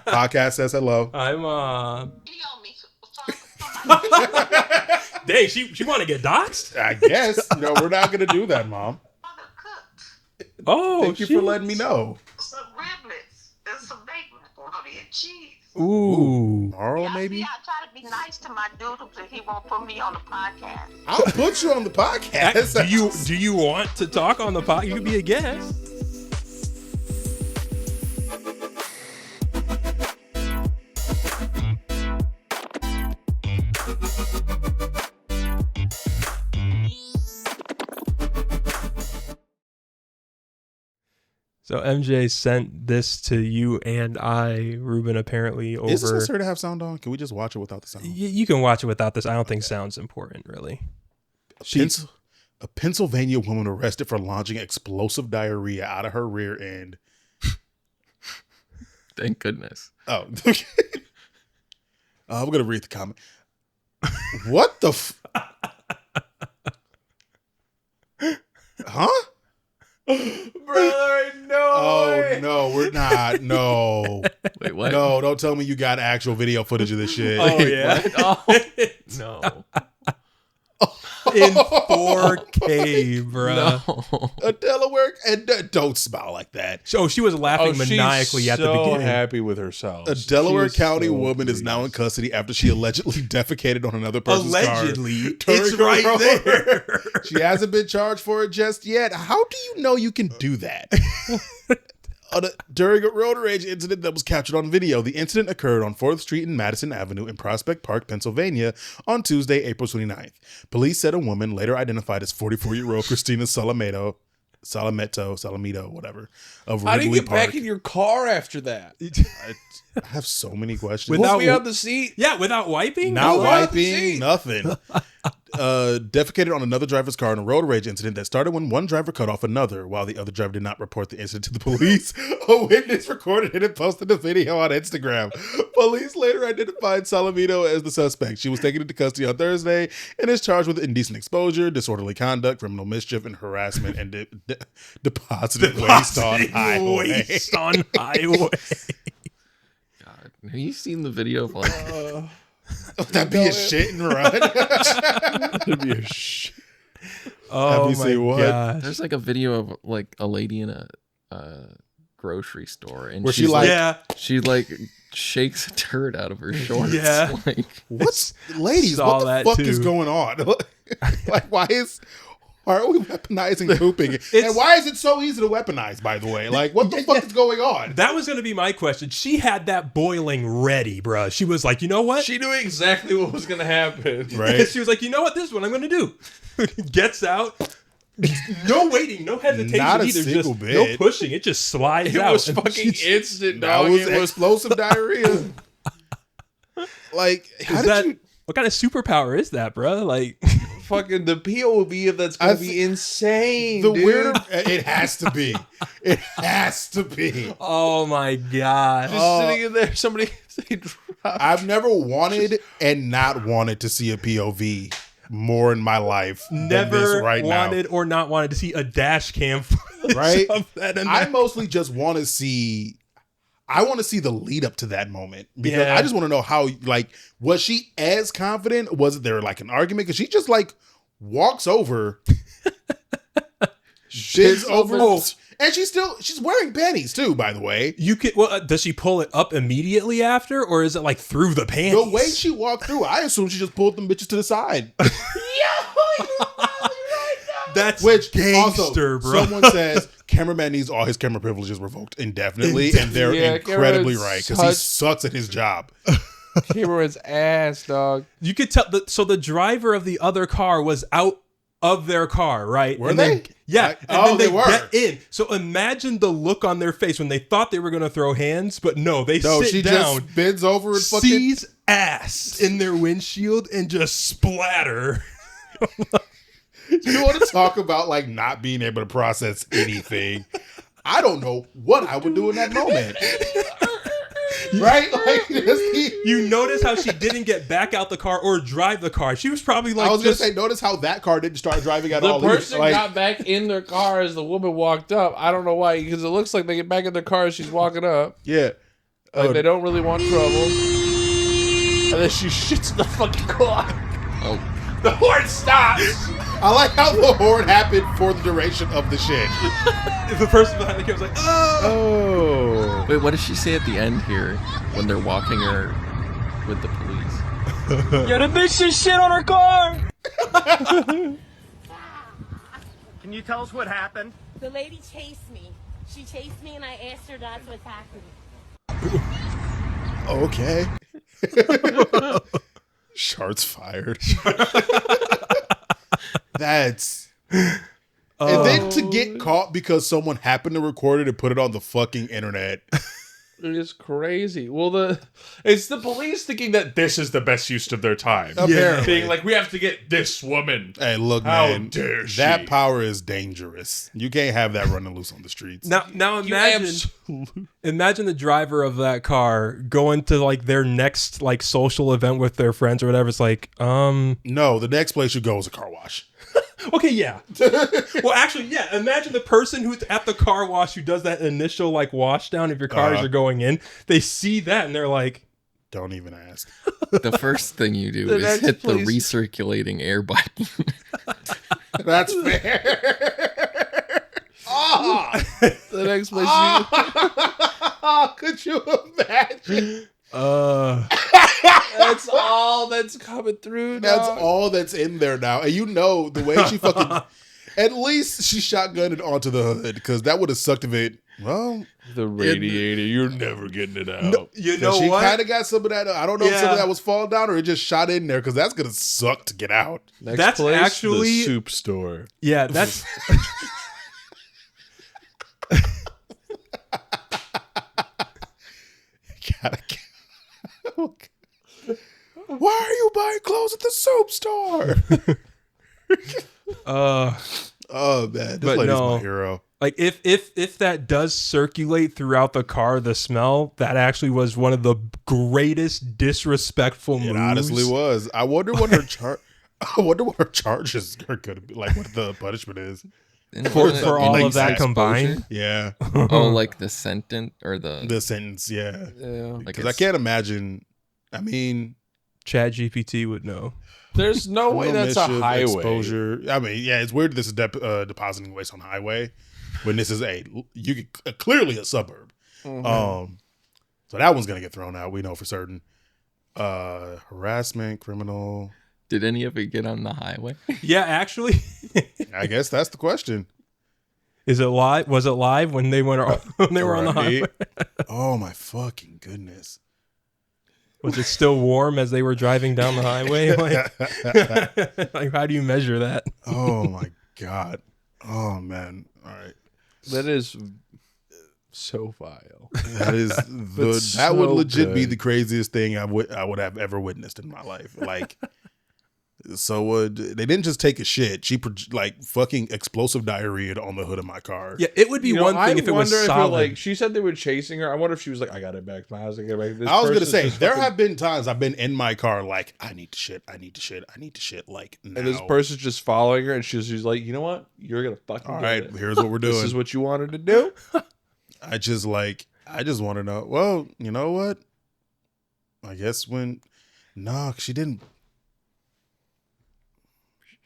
Podcast says hello. I'm He on me. So dang, she want to get doxxed? I guess. We're not going to do that, Mom. Oh, Thank you for letting me know. some riblets and some bacon macaroni and cheese. Ooh. Tomorrow, Yeah, maybe? see, I try to be nice to my doodles and he won't put me on the podcast. I'll put you on the podcast. Do you want to talk on the pod? You could be a guest. So MJ sent this to you and I, Ruben, apparently over. Is this necessary to have sound on? Can we just watch it without the sound? You can watch it without this. I don't think sound's important, really. A Pennsylvania woman arrested for launching explosive diarrhea out of her rear end. Thank goodness. Oh, okay. I'm going to read the comment. What the Huh? Brother, no. Oh, no, we're not. No. Wait, what? No, don't tell me you got actual video footage of this shit. Oh, yeah. Oh, no. In 4K, bruh. No. A Delaware, and don't smile like that. So she was laughing maniacally at the beginning. Happy with herself. A Delaware County woman is now in custody after she allegedly defecated on another person's Allegedly, car. it's right there. She hasn't been charged for it just yet. How do you know you can do that? During a road rage incident that was captured on video, the incident occurred on 4th Street and Madison Avenue in Prospect Park, Pennsylvania on Tuesday, April 29th. Police said a woman, later identified as 44-year-old Christina Salamedo, whatever, of How do you Wrigley get Park. Back in your car after that? I have so many questions. Without me on the seat? Yeah, without wiping? Not Without wiping, nothing. Defecated on another driver's car in a road rage incident that started when one driver cut off another, while the other driver did not report the incident to the police. A witness recorded it and posted the video on Instagram. Police later identified Salamito as the suspect. She was taken into custody on Thursday and is charged with indecent exposure, disorderly conduct, criminal mischief, and harassment, and deposited waste on highway. Waste on highway. God, have you seen the video of like? Would that be a shit and run? That'd be a shit. Oh you my seen what? gosh. There's like a video of like a lady in a grocery store, and Where she she's like- Yeah. she like shakes a turd out of her shorts. Yeah. Like, What's ladies? Saw What the that fuck too. is going on? Like, why are we weaponizing pooping? And why is it so easy to weaponize? By the way, like, what the fuck is going on? That was going to be my question. She had that boiling ready, bruh. She was like, you know what? She knew exactly what was going to happen. Right? She was like, you know what? This is what I'm going to do. Gets out. No waiting, no hesitation Not a either. single Just bit. no pushing. It just slides It out. was And fucking she's- instant, That dog. was It was explosive diarrhea. Like, how Is did that, you? what kind of superpower is that, bruh? Like, fucking the POV of that's going I to be thi- insane, The dude. weirder it has to be. It has to be. oh my gosh. Just sitting in there, somebody say drop. I've never wanted and not wanted to see a POV more in my life than this Never right wanted now. or not wanted to see a dash cam footage Right? of that. And I that. mostly just want to see. I want to see the lead up to that moment because Yeah. I just want to know how. Like, was she as confident? Was there like an argument? Because she just like walks over, bends over, and she's wearing panties too. By the way, You could. Well, does she pull it up immediately after, or is it like through the panties? the way she walked through, I assume she just pulled them bitches to the side. That's Which gangster, also, bro. someone says cameraman needs all his camera privileges revoked indefinitely, and they're Yeah, incredibly cameraman's right because he sucks at his job. Cameron's ass, dog. You could tell. So the driver of the other car was out of their car, right? Were And they? then- yeah. And oh, then they were. get in. So imagine the look on their face when they thought they were going to throw hands, but no, they No, sit she down, just bends over and fucking. sees ass in their windshield, and just splatter. You want to talk about like not being able to process anything? I don't know what I would do in that moment. right? Like, You notice how she didn't get back out the car or drive the car. She was probably like, I was gonna say, notice how that car didn't start driving at all. The person Like, got back in their car as the woman walked up. I don't know why, because it looks like they get back in their car as she's walking up. yeah. Like they don't really want trouble. And then she shits in the fucking car. Oh, The horn stops. I like how the horn happened for the duration of the shit. the person behind the camera was like, oh. wait, what does she say at the end here when they're walking her with the police? Yo, the bitch just shit on her car. Can you tell us what happened? The lady chased me. She chased me and I asked her not to attack me. Okay. Shots fired. That's. And then to get caught because someone happened to record it and put it on the fucking internet. It is crazy. Well, it's the police thinking that this is the best use of their time. Apparently. Being like, we have to get this woman. Hey, look, How man. dare she. That power is dangerous. You can't have that running loose on the streets. Now imagine the driver of that car going to like their next like social event with their friends or whatever. It's like, No, the next place you go is a car wash. okay, yeah. Well, actually, yeah. Imagine the person who's at the car wash who does that initial like wash down if your cars are going in. They see that and they're like, Don't even ask. The first thing you do The is next hit the place- recirculating air button. That's fair. The next place Could you imagine? that's all that's coming through. That's dog. all that's in there now. And you know the way she fucking. At least she shotgunned it onto the hood because that would have sucked if it. Well, The radiator. You're never getting it out. you know she what? kind of got some of that. I don't know if some Yeah. of that was falling down or it just shot in there because that's gonna suck to get out. Next That's place, actually- the soup store. Yeah, that's Why are you buying clothes at the soap store? Oh man, this But lady's no. my hero. like if that does circulate throughout the car, the smell, that actually was one of the greatest disrespectful moves. It honestly was. I wonder what her I wonder what her charges are going to be. Like what the punishment is. for all Like of that exposure? combined. Yeah, Oh, like the sentence or the sentence. Yeah, Yeah. like because I can't imagine. I mean, Chat GPT would know. There's no way that's a omission, highway. exposure. I mean, yeah, it's weird. This is depositing waste on highway when this is clearly a suburb. So that one's gonna get thrown out. We know for certain. Harassment, criminal. Did any of it get on the highway? Yeah, actually, I guess that's the question. is it live? Was it live when they went when they were on the highway? Oh my fucking goodness. Was it still warm as they were driving down the highway? Like how do you measure that? Oh my god. Oh man. All right. That is so vile. That is that would so legit be good. the craziest thing I would have ever witnessed in my life. Like, so they didn't just take a shit. She like fucking explosive diarrhea on the hood of my car. Yeah, it would be one thing if it was solid. like she said they were chasing her. I wonder if she was like, I got it back to my house. I got it back. This I was gonna person's say just there fucking- have been times I've been in my car like I need to shit, like now. and this person's just following her, and she's like, you know what? You're gonna fucking All get right, it. here's what we're doing. This is what you wanted to do. I just want to know. Well, you know what? I guess she didn't.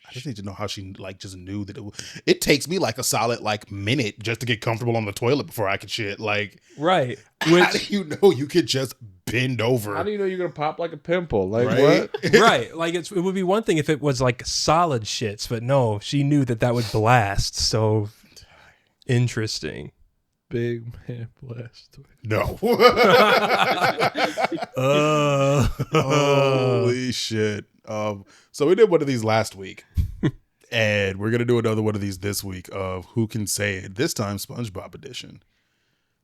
I just need to know how she like just knew that it takes me like a solid like minute just to get comfortable on the toilet before I can shit. Like, Right. how do you know you could just bend over? How do you know you're gonna pop like a pimple? Like Right? what? Right. Like it would be one thing if it was like solid shits, but no, she knew that would blast. So interesting. Big man blast. No. Holy shit. So we did one of these last week. And we're gonna do another one of these this week of Who Can Say It? This time SpongeBob Edition.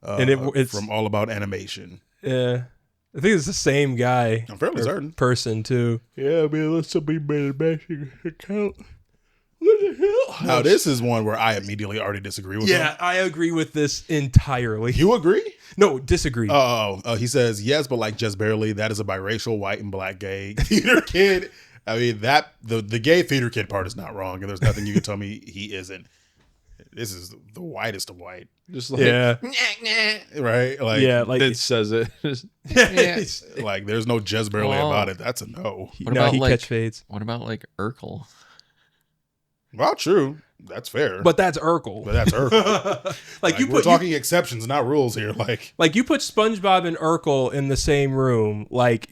And it's from All About Animation. Yeah. I think it's the same guy. I'm fairly or certain. Person too. Yeah, man, let's be better bashing account. What the hell? Now, this is one where I immediately already disagree with him. Yeah, I agree with this entirely. You agree? No, disagree. He says, yes, but like just barely. That is a biracial, white and black gay theater kid. I mean, that the gay theater kid part is not wrong, and there's nothing you can tell me he isn't. This is the whitest of white. Just like, Right? Like, yeah, like it says it. like there's no just barely about it. That's a no. What about he like catch fades. What about like Urkel? Well, true. That's fair. But that's Urkel. But that's Urkel. like we're talking exceptions, not rules here. Like you put SpongeBob and Urkel in the same room, like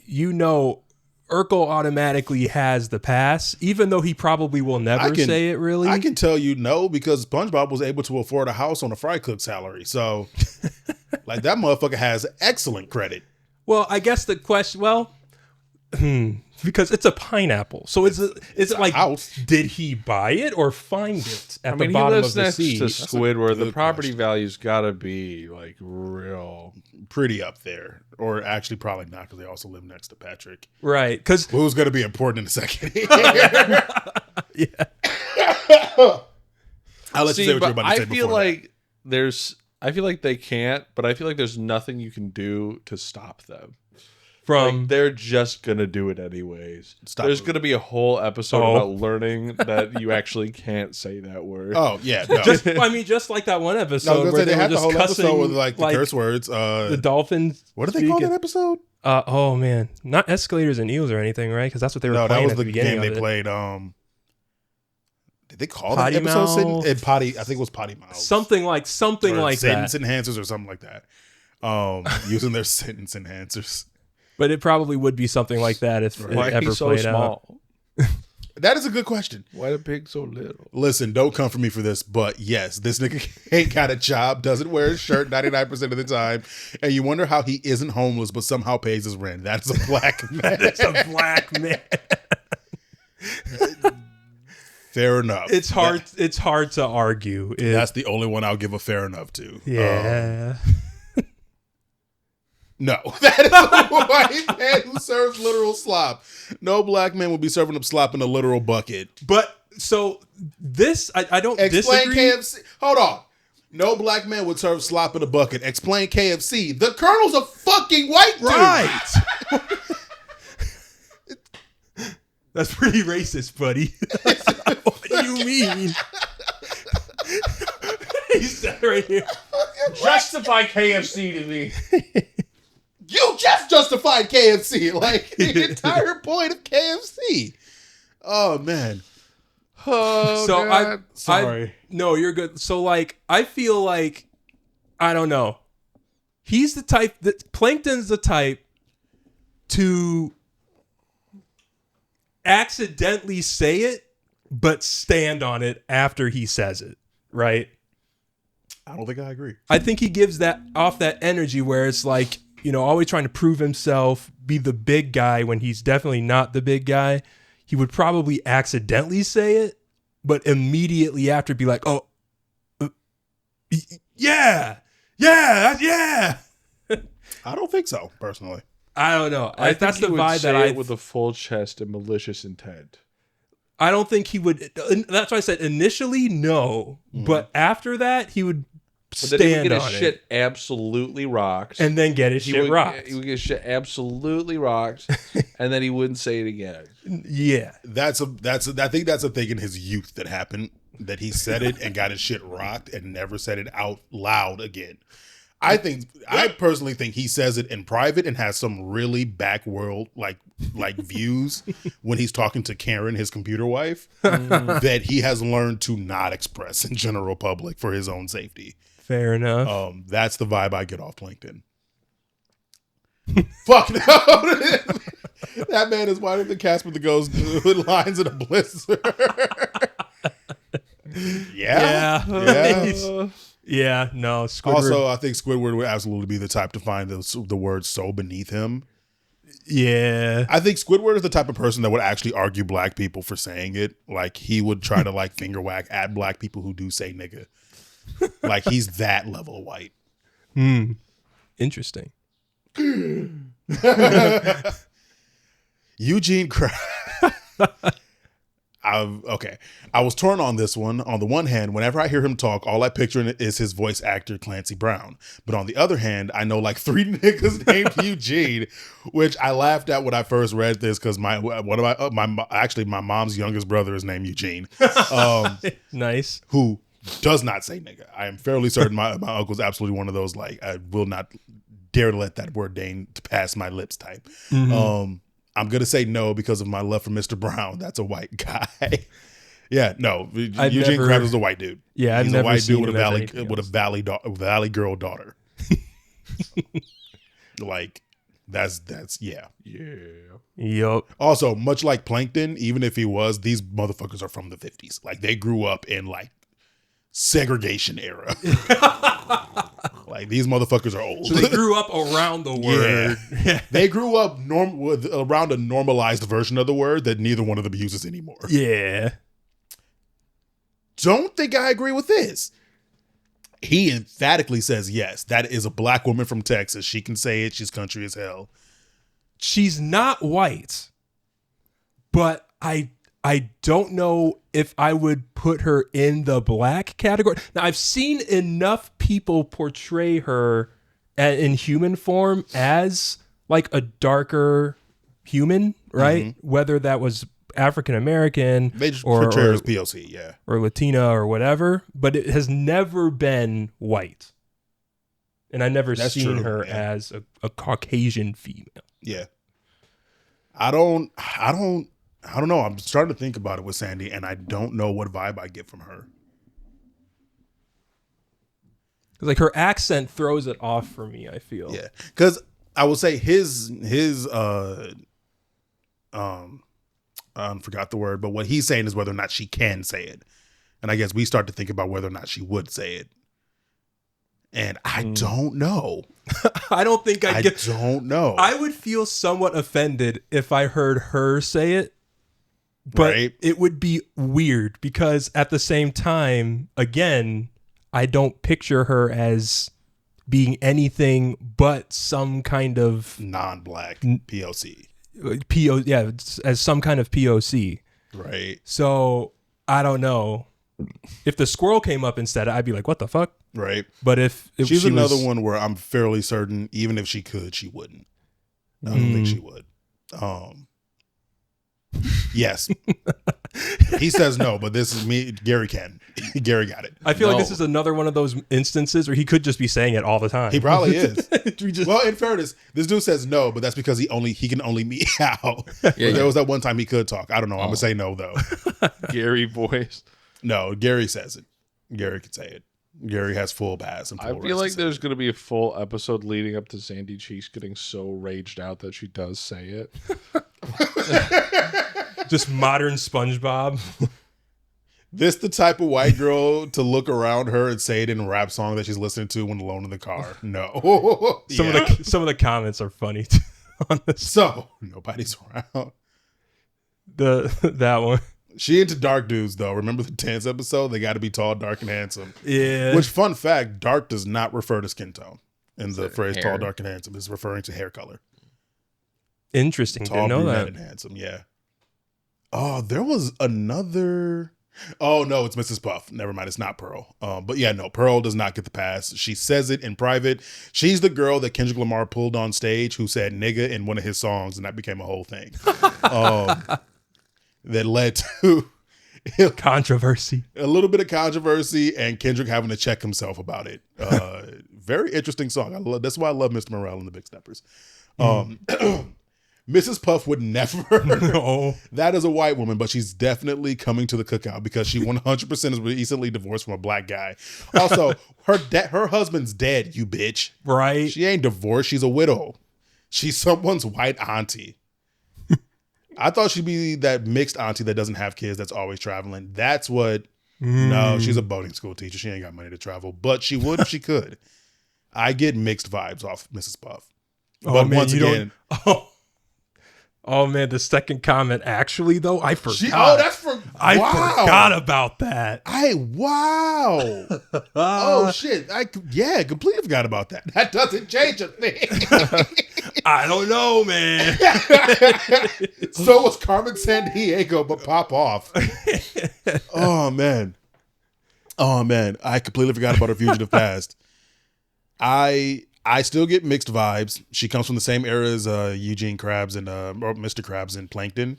Urkel automatically has the pass, even though he probably will never say it really. I can tell you no, because SpongeBob was able to afford a house on a fry cook salary. So like that motherfucker has excellent credit. Well, I guess the question, because it's a pineapple. So it's like, house. Did he buy it or find it at the he bottom lives of the next sea? to Squidward. The good property question. value's got to be like real. Pretty up there. Or actually probably not, because they also live next to Patrick. Right, because Who's going to be important in a second. yeah. I'll let you say what you're about to say I feel before like I feel like they can't, but I feel like there's nothing you can do to stop them. Like, they're just gonna do it anyways. There's gonna be a whole episode about learning that you actually can't say that word. Oh yeah, no. just like that one episode where they were had the just whole cussing, episode with like the curse words. The dolphins. What did they call that episode? Oh man, not escalators and eels or anything, right? Because that's what they were playing at the beginning. Game they of played. Did they call Potty that episode Mouth? Potty? I think it was Potty Mouth. Something like that. Sentence enhancers or something like that. Using their sentence enhancers. But it probably would be something like that if it ever played out. That is a good question. Why the pig so little? Listen, don't come for me for this, but yes, this nigga ain't got a job, doesn't wear a shirt 99% of the time, and you wonder how he isn't homeless but somehow pays his rent. That's a black man. That's a black man. Fair enough. It's hard to argue. That's the only one I'll give a fair enough to. Yeah. No, that is a white man who serves literal slop. No black man would be serving up slop in a literal bucket. But so this, I don't Explain disagree. KFC. Hold on. No black man would serve slop in a bucket. Explain KFC. The Colonel's a fucking white dude. Right. That's pretty racist, buddy. What do you mean? He said right here. Justify KFC to me. You just justified KFC. Like the entire point of KFC. Oh man. Oh, So God. sorry. No, you're good. So like, I feel like, I don't know. He's the type that Plankton's the type to accidentally say it, but stand on it after he says it. Right. I don't think I agree. I think he gives that energy where it's like, always trying to prove himself, be the big guy when he's definitely not the big guy. He would probably accidentally say it, but immediately after be like, oh, yeah. I don't think so, personally. I don't know. I think that's the he would vibe say that I it with a full chest and malicious intent. I don't think he would. That's why I said initially no, but after that he would But then he would stand get on his it shit absolutely rocked. and then get his shit rocked. He would get his shit absolutely rocked, and then he wouldn't say it again. Yeah, I think that's a thing in his youth that happened, that he said it and got his shit rocked and never said it out loud again. I personally think he says it in private and has some really back world like views when he's talking to Karen, his computer wife, that he has learned to not express in general public for his own safety. fair enough. That's the vibe I get off Plankton. Fuck no. That man is whiter than Casper the Ghost with lines in a blizzard. Yeah. Yeah, no. Squidward. Also, I think Squidward would absolutely be the type to find the word so beneath him. Yeah. I think Squidward is the type of person that would actually argue black people for saying it. Like, he would try to like finger whack at black people who do say nigga. Like, he's that level of white. Interesting. Eugene I was torn on this one. On the one hand, whenever I hear him talk, all I picture is his voice actor, Clancy Brown. But on the other hand, I know like 3 niggas named Eugene, which I laughed at when I first read this because my mom's youngest brother is named Eugene. Nice. Who does not say nigga. I am fairly certain my uncle's absolutely one of those, like, I will not dare to let that word deign to pass my lips type. Mm-hmm. I'm going to say no because of my love for Mr. Brown. That's a white guy. Yeah, no. Eugene Krabs is a white dude. Yeah, he's a white dude with a valley girl daughter. Like, that's yeah. Yep. Also, much like Plankton, even if he was, these motherfuckers are from the 50s. Like, they grew up in, like, segregation era. Like, these motherfuckers are old. So they grew up around the word. Yeah. They grew up around a normalized version of the word that neither one of them uses anymore. Yeah. Don't think I agree with this. He emphatically says yes. That is a black woman from Texas. She can say it. She's country as hell. She's not white, but I don't know if I would put her in the black category. Now, I've seen enough people portray her in human form as like a darker human, right? Mm-hmm. Whether that was African American or portray as POC, yeah, or Latina or whatever, but it has never been white, and I never seen her as a Caucasian female. Yeah, I don't know. I'm starting to think about it with Sandy, and I don't know what vibe I get from her. Like, her accent throws it off for me, I feel. Yeah, because I will say his I forgot the word, but what he's saying is whether or not she can say it, and I guess we start to think about whether or not she would say it, and I don't know. I don't think I don't know. I would feel somewhat offended if I heard her say it. But it would be weird because at the same time, again, I don't picture her as being anything but some kind of non-black POC. As some kind of POC. Right. So I don't know. If the squirrel came up instead, I'd be like, what the fuck? Right. But if she's another one where I'm fairly certain, even if she could, she wouldn't. I don't think she would. Yes. He says no, but this is me. Gary can. Gary got it. I feel like this is another one of those instances where he could just be saying it all the time. He probably is. Well, in fairness, this dude says no, but that's because he can only meow. There was that one time he could talk. I don't know. I'm gonna say no though. Gary voice. No, Gary says it. Gary can say it. Gary has full pass. And full I feel like there's going to be a full episode leading up to Sandy Cheeks getting so raged out that she does say it. Just modern SpongeBob. This the type of white girl to look around her and say it in a rap song that she's listening to when alone in the car. No. Some of the comments are funny too on this. So nobody's around. That one. She into dark dudes though. Remember the dance episode? They got to be tall, dark, and handsome. Yeah. Which, fun fact, dark does not refer to skin tone. In the phrase tall, dark, and handsome is referring to hair color. Interesting. Tall, didn't know brunette, that. and handsome. Yeah. Oh, there was another. Oh no, it's Mrs. Puff. Never mind, it's not Pearl. But yeah, no, Pearl does not get the pass. She says it in private. She's the girl that Kendrick Lamar pulled on stage who said nigga in one of his songs, and that became a whole thing. That led to controversy, a little bit of controversy, and Kendrick having to check himself about it. Very interesting song. That's why I love Mr. Morale and the Big Steppers. Mrs. Puff would never. No. That is a white woman, but she's definitely coming to the cookout because she 100% is recently divorced from a black guy. Also, her husband's dead, you bitch. Right. She ain't divorced. She's a widow. She's someone's white auntie. I thought she'd be that mixed auntie that doesn't have kids, that's always traveling. That's what. No, she's a boating school teacher. She ain't got money to travel, but she would if she could. I get mixed vibes off Mrs. Puff. But once again. Oh man, the second comment actually though, I forgot. That's for I forgot about that. Wow. Oh shit. Completely forgot about that. That doesn't change a thing. I don't know, man. So was Carmen Sandiego, but pop off. Oh man. I completely forgot about her fugitive past. I still get mixed vibes. She comes from the same era as Eugene Krabs and or Mr. Krabs in Plankton.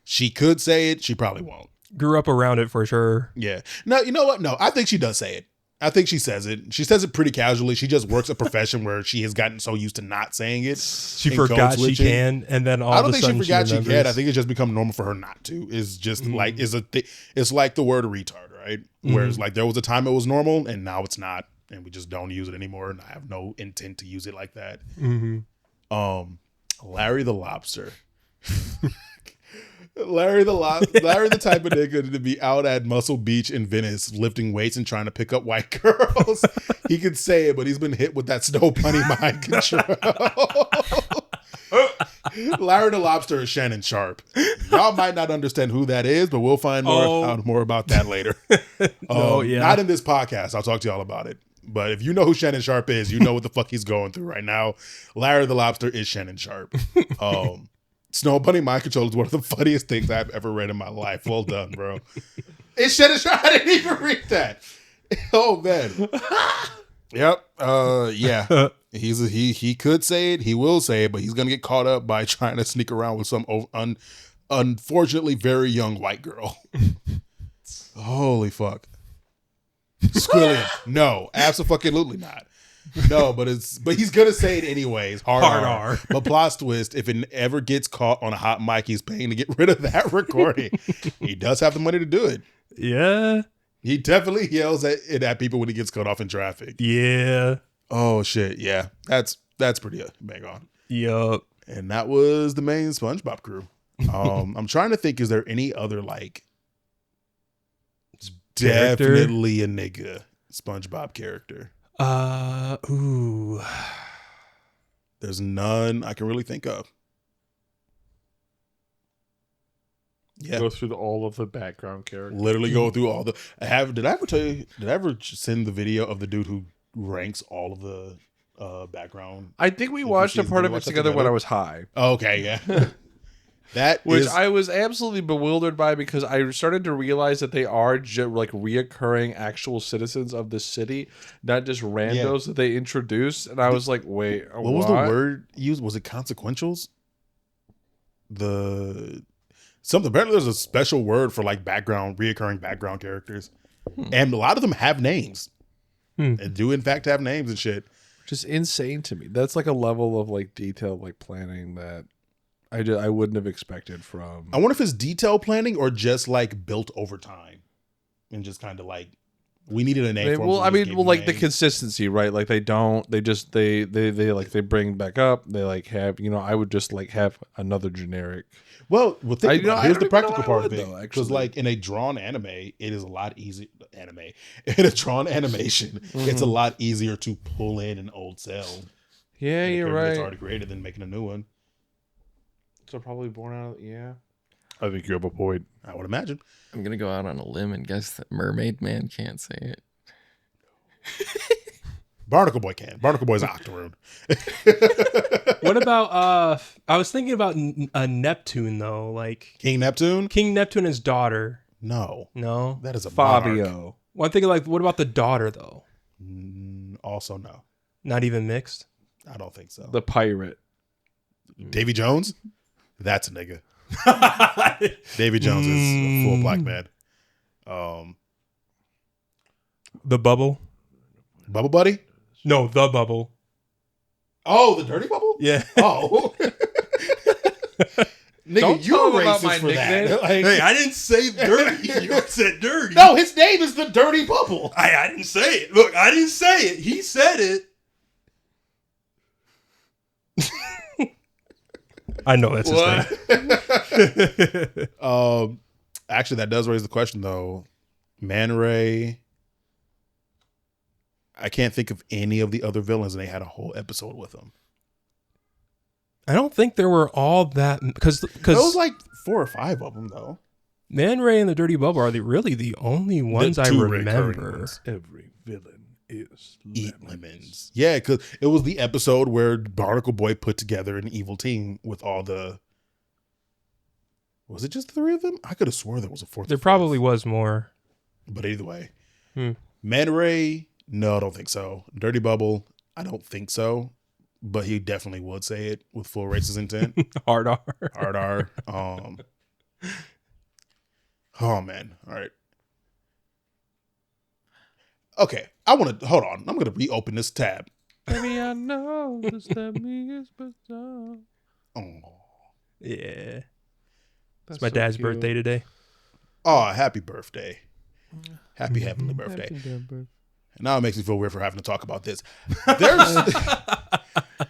She could say it. She probably won't. Grew up around it for sure. Yeah. No, you know what? No, I think she does say it. I think she says it. She says it pretty casually. She just works a profession where she has gotten so used to not saying it. She forgot she can, and then all of a sudden I don't think she forgot she can. I think it's just become normal for her not to. It's just like it's like the word retard, right? Whereas like there was a time it was normal, and now it's not, and we just don't use it anymore. And I have no intent to use it like that. Larry the Lobster. Larry the type of nigga to be out at Muscle Beach in Venice lifting weights and trying to pick up white girls. He could say it, but he's been hit with that snow bunny mind control. Larry the Lobster is Shannon Sharp. Y'all might not understand who that is, but we'll find out more about that later. Not in this podcast. I'll talk to y'all about it. But if you know who Shannon Sharp is, you know what the fuck he's going through right now. Larry the Lobster is Shannon Sharp. Snow Bunny Mind Control is one of the funniest things I've ever read in my life. Well done, bro. It's Shannon Sharp. I didn't even read that. Oh, man. Yep. Yeah. He could say it. He will say it, but he's going to get caught up by trying to sneak around with some unfortunately very young white girl. Holy fuck. Squilliam. No, absolutely not. No, but he's gonna say it anyways. Hard R. But plot twist: if it ever gets caught on a hot mic, he's paying to get rid of that recording. He does have the money to do it. Yeah, he definitely yells at people when he gets cut off in traffic. Yeah. Oh shit. Yeah, that's pretty bang on. Yup. And that was the main SpongeBob crew. I'm trying to think: is there any other like definitely a nigga SpongeBob character? There's none I can really think of. Yeah. Go through all of the background characters. Literally go through all the. Did I ever send the video of the dude who ranks all of the background? I think we watched a part of it together when I was high. Okay, yeah. I was absolutely bewildered by, because I started to realize that they are like reoccurring actual citizens of the city, not just randos that they introduced. And I was like, wait, what was the word used? Was it consequentials? Apparently there's a special word for like reoccurring background characters. And a lot of them have names. And do in fact have names and shit. Which is insane to me. That's like a level of like detailed like planning that I wouldn't have expected from. I wonder if it's detailed planning or just like built over time, and just kind of like we needed a name. The consistency, right? Like they bring back up. They like have, I would just like have another generic. Well, think about it. Here's the practical part of it, because like in a drawn anime, it is a lot easier. In a drawn animation, it's a lot easier to pull in an old cell. Yeah, you're right. It's already created than making a new one. So probably born out of, yeah. I think you have a point. I would imagine. I'm going to go out on a limb and guess that Mermaid Man can't say it. Barnacle Boy can. Barnacle Boy's Octoroon. What about, I was thinking about Neptune though, like. King Neptune? King Neptune and his daughter. No. That is a Fabio. monarch. Well, I'm thinking like, what about the daughter though? Also no. Not even mixed? I don't think so. The pirate. Davy Jones? That's a nigga. Davy Jones is a full black man. The Bubble? Bubble Buddy? No, the Bubble. Oh, the Dirty Bubble? Yeah. Oh. Nigga, you're racist for that. Like, hey, I didn't say dirty. You said dirty. No, his name is the Dirty Bubble. I didn't say it. Look, I didn't say it. He said it. I know that's his name. Actually, that does raise the question, though. Man Ray. I can't think of any of the other villains, and they had a whole episode with them. I don't think there were all that, because there was like 4 or 5 of them, though. Man Ray and the Dirty Bubble are really the only ones I remember. Every villain is Eat lemons. Yeah, because it was the episode where Barnacle Boy put together an evil team with all the... Was it just the three of them? I could have swore there was a fourth. There probably was more. But either way. Man Ray, no, I don't think so. Dirty Bubble, I don't think so. But he definitely would say it with full racist intent. Hard R. Hard R. Oh, man. All right. Okay. Hold on. I'm going to reopen this tab. Baby, I know this that me is bizarre. Oh. Yeah. It's my dad's birthday today. Oh, happy birthday. Happy heavenly birthday. And now it makes me feel weird for having to talk about this.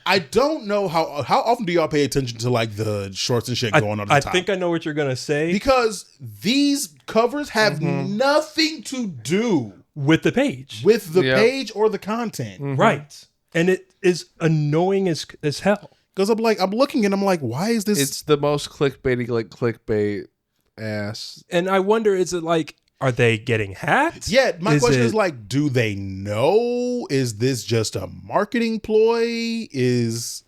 I don't know how often do y'all pay attention to like the shorts and shit going on the top? I think I know what you're going to say. Because these covers have nothing to do with the page. With the page or the content. Right. And it is annoying as hell. Because I'm looking and I'm like, why is this? It's the most clickbaity, like clickbait ass. And I wonder, is it like, are they getting hacked? Yeah, my question is like, do they know? Is this just a marketing ploy? Is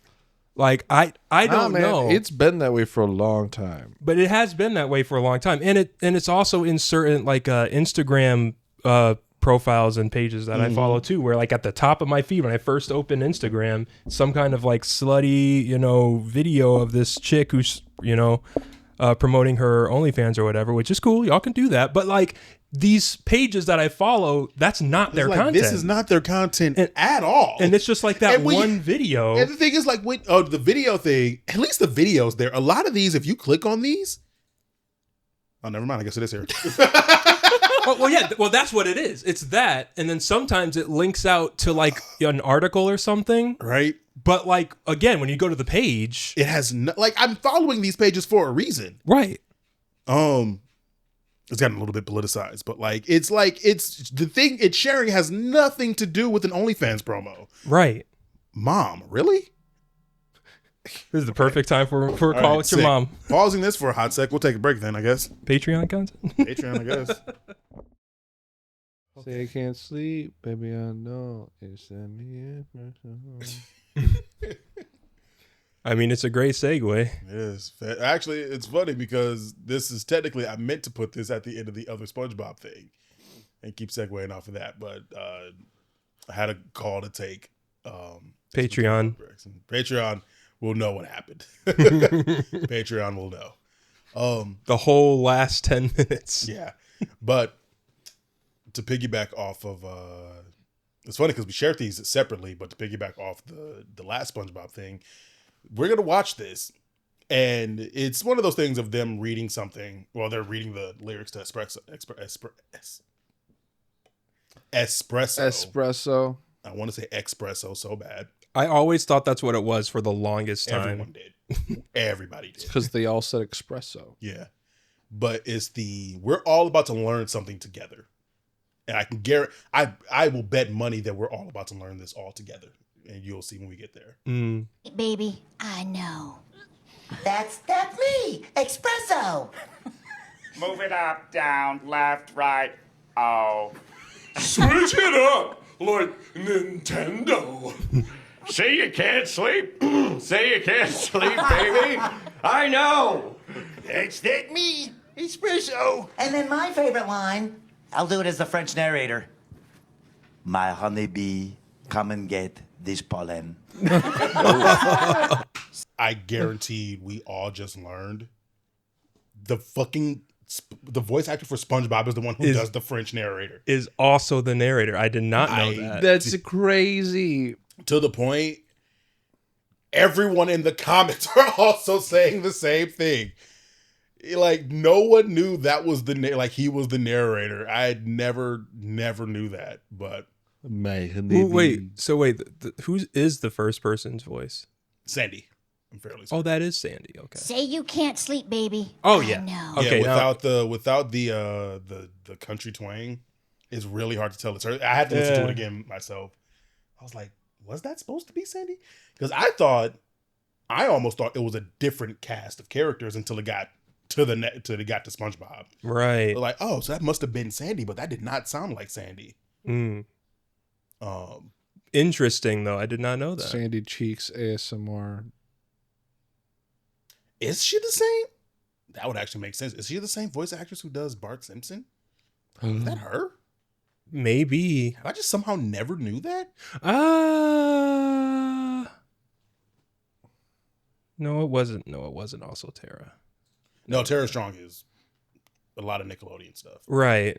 like I don't know. It's been that way for a long time. But it has been that way for a long time. And it's also in certain like Instagram profiles and pages that I follow too, where like at the top of my feed when I first opened Instagram, some kind of like slutty, video of this chick who's, promoting her OnlyFans or whatever, which is cool. Y'all can do that. But like these pages that I follow, that's not their content. This is not their content at all. And it's just like that one video. And the thing is like, the video thing, at least the videos there, a lot of these, if you click on these, oh, never mind. I guess it is here. Well, that's what it is. It's that. And then sometimes it links out to like an article or something. Right. But like, again, when you go to the page, it has I'm following these pages for a reason. Right. It's gotten a little bit politicized, but it's the thing it's sharing has nothing to do with an OnlyFans promo. Right. Mom, really? This is the perfect time for a call with your mom. Pausing this for a hot sec. We'll take a break then, I guess. Patreon content? Patreon, I guess. Say I can't sleep, baby, I know. It's me. I mean, it's a great segue. It is. Actually, it's funny because this is technically, I meant to put this at the end of the other SpongeBob thing and keep segueing off of that, but I had a call to take. Patreon. Patreon will know what happened. Patreon will know. The whole last 10 minutes. Yeah. But to piggyback off of, it's funny because we shared these separately, but to piggyback off the last SpongeBob thing, we're going to watch this. And it's one of those things of them reading something. Well, they're reading the lyrics to Espresso. I want to say Espresso so bad. I always thought that's what it was for the longest time. Everyone did. Everybody did. Because they all said espresso. Yeah. But it's we're all about to learn something together. And I can guarantee, I will bet money that we're all about to learn this all together. And you'll see when we get there. Baby, I know. That's me, espresso. Move it up, down, left, right. Oh. Switch it up like Nintendo. See, you can't sleep. See, you can't sleep, baby. I know. That's me, espresso. And then my favorite line, I'll do it as the French narrator. My honeybee, come and get this pollen. I guarantee we all just learned the voice actor for SpongeBob is the one who does the French narrator. Is also the narrator. I did not know that. That's crazy. To the point, everyone in the comments are also saying the same thing. Like, no one knew that was he was the narrator. I never knew that, but. Wait, who is the first person's voice? Sandy. I'm fairly certain. Oh, that is Sandy. Okay. Say you can't sleep, baby. Oh yeah. No. Okay. Yeah, without the country twang, it's really hard to tell. It's her. I had to listen to it again myself. I was like, was that supposed to be Sandy? Because I almost thought it was a different cast of characters until it got till they got to SpongeBob. Right. They're like, oh, so that must have been Sandy, but that did not sound like Sandy. Interesting though. I did not know that. Sandy Cheeks ASMR. Is she the same? That would actually make sense. Is she the same voice actress who does Bart Simpson? Is that her? Maybe. I just somehow never knew that. No, it wasn't. No, it wasn't also Tara. No, Tara Strong is a lot of Nickelodeon stuff. Right.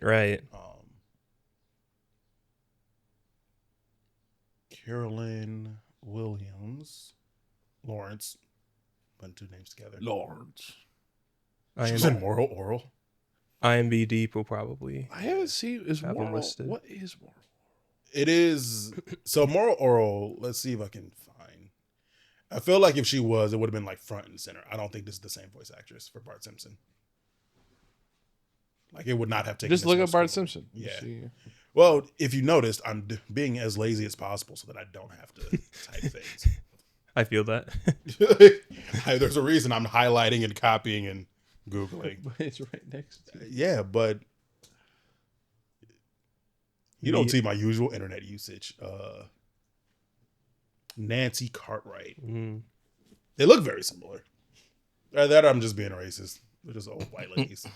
Carolyn Williams, Lawrence, putting two names together. Lawrence. She's in Moral Oral. IMDb will probably. I haven't seen. Is have Moral? listed. What is Moral? It is so Moral Oral. Let's see if I can find. I feel like if she was, it would have been like front and center. I don't think this is the same voice actress for Bart Simpson. Like it would not have taken. Just look much up Bart time. Simpson. Yeah. See. Well, if you noticed, I'm being as lazy as possible so that I don't have to type things. I feel that. There's a reason I'm highlighting and copying and Googling. But it's right next to it. Yeah, but you don't see my usual internet usage. Nancy Cartwright. They look very similar. That I'm just being racist. They're just old white ladies.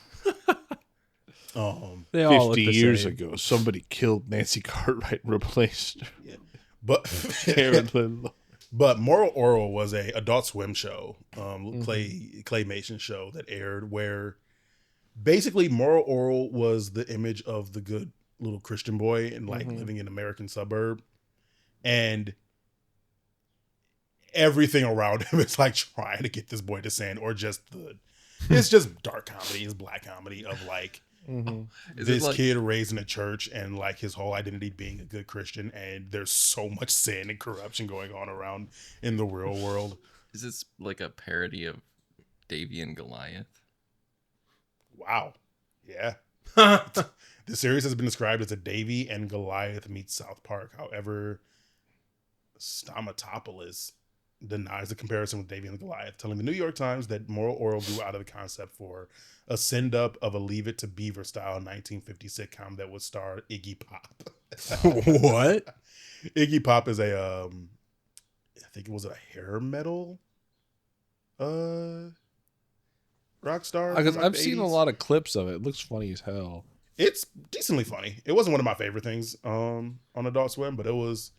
They all 50 look the years same. ago, somebody killed Nancy Cartwright and replaced her. Yeah. But Carolyn. But Moral Oral was a Adult Swim show, claymation show that aired where basically Moral Oral was the image of the good little Christian boy and like living in an American suburb, and everything around him is like trying to get this boy to sin, or just it's just dark comedy, it's black comedy of like this kid raised in a church and like his whole identity being a good Christian, and there's so much sin and corruption going on around in the real world. Is this like a parody of Davy and Goliath? Wow. Yeah. The series has been described as a Davy and Goliath meets South Park. However, Stamatopoulos denies the comparison with Davy and Goliath, telling the New York Times that Moral Oral grew out of the concept for a send-up of a Leave It to Beaver style 1950 sitcom that would star Iggy Pop. What? Iggy Pop is I think it was a hair metal rock star. Because from, like, I've the seen a 80s. lot of clips of it. It looks funny as hell. It's decently funny. It wasn't one of my favorite things on Adult Swim, but it was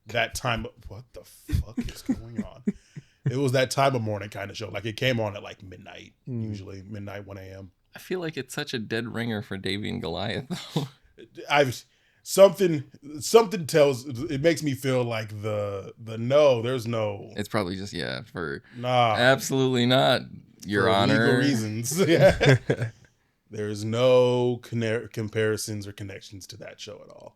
that time. What the fuck is going on? It was that time of morning kind of show. Like it came on at like midnight, usually midnight, 1 a.m. I feel like it's such a dead ringer for Davy and Goliath, though. Something tells, it makes me feel like there's no. It's probably just for Nah, absolutely not, Your for Honor. legal reasons. Yeah. There's no comparisons or connections to that show at all.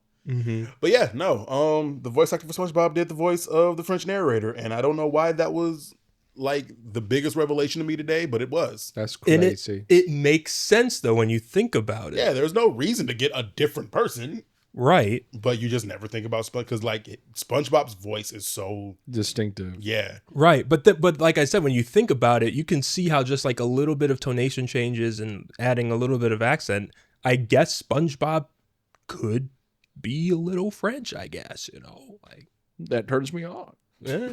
But yeah, no. The voice actor for SpongeBob did the voice of the French narrator, and I don't know why that was like the biggest revelation to me today, but it was. That's And crazy. it makes sense though when you think about it. Yeah, there's no reason to get a different person, Right. but you just never think about because like SpongeBob's voice is so Distinctive. yeah. Right. But like I said, when you think about it, you can see how just like a little bit of tonation changes and adding a little bit of accent, I guess SpongeBob could be a little French, I guess, like That turns me on. yeah.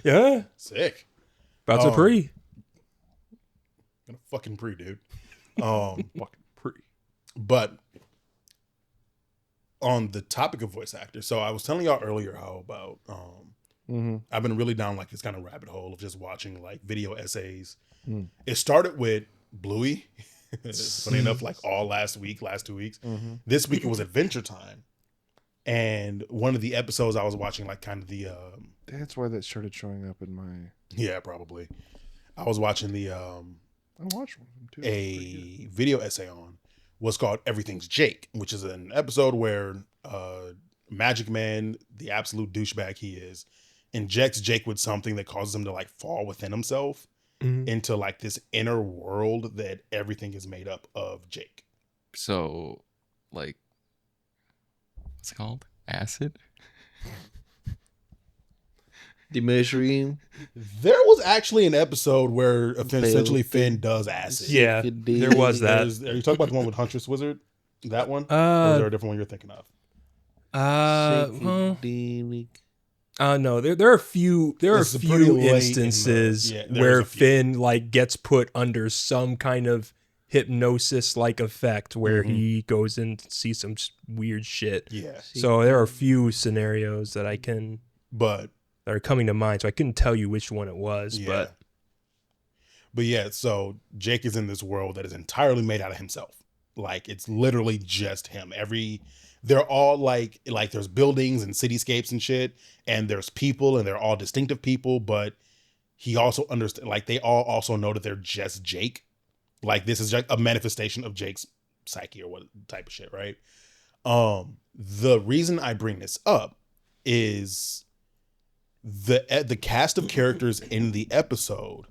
Yeah. Sick. About to pre. Gonna fucking pre, dude. Fucking pre. But on the topic of voice actors, so I was telling y'all earlier how about I've been really down like this kind of rabbit hole of just watching like video essays. It started with Bluey. Funny enough, like all last 2 weeks. This week it was Adventure Time. And one of the episodes I was watching, like kind of the That's why that started showing up in my. yeah, probably. I was watching the I watched one of them too. a video essay on was called Everything's Jake, which is an episode where Magic Man, the absolute douchebag he is, injects Jake with something that causes him to like fall within himself into like this inner world that everything is made up of Jake. So, like, what's it called? Acid? The mushroom. There was actually an episode where essentially Finn does acid. Yeah, there was that. Are you talking about the one with Huntress Wizard? That one? Or is there a different one you're thinking of? No, there are a few instances where Finn like gets put under some kind of hypnosis like effect where he goes and sees some weird shit. Yeah. So there are a few scenarios that that are coming to mind. So I couldn't tell you which one it was, but yeah, so Jake is in this world that is entirely made out of himself. Like it's literally just him. They're all like there's buildings and cityscapes and shit, and there's people and they're all distinctive people, but he also understands, like they all also know that they're just Jake. Like this is just a manifestation of Jake's psyche or what type of shit, right? The reason I bring this up is the cast of characters in the episode.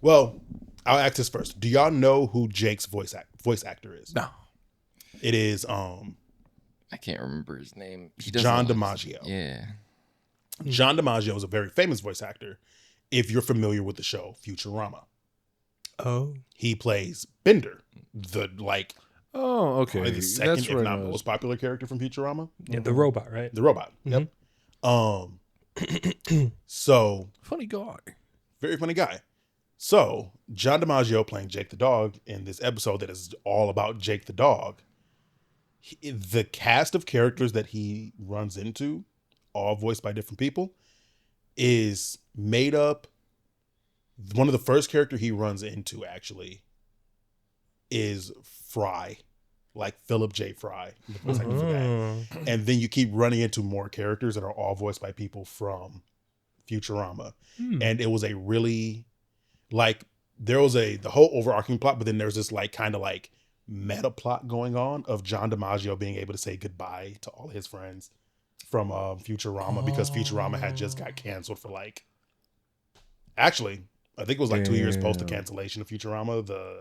Well, I'll ask this first. Do y'all know who Jake's voice actor is? No. It is I can't remember his name. John DiMaggio. Yeah. John DiMaggio is a very famous voice actor if you're familiar with the show Futurama. Oh. He plays Bender, Oh, okay. probably the second, if not most popular character from Futurama. Yeah, the robot, right? The robot. Yep. So Funny guy. very funny guy. So John DiMaggio playing Jake the dog in this episode that is all about Jake the dog. The cast of characters that he runs into, all voiced by different people, is made up. One of the first character he runs into actually is Fry, like Philip J. Fry, the voice actor for that. And then you keep running into more characters that are all voiced by people from Futurama. And it was a really there was the whole overarching plot, but then there's this kind of meta plot going on of John DiMaggio being able to say goodbye to all his friends from Futurama because Futurama had just got canceled for actually, I think it was 2 years post the cancellation of Futurama. The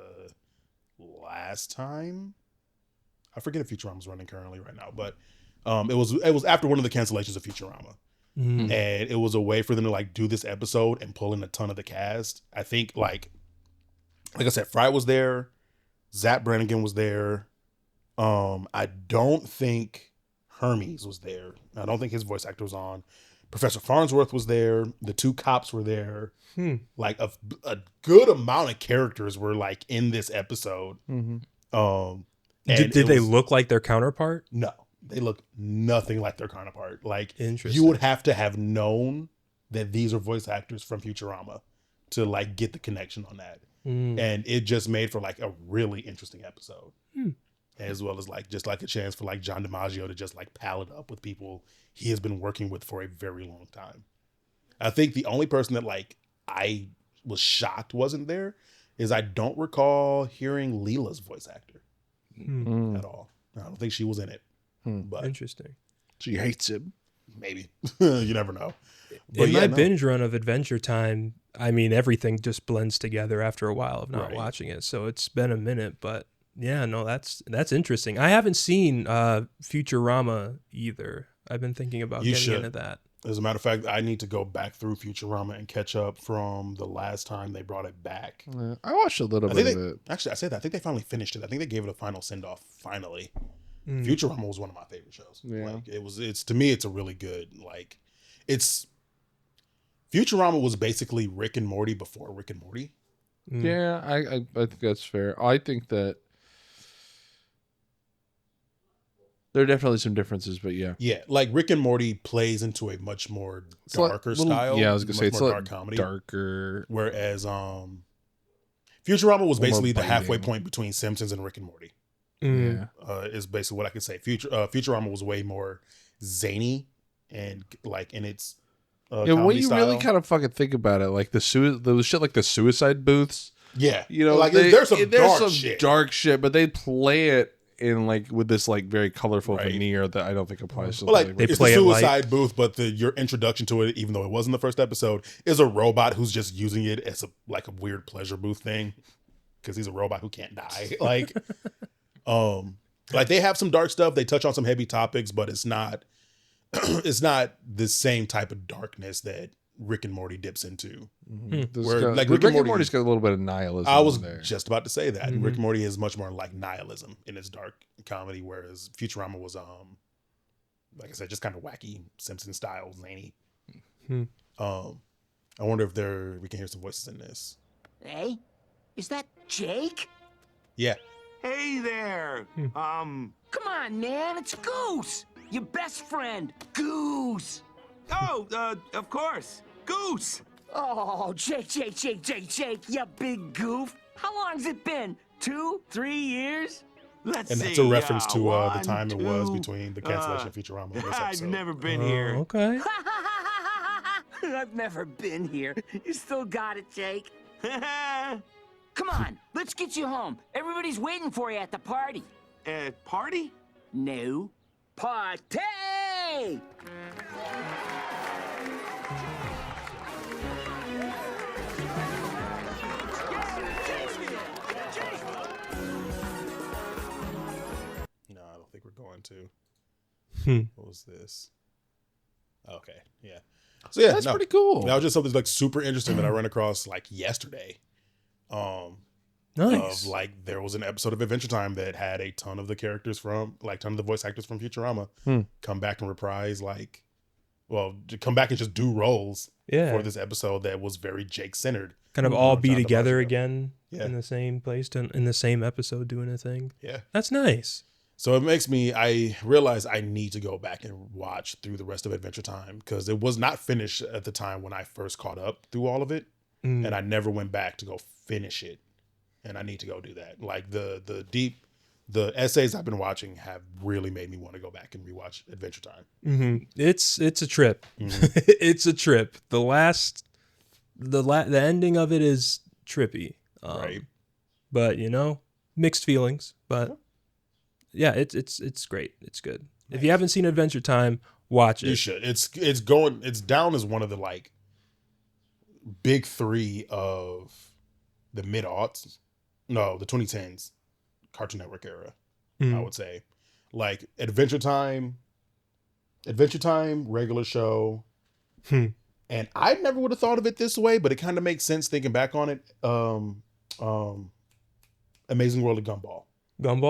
last time, I forget if Futurama's running currently right now, but it was after one of the cancellations of Futurama. And it was a way for them to do this episode and pull in a ton of the cast. I think like I said, Fry was there, Zach Brannigan was there. I don't think Hermes was there. I don't think his voice actor was on. Professor Farnsworth was there. The two cops were there. Like a good amount of characters were in this episode. Did they look like their counterpart? No, they look nothing like their counterpart. Interesting. You would have to have known that these are voice actors from Futurama to get the connection on that. And it just made for a really interesting episode. As well as just a chance for John DiMaggio to just pal it up with people he has been working with for a very long time. I think the only person that I was shocked wasn't there is I don't recall hearing Leela's voice actor at all. I don't think she was in it. But interesting. She hates him. Maybe. You never know. But in my binge run of Adventure Time, I mean, everything just blends together after a while of not watching it. So it's been a minute, but yeah, no, that's interesting. I haven't seen Futurama either. I've been thinking about getting into that. As a matter of fact, I need to go back through Futurama and catch up from the last time they brought it back. I watched a little bit of it. Actually, I said that. I think they finally finished it. I think they gave it a final send-off, finally. Futurama was one of my favorite shows. Yeah. It's to me, it's a really good, Futurama was basically Rick and Morty before Rick and Morty. Yeah, I think that's fair. I think that there are definitely some differences, but yeah. Yeah, Rick and Morty plays into a much more darker style. Yeah, I was going to say it's dark comedy. Darker. Whereas Futurama was basically the halfway point between Simpsons and Rick and Morty. Yeah. Is basically what I could say. Futurama was way more zany and in its when you style. really kind of fucking think about it, the shit like the suicide booths. Yeah. There's some dark shit, but they play it in with this very colorful veneer that I don't think applies to they play the suicide booth, but your introduction to it, even though it wasn't the first episode, is a robot who's just using it as a weird pleasure booth thing because he's a robot who can't die. They have some dark stuff. They touch on some heavy topics, but it's not the same type of darkness that Rick and Morty dips into. Where, like Rick and Morty's got a little bit of nihilism. I was there. just about to say that. Rick and Morty is much more like nihilism in its dark comedy, whereas Futurama was like I said, just kind of wacky, Simpson style, zany. I wonder if we can hear some voices in this. Hey, is that Jake? Yeah. Hey there. Come on, man, it's Goose, your best friend, Goose. Oh, of course, Goose. Oh, Jake, you big goof. How long's it been? 2, 3 years? Let's and see. that's a reference to the 1, time 2, it was between the cancellation of Futurama and this I've episode. never been here. Okay. I've never been here. You still got it, Jake. Come on, let's get you home. Everybody's waiting for you at the party. Party? No, party! No, I don't think we're going to. What was this? Okay, yeah. So yeah, that's pretty cool. That was just something like super interesting that I ran across like yesterday. Nice. Of like there was an episode of Adventure Time that had a ton of the characters from like ton of the voice actors from Futurama come back and reprise come back and just do roles for this episode that was very Jake centered. Kind of all be together again in the same place, in the same episode doing a thing. Yeah. That's nice. So it makes I realize I need to go back and watch through the rest of Adventure Time because it was not finished at the time when I first caught up through all of it. And I never went back to go finish it. And I need to go do that. Like the essays I've been watching have really made me want to go back and rewatch Adventure Time. It's a trip. It's a trip. The ending of it is trippy. Right. But mixed feelings. But yeah, it's great. It's good. Nice. If you haven't seen Adventure Time, watch it. You should. It's down as one of the like big 3 of the mid-aughts. No, the 2010s Cartoon Network era, I would say. Like Adventure Time, regular show. And I never would have thought of it this way, but it kind of makes sense thinking back on it. Amazing World of Gumball.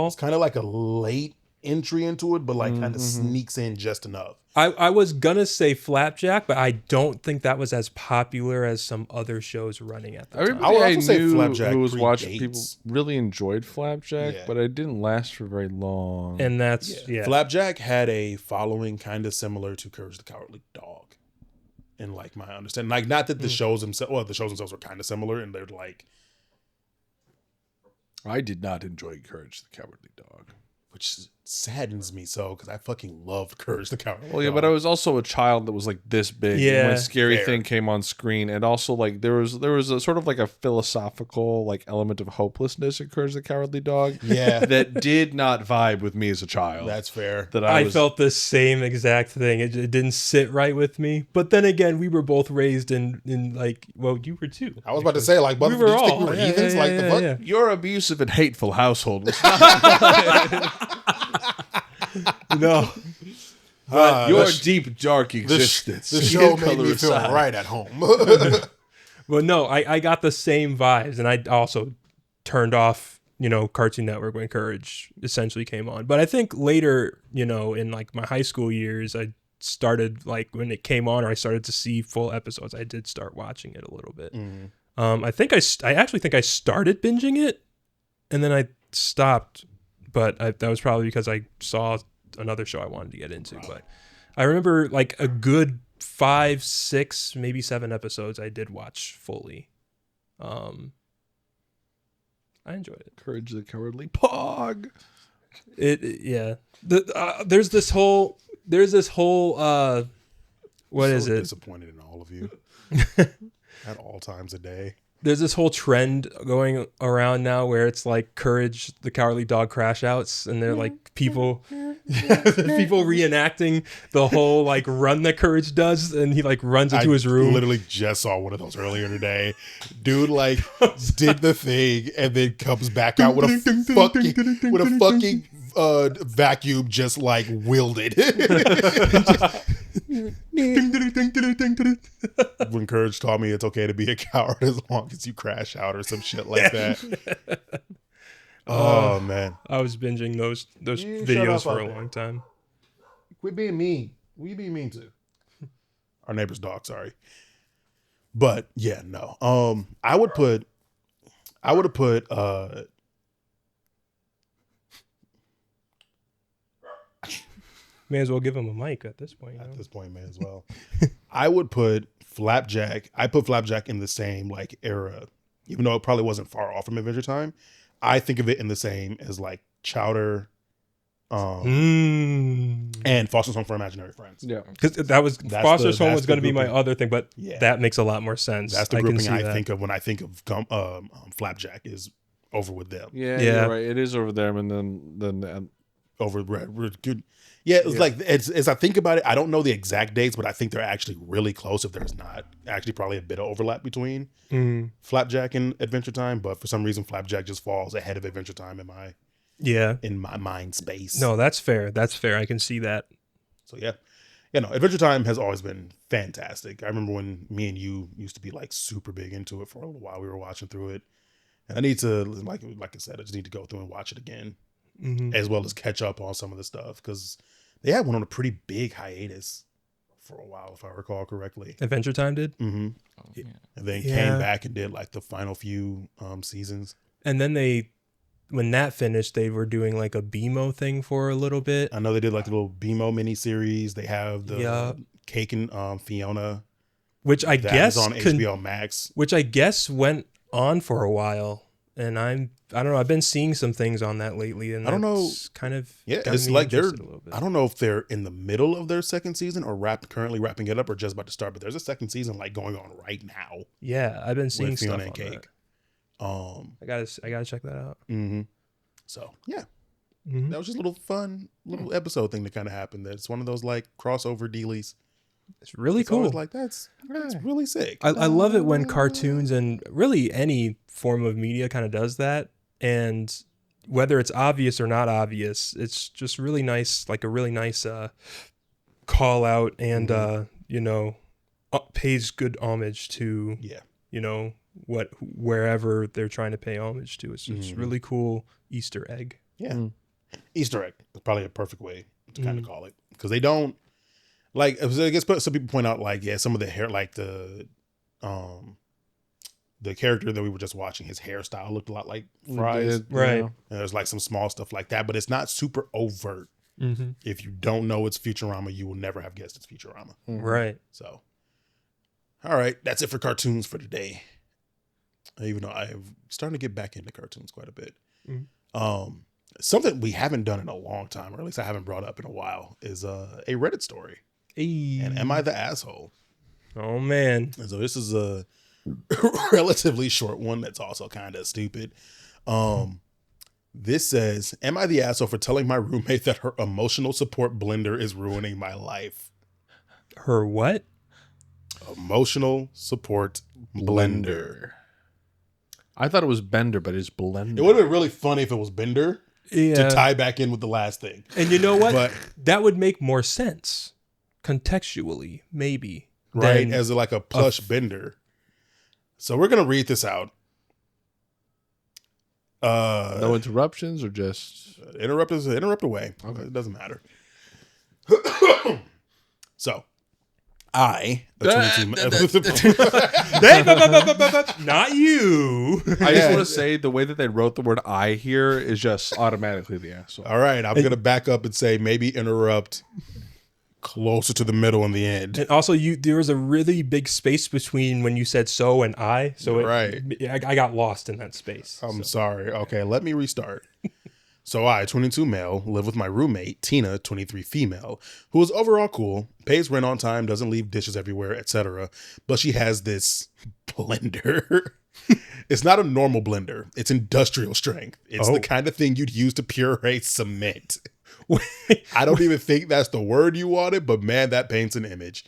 It's kind of like a late entry into it, but like kind of sneaks in just enough. I was gonna say Flapjack, but I don't think that was as popular as some other shows running at the time. Everybody I knew who was watching, people really enjoyed Flapjack, but it didn't last for very long. And that's Flapjack had a following kind of similar to Courage the Cowardly Dog, in like my understanding. Like not that the shows themselves, the shows themselves were kind of similar, and they're like. I did not enjoy Courage the Cowardly Dog. Which saddens me so because I fucking loved Courage the Cowardly Dog. Well, yeah, but I was also a child that was like this big when Scary Thing came on screen, and also like there was a sort of like a philosophical like element of hopelessness in Courage the Cowardly Dog. Yeah, that did not vibe with me as a child. That's fair. That I felt the same exact thing. It didn't sit right with me. But then again, we were both raised in like you were too. I was about to say like, we were all we were heathens. Like the fuck. Yeah. Your abusive and hateful household was not. No, but your deep dark existence. The show made me feel right at home. Well, no, I got the same vibes, and I also turned off, Cartoon Network when Courage essentially came on. But I think later, in like my high school years, I started like when it came on, or I started to see full episodes. I did start watching it a little bit. I actually think I started binging it, and then I stopped. But that was probably because I saw another show I wanted to get into. But I remember like a good 5, 6, maybe 7 episodes I did watch fully. I enjoyed it. Courage the Cowardly Pog. There's this whole what is it? Disappointed in all of you at all times a day. There's this whole trend going around now where it's like Courage the Cowardly Dog crash outs, and they're like people reenacting the whole like run that Courage does, and he like runs into his room. I literally just saw one of those earlier today. Dude like did the thing and then comes back out with a fucking vacuum just like wielded. When Courage taught me it's okay to be a coward as long as you crash out or some shit like that. Oh man, I was binging those videos for a long time. Quit being mean. Who you being mean to? Our neighbor's dog, sorry. But yeah, no. I would have put may as well give him a mic at this point. At this point, may as well. I would put Flapjack. I put Flapjack in the same like era, even though it probably wasn't far off from Adventure Time. I think of it in the same as like Chowder, and Foster's Home for Imaginary Friends. Yeah, because Foster's Home was going to be my other thing, but that makes a lot more sense. That's the grouping I think of when I think of Flapjack is over with them. Yeah, you're right. It is over them, and then over Red. Good. Yeah, it's like as I think about it, I don't know the exact dates, but I think they're actually really close. If there's not actually probably a bit of overlap between Flapjack and Adventure Time, but for some reason Flapjack just falls ahead of Adventure Time in my mind space. No, that's fair. That's fair. I can see that. So yeah, Adventure Time has always been fantastic. I remember when me and you used to be like super big into it for a little while. We were watching through it, and I need to like I said, I just need to go through and watch it again. As well as catch up on some of the stuff because they had one on a pretty big hiatus for a while, if I recall correctly. Adventure Time did? Mm-hmm. Oh, yeah. And then came back and did like the final few seasons. And then when that finished, they were doing like a BMO thing for a little bit. I know they did like a little BMO miniseries. They have the Cake and Fiona, which I guess is on HBO Max, which I guess went on for a while. And I don't know. I've been seeing some things on that lately, and I don't know. Kind of it's like they're. I don't know if they're in the middle of their second season or currently wrapping it up or just about to start. But there's a second season like going on right now. Yeah, I've been seeing stuff Fiona on and Cake. That. I gotta check that out. Mm-hmm. So yeah, that was just a little fun little episode thing that kind of happened. That's one of those like crossover dealies. It's really cool. Like that's really sick. I love it when cartoons and really any form of media kind of does that, and whether it's obvious or not obvious, it's just really nice, like a really nice call out and pays good homage to wherever they're trying to pay homage to. It's just really cool Easter egg. Yeah, Easter egg is probably a perfect way to kind of call it because they don't. Like, I guess some people point out, like, some of the hair, like the character that we were just watching, his hairstyle looked a lot like Fry's. Right. And there's like some small stuff like that, but it's not super overt. Mm-hmm. If you don't know it's Futurama, you will never have guessed it's Futurama. Mm-hmm. Right. So, all right, that's it for cartoons for today. Even though I'm starting to get back into cartoons quite a bit. Mm-hmm. Something we haven't done in a long time, or at least I haven't brought up in a while, is a Reddit story. And am I the asshole? Oh man! And so this is a relatively short one that's also kind of stupid. This says, "Am I the asshole for telling my roommate that her emotional support blender is ruining my life?" Her what? Emotional support blender. I thought it was Bender, but it's Blender. It would have been really funny if it was Bender to tie back in with the last thing. And you know what? That would make more sense contextually, maybe. Right, as like a plush Bender. So we're going to read this out. No interruptions or just... Interrupt away. Okay. It doesn't matter. So... not you. I just want to say the way that they wrote the word "I" here is just automatically the asshole. All right, I'm gonna back up and say maybe interrupt closer to the middle and the end. And also, there was a really big space between when you said "so" and "I," so I got lost in that space. I'm sorry. Okay, let me restart. So I, 22 male, live with my roommate, Tina, 23 female, who is overall cool, pays rent on time, doesn't leave dishes everywhere, etc. But she has this blender. It's not a normal blender. It's industrial strength. It's the kind of thing you'd use to puree cement. I don't even think that's the word you wanted, but man, that paints an image.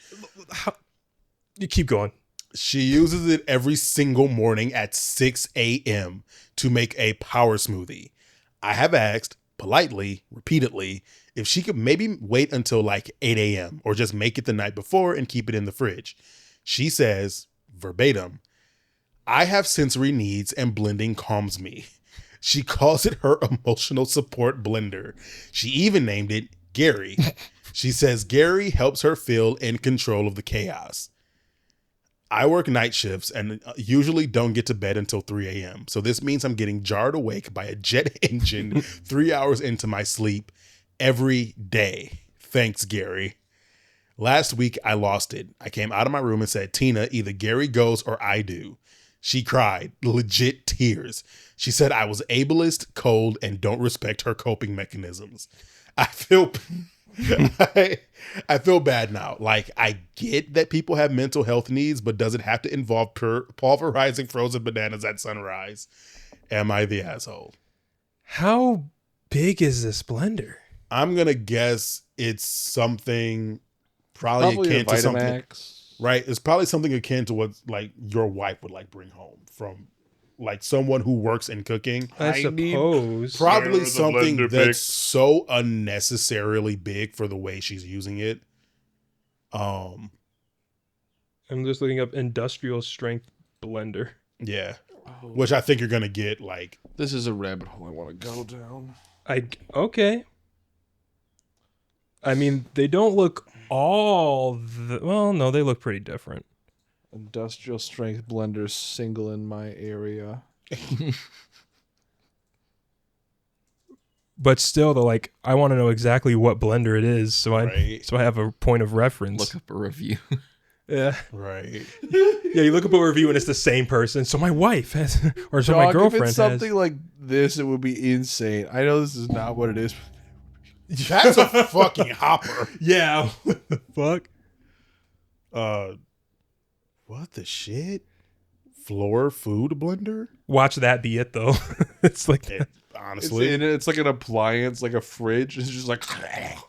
You keep going. She uses it every single morning at 6 a.m. to make a power smoothie. I have asked, politely, repeatedly, if she could maybe wait until like 8 a.m. or just make it the night before and keep it in the fridge. She says, verbatim, "I have sensory needs and blending calms me." She calls it her emotional support blender. She even named it Gary. She says Gary helps her feel in control of the chaos. I work night shifts and usually don't get to bed until 3 a.m. So this means I'm getting jarred awake by a jet engine 3 hours into my sleep every day. Thanks, Gary. Last week, I lost it. I came out of my room and said, "Tina, either Gary goes or I do." She cried, legit tears. She said I was ableist, cold, and don't respect her coping mechanisms. I feel bad now. Like, I get that people have mental health needs, but does it have to involve pulverizing frozen bananas at sunrise? Am I the asshole? How big is this blender? I'm going to guess it's something probably akin to something. Right? It's probably something akin to what like your wife would like bring home from like someone who works in cooking. I suppose. Probably something that's so unnecessarily big for the way she's using it. I'm just looking up industrial strength blender. Yeah. Which I think you're going to get like. This is a rabbit hole I want to go down. Okay. I mean, they don't look well, no, they look pretty different. Industrial strength blender single in my area. But still, though, like, I want to know exactly what blender it is, so I have a point of reference. Look up a review. Yeah. Right. Yeah, you look up a review and it's the same person. So my wife has, or so my girlfriend if it's something like this, it would be insane. I know this is not what it is. That's a fucking hopper. Yeah. What the fuck? What the shit? Floor food blender? Watch that be it, though. It's like honestly, it's like an appliance, like a fridge. It's just like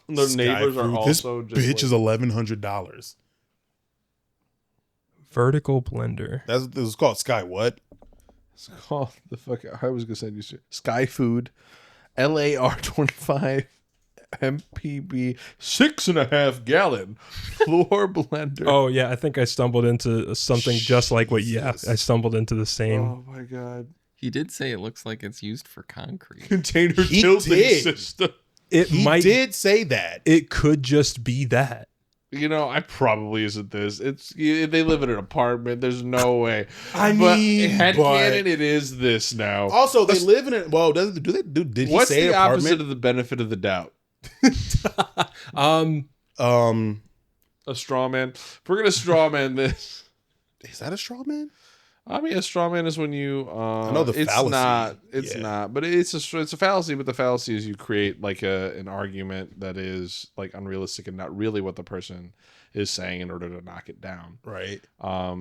the neighbors are also this bitch is $1,100. Vertical blender. This is called Sky what? It's called the fuck. I was gonna send you Sky Food, LAR25. MPB 6.5 gallon floor blender. Oh yeah, I think I stumbled into something just like what. Yeah, I stumbled into the same. Oh my god. He did say it looks like it's used for concrete. Container tilting system. He did say that. It could just be that. You know, I probably isn't this. They live in an apartment. There's no way. Headcanon, it is this now. Also, they live in it. Well, did he what's say the apartment? opposite of the benefit of the doubt? A straw man. If we're gonna straw man this, is that a straw man? I mean, a straw man is when you. I know the fallacy. It's not, but it's a fallacy. But the fallacy is you create like an argument that is like unrealistic and not really what the person is saying in order to knock it down. Right.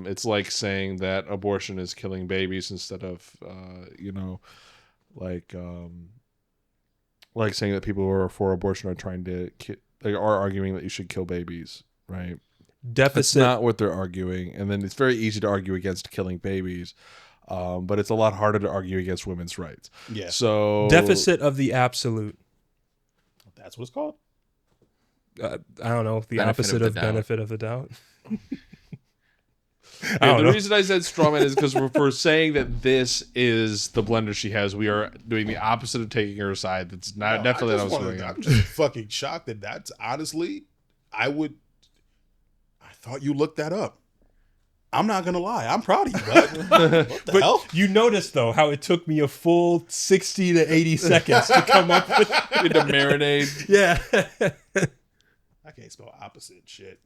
It's like saying that abortion is killing babies instead of like saying that people who are for abortion are trying to they are arguing that you should kill babies, right? That's not what they're arguing. And then it's very easy to argue against killing babies, but it's a lot harder to argue against women's rights. Yeah. So deficit of the absolute. That's what it's called. I don't know. The opposite of benefit of the doubt. The reason I said strawman is because we're saying that this is the blender she has. We are doing the opposite of taking her side. That's not definitely what I was doing. I'm just fucking shocked that that's honestly. I thought you looked that up. I'm not gonna lie. I'm proud of you, bud. What the hell? You noticed though how it took me a full 60 to 80 seconds to come up with the marinade. Yeah. I can't spell opposite shit.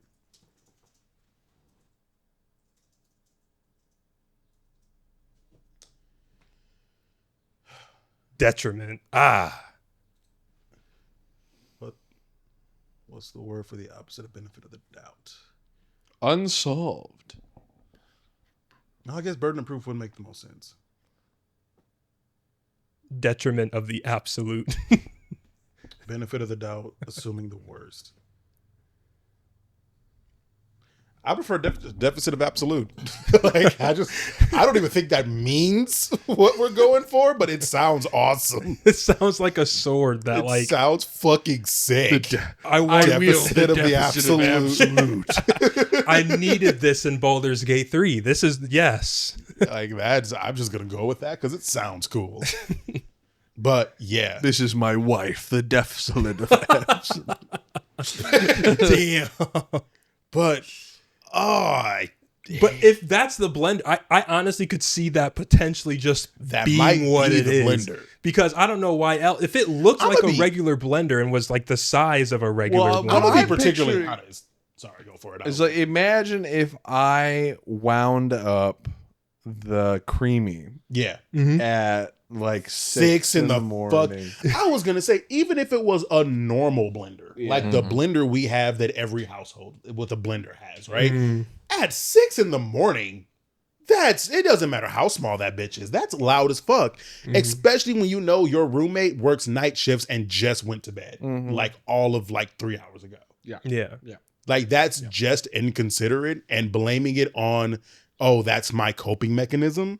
Detriment. What's the word for the opposite of benefit of the doubt? Unsolved. No, I guess burden of proof would make the most sense. Detriment of the absolute. Benefit of the doubt, assuming the worst. I prefer deficit of absolute. Like I don't even think that means what we're going for, but it sounds awesome. It sounds like a sword that It sounds fucking sick. I want deficit of the absolute. I needed this in Baldur's Gate 3. This is yes. Like I'm just gonna go with that because it sounds cool. But yeah, this is my wife, the deficit of absolute. Damn. But but if that's the blender, I honestly could see that potentially just being what it is. Blender. Because I don't know why else. If it looked like a regular blender and was like the size of a regular blender. I'm gonna be particularly honest. Sorry, go for it. It's like, imagine if I wound up the creamy at like 6 in the morning. I was gonna say, even if it was a normal blender, like the blender we have that every household with a blender has, right? At 6 in the morning, it doesn't matter how small that bitch is. That's loud as fuck. Especially when you know your roommate works night shifts and just went to bed like all of 3 hours ago. Yeah. Like that's just inconsiderate, and blaming it on, oh, that's my coping mechanism.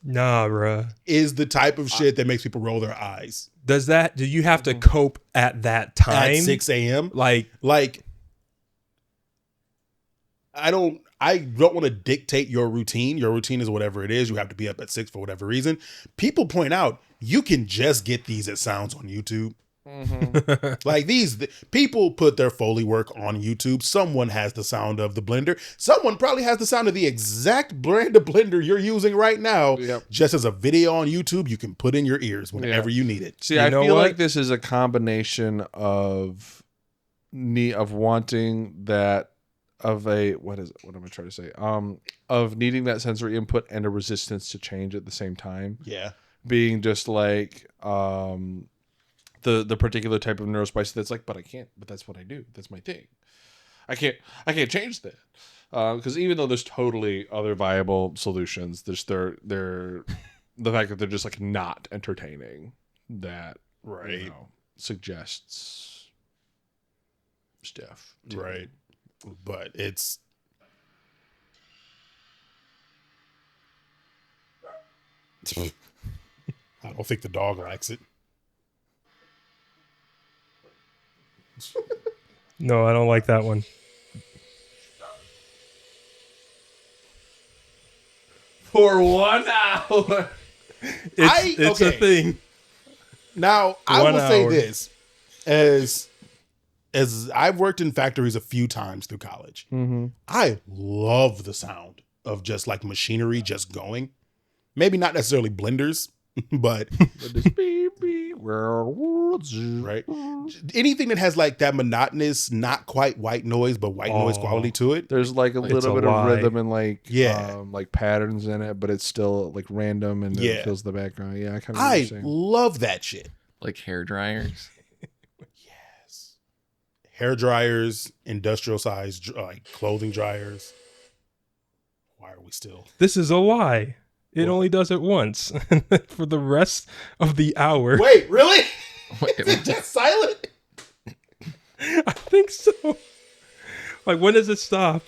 Nah, bruh. Is the type of shit that makes people roll their eyes. Do you have to cope at that time? At 6 a.m.? Like I don't want to dictate your routine. Your routine is whatever it is. You have to be up at 6 for whatever reason. People point out you can just get these as sounds on YouTube. Like people put their Foley work on YouTube. Someone has the sound of the blender. Someone probably has the sound of the exact brand of blender you're using right now. Just as a video on YouTube you can put in your ears whenever you need it. See, I feel like this is a combination of wanting that of a what am I trying to say? Of needing that sensory input and a resistance to change at the same time. Yeah. Being just like the particular type of neurospicy that's like, but that's what I do. That's my thing. I can't change that. Because even though there's totally other viable solutions, there's they're the fact that they're just like not entertaining that suggests stuff. Right. But it's I don't think the dog likes it. No, I don't like that one. For 1 hour. It's a thing. Now, I will say this. As I've worked in factories a few times through college, I love the sound of just like machinery just going. Maybe not necessarily blenders, but right. Anything that has like that monotonous, not quite white noise, but white noise quality to it. There's like a little bit of rhythm and like like patterns in it, but it's still like random and it fills the background. Yeah, I love that shit. Like hair dryers. Yes, hair dryers, industrial size like clothing dryers. Why are we still? This is a lie. It only does it once for the rest of the hour. Wait, really? Is it just silent? I think so. Like, when does it stop?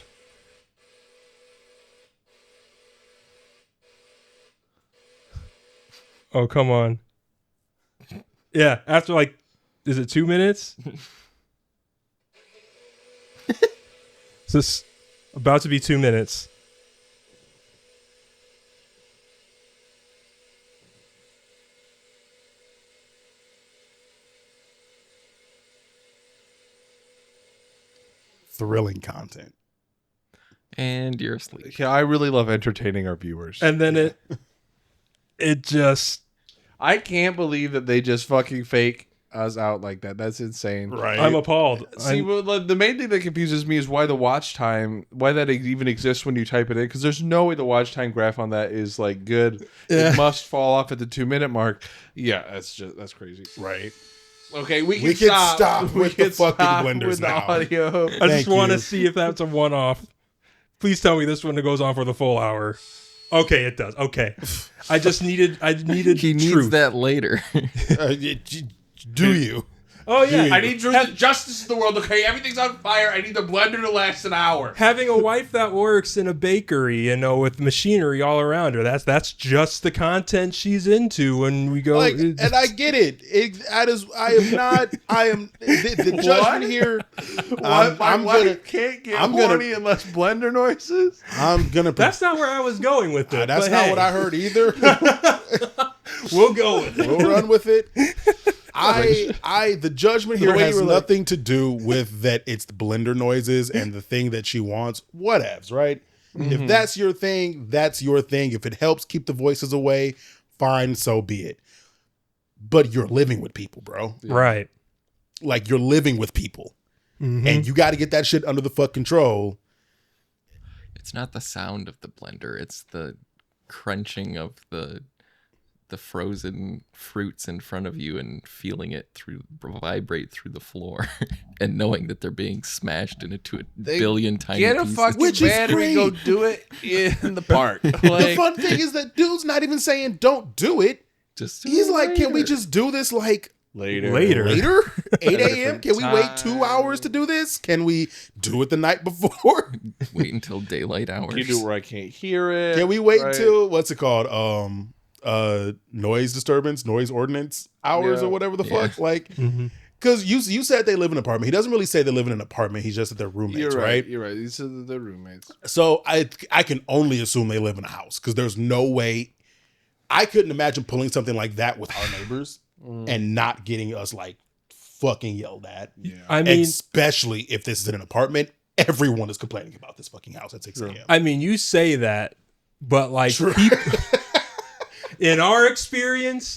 Oh, come on. Yeah, after like, is it 2 minutes? So it's about to be 2 minutes. Thrilling content. And you're asleep. Yeah, I really love entertaining our viewers. And then it just... I can't believe that they just fucking fake us out like that. That's insane. Right. I'm appalled. See, well, the main thing that confuses me is why the watch time, why that even exists when you type it in, because there's no way the watch time graph on that is like good. It must fall off at the 2 minute mark. Yeah, that's crazy. Right. Okay, we can stop with the fucking blenders now. Audio. I just want to see if that's a one-off. Please tell me this one goes on for the full hour. Okay, it does. Okay, I needed. He needs truth. that later. Do you? Oh yeah, I need justice in the world. Okay, everything's on fire. I need the blender to last an hour. Having a wife that works in a bakery, with machinery all around her, that's just the content she's into when we go. And I get it. I am the judgment here. My wife can't get horny unless blender noises. That's not where I was going with it. That's not what I heard either. We'll go with it. We'll run with it. The judgment here has nothing to do with that it's the blender noises and the thing that she wants. Whatevs, right? Mm-hmm. If that's your thing, that's your thing. If it helps keep the voices away, fine, so be it. But you're living with people, bro. Right. Like, you're living with people. Mm-hmm. And you got to get that shit under the fuck control. It's not the sound of the blender. It's the crunching of the frozen fruits in front of you and feeling it vibrate through the floor and knowing that they're being smashed into a billion tiny pieces. Get a fucking battery, go do it in the park. The fun thing is that dude's not even saying don't do it. He's like, can we just do this later? 8 a.m.? Can we wait 2 hours to do this? Can we do it the night before? Wait until daylight hours. Can you do it where I can't hear it? Can we wait until, what's it called? Noise ordinance hours or whatever the fuck. Because you said they live in an apartment. He doesn't really say they live in an apartment. He's just that they're roommates, right? You're right. He said they're roommates. So I can only assume they live in a house because there's no way. I couldn't imagine pulling something like that with our neighbors and not getting us fucking yelled at. Yeah. I mean, especially if this is in an apartment, everyone is complaining about this fucking house at 6 a.m. I mean, you say that, but people, in our experience,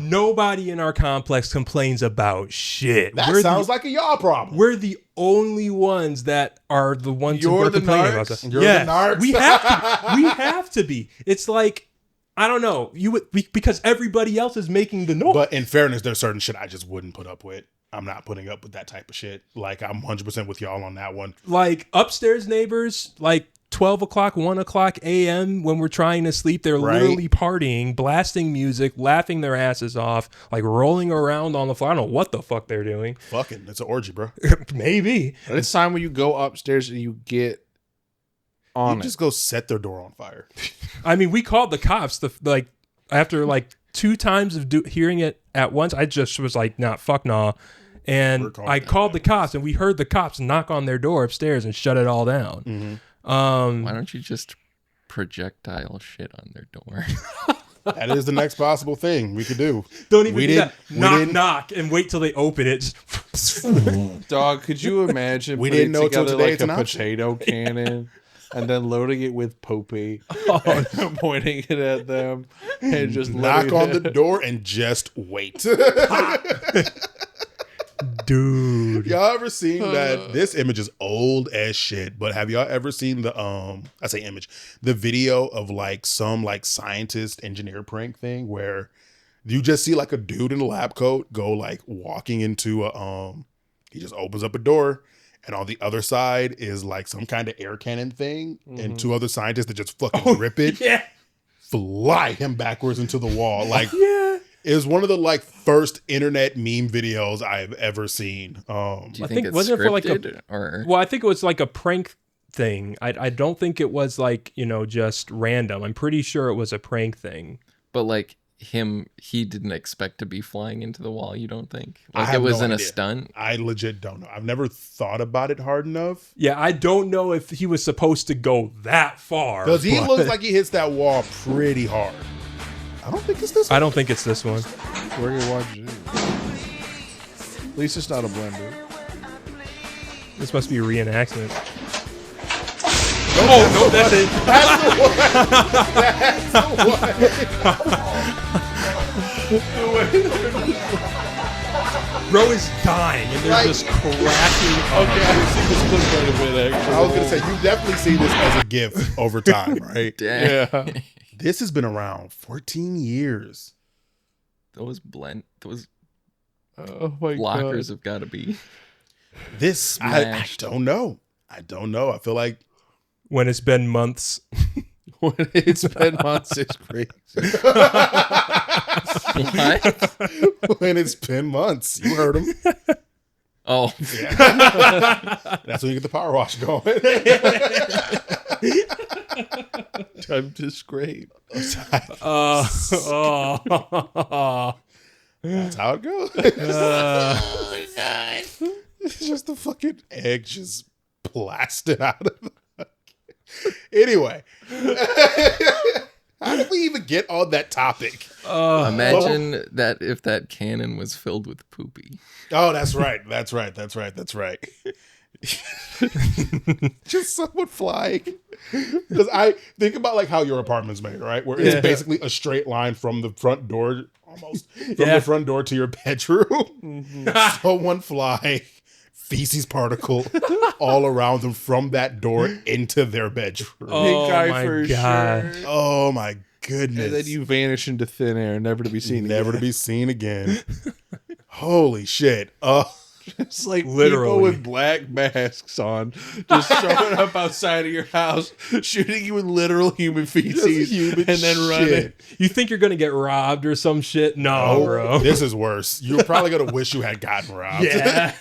nobody in our complex complains about shit. That sounds like a y'all problem. We're the only ones that are the ones who are complaining about that. You're the narcs. We have to be. It's like, I don't know, because everybody else is making the noise. But in fairness, there's certain shit I just wouldn't put up with. I'm not putting up with that type of shit. I'm 100% with y'all on that one. Upstairs neighbors, 12 o'clock, 1 o'clock a.m. when we're trying to sleep, they're literally partying, blasting music, laughing their asses off, rolling around on the floor. I don't know what the fuck they're doing. Fucking, it's an orgy, bro. Maybe. But it's time when you go upstairs and you get on just go set their door on fire. I mean, we called the cops after 2 times of hearing it at once. I just was like, nah, fuck nah. And I called the cops and we heard the cops knock on their door upstairs and shut it all down. Mm-hmm. Why don't you just projectile shit on their door? That is the next possible thing we could do. Don't even do that. Knock and wait till they open it. Dog, could you imagine we didn't know till today it's a potato cannon and then loading it with poopy and pointing it at them and just knock on the door and just wait. Dude, y'all ever seen that? This image is old as shit, but have y'all ever seen the the video of some scientist engineer prank thing where you just see a dude in a lab coat go walking into he just opens up a door and on the other side is some kind of air cannon thing and 2 other scientists that just fucking rip it, fly him backwards into the wall. It was one of the first internet meme videos I've ever seen. Do you think it's scripted or? Well, I think it was a prank thing. I don't think it was just random. I'm pretty sure it was a prank thing. But he didn't expect to be flying into the wall. You don't think it was in a stunt? I legit don't know. I've never thought about it hard enough. Yeah, I don't know if he was supposed to go that far. Because he looks like he hits that wall pretty hard. I don't think it's this one. I don't think it's this one. Where are you watching? At least it's not a blender. This must be a reenactment. No, that's it. Bro is dying and they're just cracking up. Okay, I've seen this clip quite a bit, actually. I was going to say, you definitely see this as a GIF over time, right? Damn. Yeah. This has been around 14 years. Those blockers God. have got to be. This, I don't know. I feel like when it's been months. When it's been months, it's crazy. What? When it's been months. You heard him. Oh. Yeah. That's when you get the power wash going. Time to scrape. That's how it goes. It's just the fucking egg just blasted out of the... Anyway. How did we even get on that topic? Imagine that if that cannon was filled with poopy. Oh, that's right. Just someone flying. Because I think about like how your apartment's made, right? Where it's basically a straight line from the front door, almost from the front door to your bedroom. Someone flying, feces particle all around them from that door into their bedroom. Oh my God. Sure. Oh my goodness. And then you vanish into thin air, never to be seen again. Never to be seen again. Holy shit. It's like literally people with black masks on, just showing up outside of your house, shooting you with literal human feces, and then running. You think you're gonna get robbed or some shit? No, bro. This is worse. You're probably gonna wish you had gotten robbed. Yeah.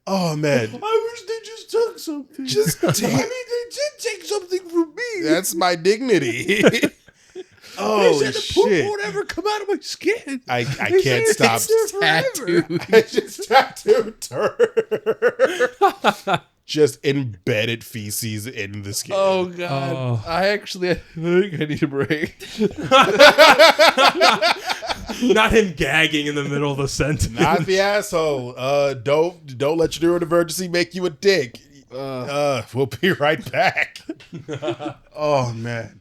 Oh man. I wish they just took something. I mean, they did take something from me. That's my dignity. Oh shit! Poop won't ever come out of my skin. I can't stop. Tattooed. I just tattooed her. Just embedded feces in the skin. Oh god! I think I need a break. Not him gagging in the middle of the sentence. Not the asshole. Don't let your neurodivergency make you a dick. We'll be right back. Oh man.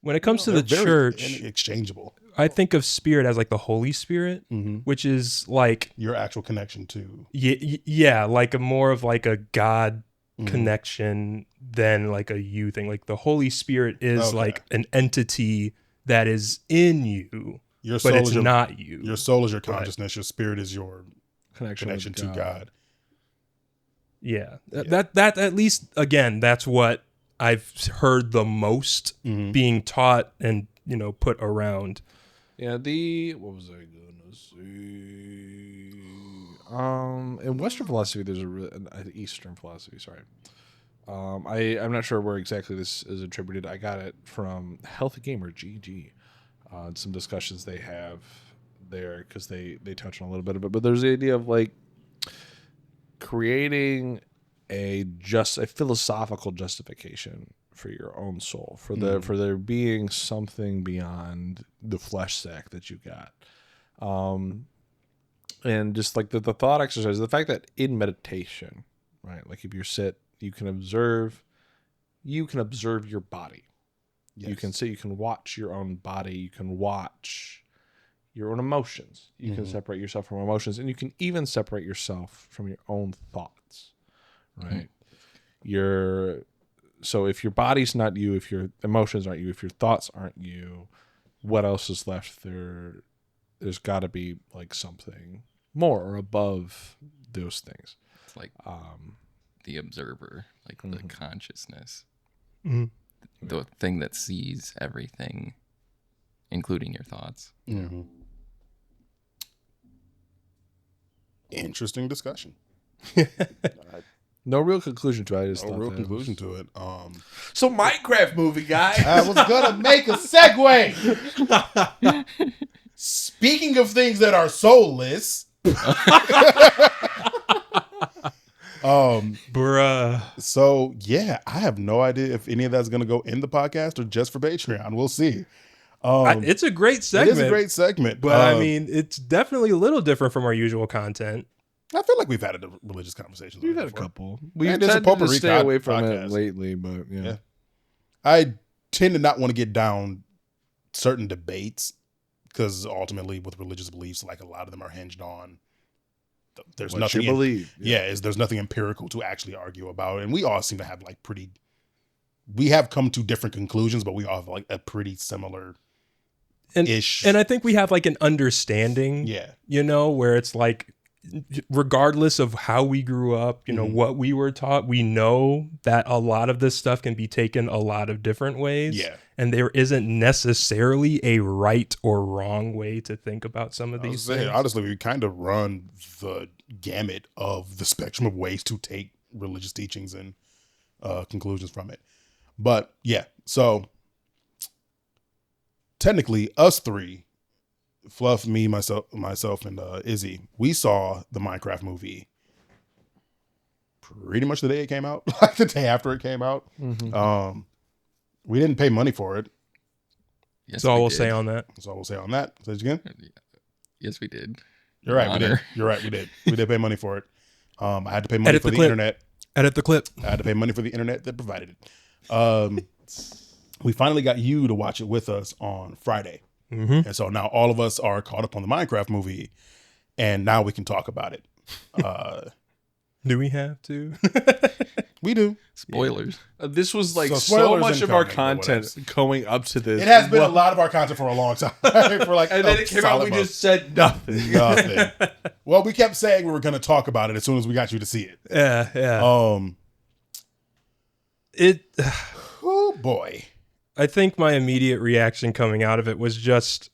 When it comes to the church, exchangeable. I think of spirit as like the Holy Spirit, which is like your actual connection to. Yeah, like a more of like a God connection than like a you thing. Like the Holy Spirit is like an entity that is in you, but it's not you. Your soul is your consciousness. Your spirit is your connection to God. Yeah, that at least again, that's what I've heard the most being taught and put around. Yeah, what was I gonna say? In Western philosophy, there's Eastern philosophy. Sorry, I'm not sure where exactly this is attributed. I got it from Healthy Gamer GG. Some discussions they have there because they touch on a little bit of it, but there's the idea of like creating a philosophical justification for your own soul, for there being something beyond the flesh sack that you got, and just like the thought exercise, the fact that in meditation, right, like if you sit, you can observe your body. Yes. You can sit, you can watch your own body, you can watch your own emotions, you can separate yourself from emotions, and you can even separate yourself from your own thoughts. Right. So if your body's not you, if your emotions aren't you, if your thoughts aren't you, what else is left there? There's got to be like something more or above those things. It's like the observer, like the consciousness, the thing that sees everything, including your thoughts. Interesting discussion. No real conclusion to it. I just no thought real that conclusion to it. So Minecraft movie guy. I was gonna make a segue. Speaking of things that are soulless, bruh. So yeah, I have no idea if any of that's gonna go in the podcast or just for Patreon. We'll see. It's a great segment. It is a great segment, but I mean, it's definitely a little different from our usual content. I feel like we've had a religious conversation. We've had a couple. We've tended to stay away from it lately, but yeah. I tend to not want to get down certain debates because ultimately, with religious beliefs, like a lot of them are hinged on there's what nothing you believe. There's nothing empirical to actually argue about, and we all seem to have like we have come to different conclusions, but we all have like a pretty similar ish. And I think we have like an understanding, where it's like regardless of how we grew up, you know, what we were taught, we know that a lot of this stuff can be taken a lot of different ways. Yeah. And there isn't necessarily a right or wrong way to think about some of these things. Honestly, we kind of run the gamut of the spectrum of ways to take religious teachings and conclusions from it. But yeah, so technically us three, Fluff, me, myself, and Izzy, we saw the Minecraft movie pretty much the day it came out, like the day after it came out. Mm-hmm. We didn't pay money for it. Yes, That's all we'll say on that. That's all we'll say on that. Say it again. Yes, we did. You're right. We did. You're right. We did. We did pay money for it. I had to pay money for the internet. Edit the clip. I had to pay money for the internet that provided it. We finally got you to watch it with us on Friday. Mm-hmm. And so now all of us are caught up on the Minecraft movie, and now we can talk about it. Do we have to? We do. Spoilers. This was like so spoilers much of our incoming, content going up to this. It has been a lot of our content for a long time. For like, and then it came out, we just said nothing. Nothing. Well, we kept saying we were going to talk about it as soon as we got you to see it. Yeah. Oh boy. I think my immediate reaction coming out of it was just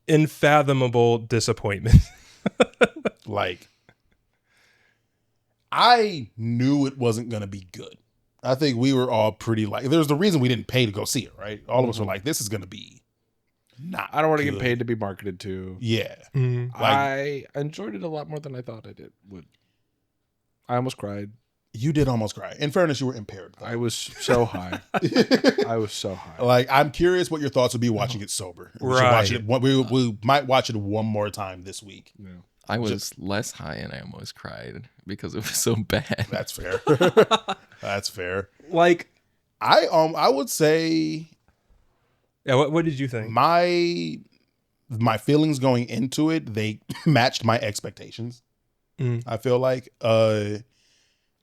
unfathomable disappointment. Like, I knew it wasn't going to be good. I think we were all pretty like, there's the reason we didn't pay to go see it, right? All of us were like, this is going to be not I don't want to good. get paid to be marketed to. Yeah. Mm-hmm. Like, I enjoyed it a lot more than I thought I would. I almost cried. You did almost cry. In fairness, you were impaired, though. I was so high. I was so high. Like, I'm curious what your thoughts would be watching it sober. We should watch it. We might watch it one more time this week. Yeah. I was less high and I almost cried because it was so bad. That's fair. That's fair. Like, I would say, yeah. What did you think? My feelings going into it, they matched my expectations. I feel like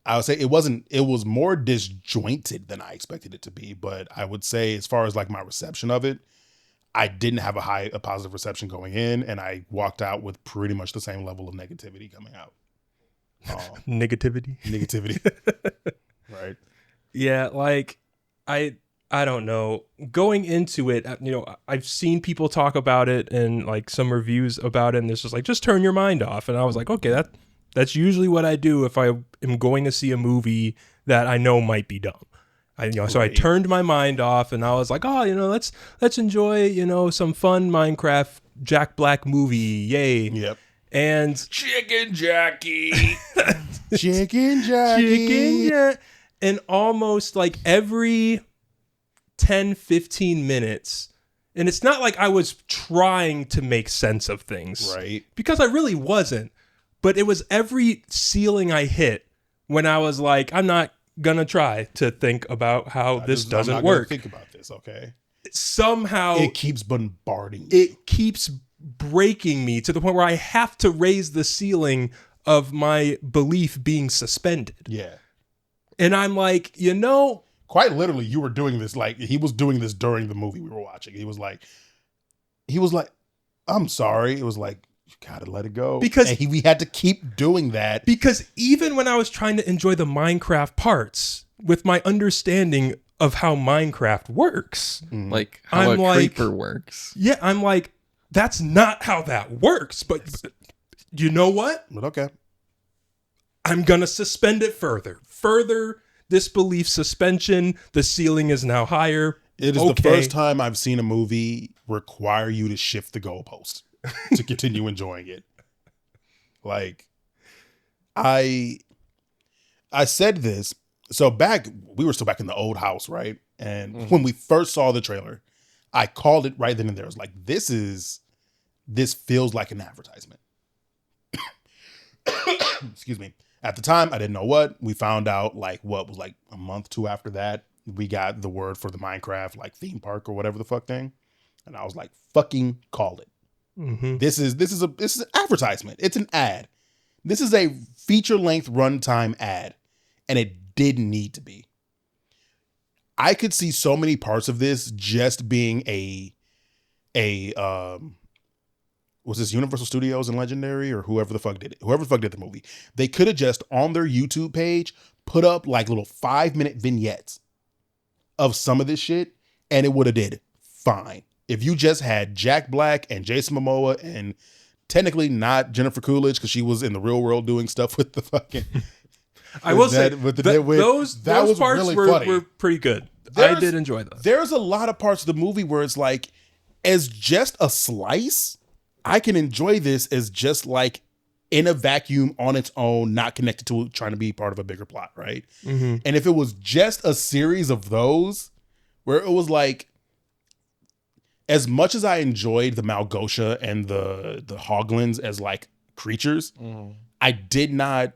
I would say it was more disjointed than I expected it to be, but I would say as far as like my reception of it, I didn't have a positive reception going in, and I walked out with pretty much the same level of negativity coming out. Negativity. Right. Yeah, like I don't know. Going into it, you know, I've seen people talk about it and like some reviews about it, and it's just like, just turn your mind off. And I was like, okay, that's usually what I do if I am going to see a movie that I know might be dumb. So I turned my mind off, and I was like, oh, you know, let's enjoy, you know, some fun Minecraft Jack Black movie, yay. Yep. And Chicken Jackie. Chicken Jackie. And almost like every 10, 15 minutes, and it's not like I was trying to make sense of things. Right. Because I really wasn't. But it was every ceiling I hit when I was like, I'm not gonna try to think about how this doesn't I'm not work. gonna think about this, okay? Somehow it keeps bombarding. It keeps breaking me to the point where I have to raise the ceiling of my belief being suspended. Yeah. And I'm like, you know, quite literally, you were doing this. Like, he was doing this during the movie we were watching. He was like, I'm sorry. It was like, you gotta let it go. Because we had to keep doing that. Because even when I was trying to enjoy the Minecraft parts with my understanding of how Minecraft works, like how a creeper works. Yeah, I'm like, that's not how that works. But you know what? But okay. I'm gonna suspend it further. Further disbelief suspension. The ceiling is now higher. It is the first time I've seen a movie require you to shift the goalpost to continue enjoying it. Like, I said this. So we were still back in the old house, right? And when we first saw the trailer, I called it right then and there. I was like, this feels like an advertisement. Excuse me. At the time, I didn't know what. We found out like what was like a month, 2 after that. We got the word for the Minecraft like theme park or whatever the fuck thing. And I was like, fucking call it. This is an advertisement. It's an ad. This is a feature-length runtime ad, and it didn't need to be. I could see so many parts of this just being a was this Universal Studios and Legendary or whoever the fuck did it? Whoever the fuck did the movie. They could have just on their YouTube page put up like little 5-minute vignettes of some of this shit, and it would have did fine. If you just had Jack Black and Jason Momoa and technically not Jennifer Coolidge because she was in the real world doing stuff with the fucking. I will say those parts really were pretty good. I did enjoy those. There's a lot of parts of the movie where it's like, as just a slice, I can enjoy this as just like in a vacuum on its own, not connected to trying to be part of a bigger plot, right? Mm-hmm. And if it was just a series of those where it was like, as much as I enjoyed the Malgosha and the Hoglins as like creatures, I did not.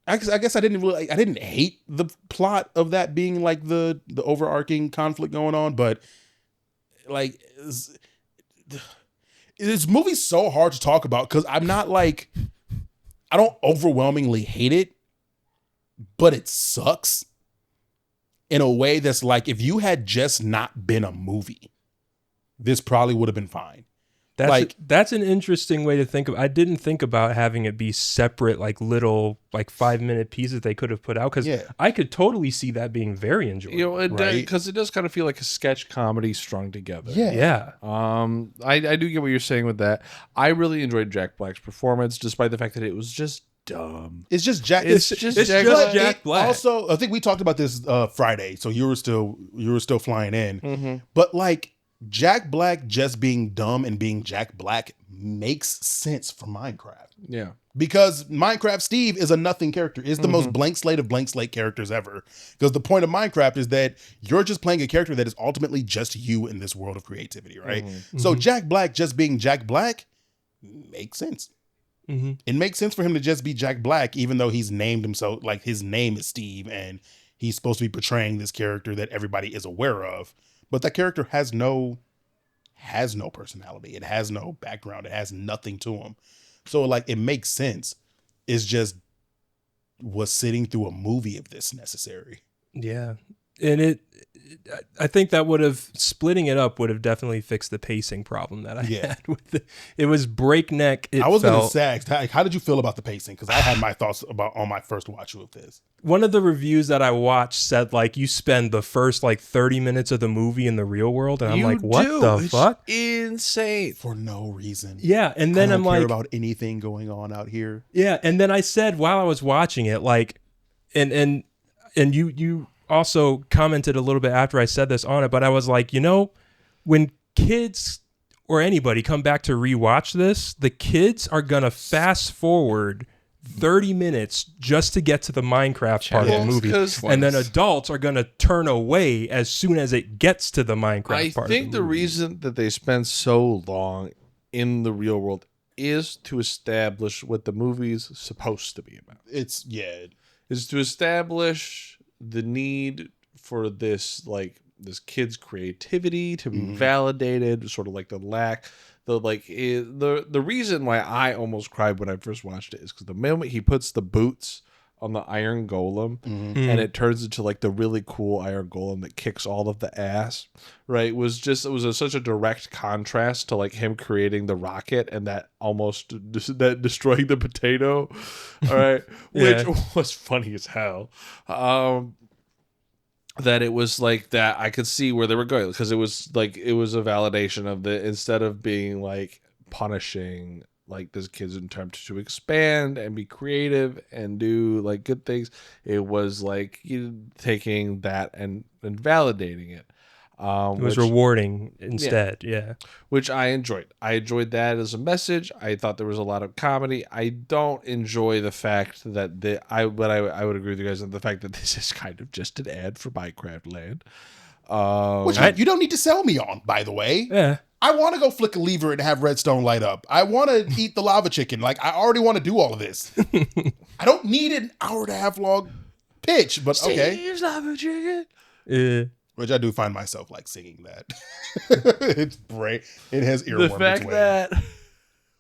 I guess I didn't hate the plot of that being like the overarching conflict going on, but like this movie's so hard to talk about because I'm not like, I don't overwhelmingly hate it, but it sucks in a way that's like, if you had just not been a movie, this probably would have been fine. That's an interesting way to think of. I didn't think about having it be separate, like little, like 5-minute pieces they could have put out, because I could totally see that being very enjoyable. You know, because it does kind of feel like a sketch comedy strung together. Yeah. I do get what you're saying with that. I really enjoyed Jack Black's performance, despite the fact that it was just dumb. It's just Jack. It's just Jack Black. Also, I think we talked about this Friday, so you were still flying in, Mm-hmm. but like. Jack Black just being dumb and being Jack Black makes sense for Minecraft. Yeah. Because Minecraft Steve is a nothing character. It's the most blank slate of blank slate characters ever. Because the point of Minecraft is that you're just playing a character that is ultimately just you in this world of creativity, right? So Jack Black just being Jack Black makes sense. It makes sense for him to just be Jack Black, even though he's named himself, like his name is Steve, and he's supposed to be portraying this character that everybody is aware of. But that character has no personality. It has no background. It has nothing to him. So like it makes sense. It's just, was sitting through a movie of this necessary? Yeah. And I think that splitting it up would have definitely fixed the pacing problem that I had with it. It was breakneck. I was going to say, how did you feel about the pacing? Because I had my thoughts on my first watch of this. One of the reviews that I watched said like you spend the first like 30 minutes of the movie in the real world, and I'm like, what the fuck? Insane. For no reason. Yeah, and then I don't care like about anything going on out here. Yeah, and then I said while I was watching it, like, and you also commented a little bit after I said this on it, but I was like, when kids or anybody come back to rewatch this, the kids are gonna fast forward 30 minutes just to get to the Minecraft part of the movie, and then adults are gonna turn away as soon as it gets to the Minecraft part of the movie. I think the reason that they spend so long in the real world is to establish what the movie's supposed to be about. It's to establish the need for this kid's creativity to be validated, sort of like the reason why I almost cried when I first watched it is because the moment he puts the boots on the iron golem and it turns into like the really cool iron golem that kicks all of the ass, right? It was such a direct contrast to like him creating the rocket and that that destroying the potato, all right, which was funny as hell. That it was like that I could see where they were going, because it was a validation of instead of being like punishing like this kid's attempt to expand and be creative and do like good things, it was like taking that and validating it. It was rewarding instead, which I enjoyed. I enjoyed that as a message. I thought there was a lot of comedy. I don't enjoy the fact that I would agree with you guys on the fact that this is kind of just an ad for Minecraft Land. Which you don't need to sell me on, by the way. Yeah. I want to go flick a lever and have redstone light up. I want to eat the lava chicken. Like, I already want to do all of this. I don't need an hour-and-a-half long pitch, but okay. Steve's lava chicken. Yeah. Which I do find myself like singing that. It's great. It has earworm. The fact that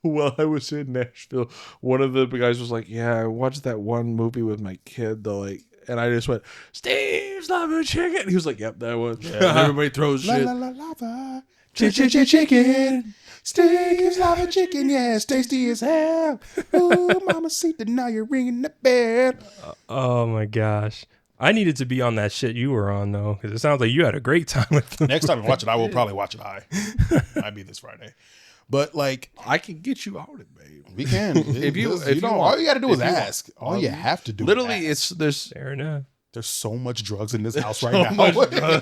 while I was in Nashville, one of the guys was like, "Yeah, I watched that one movie with my kid." And I just went, "Steve's lava chicken." And he was like, "Yep, that one." Yeah. And everybody throws shit. Lava. Chicken. Steak is lava chicken, yeah, it's tasty as hell. Ooh, mama, see that now you're ringing the bell. Oh my gosh. I needed to be on that shit you were on, though, because it sounds like you had a great time with them. Next time I watch it, I will probably watch it high. Might be this Friday. But, like... I can get you on it, babe. We can. if you want, all you got to do is ask. All you have to do literally, is ask. there's... Fair enough. There's so much drugs in this house right now.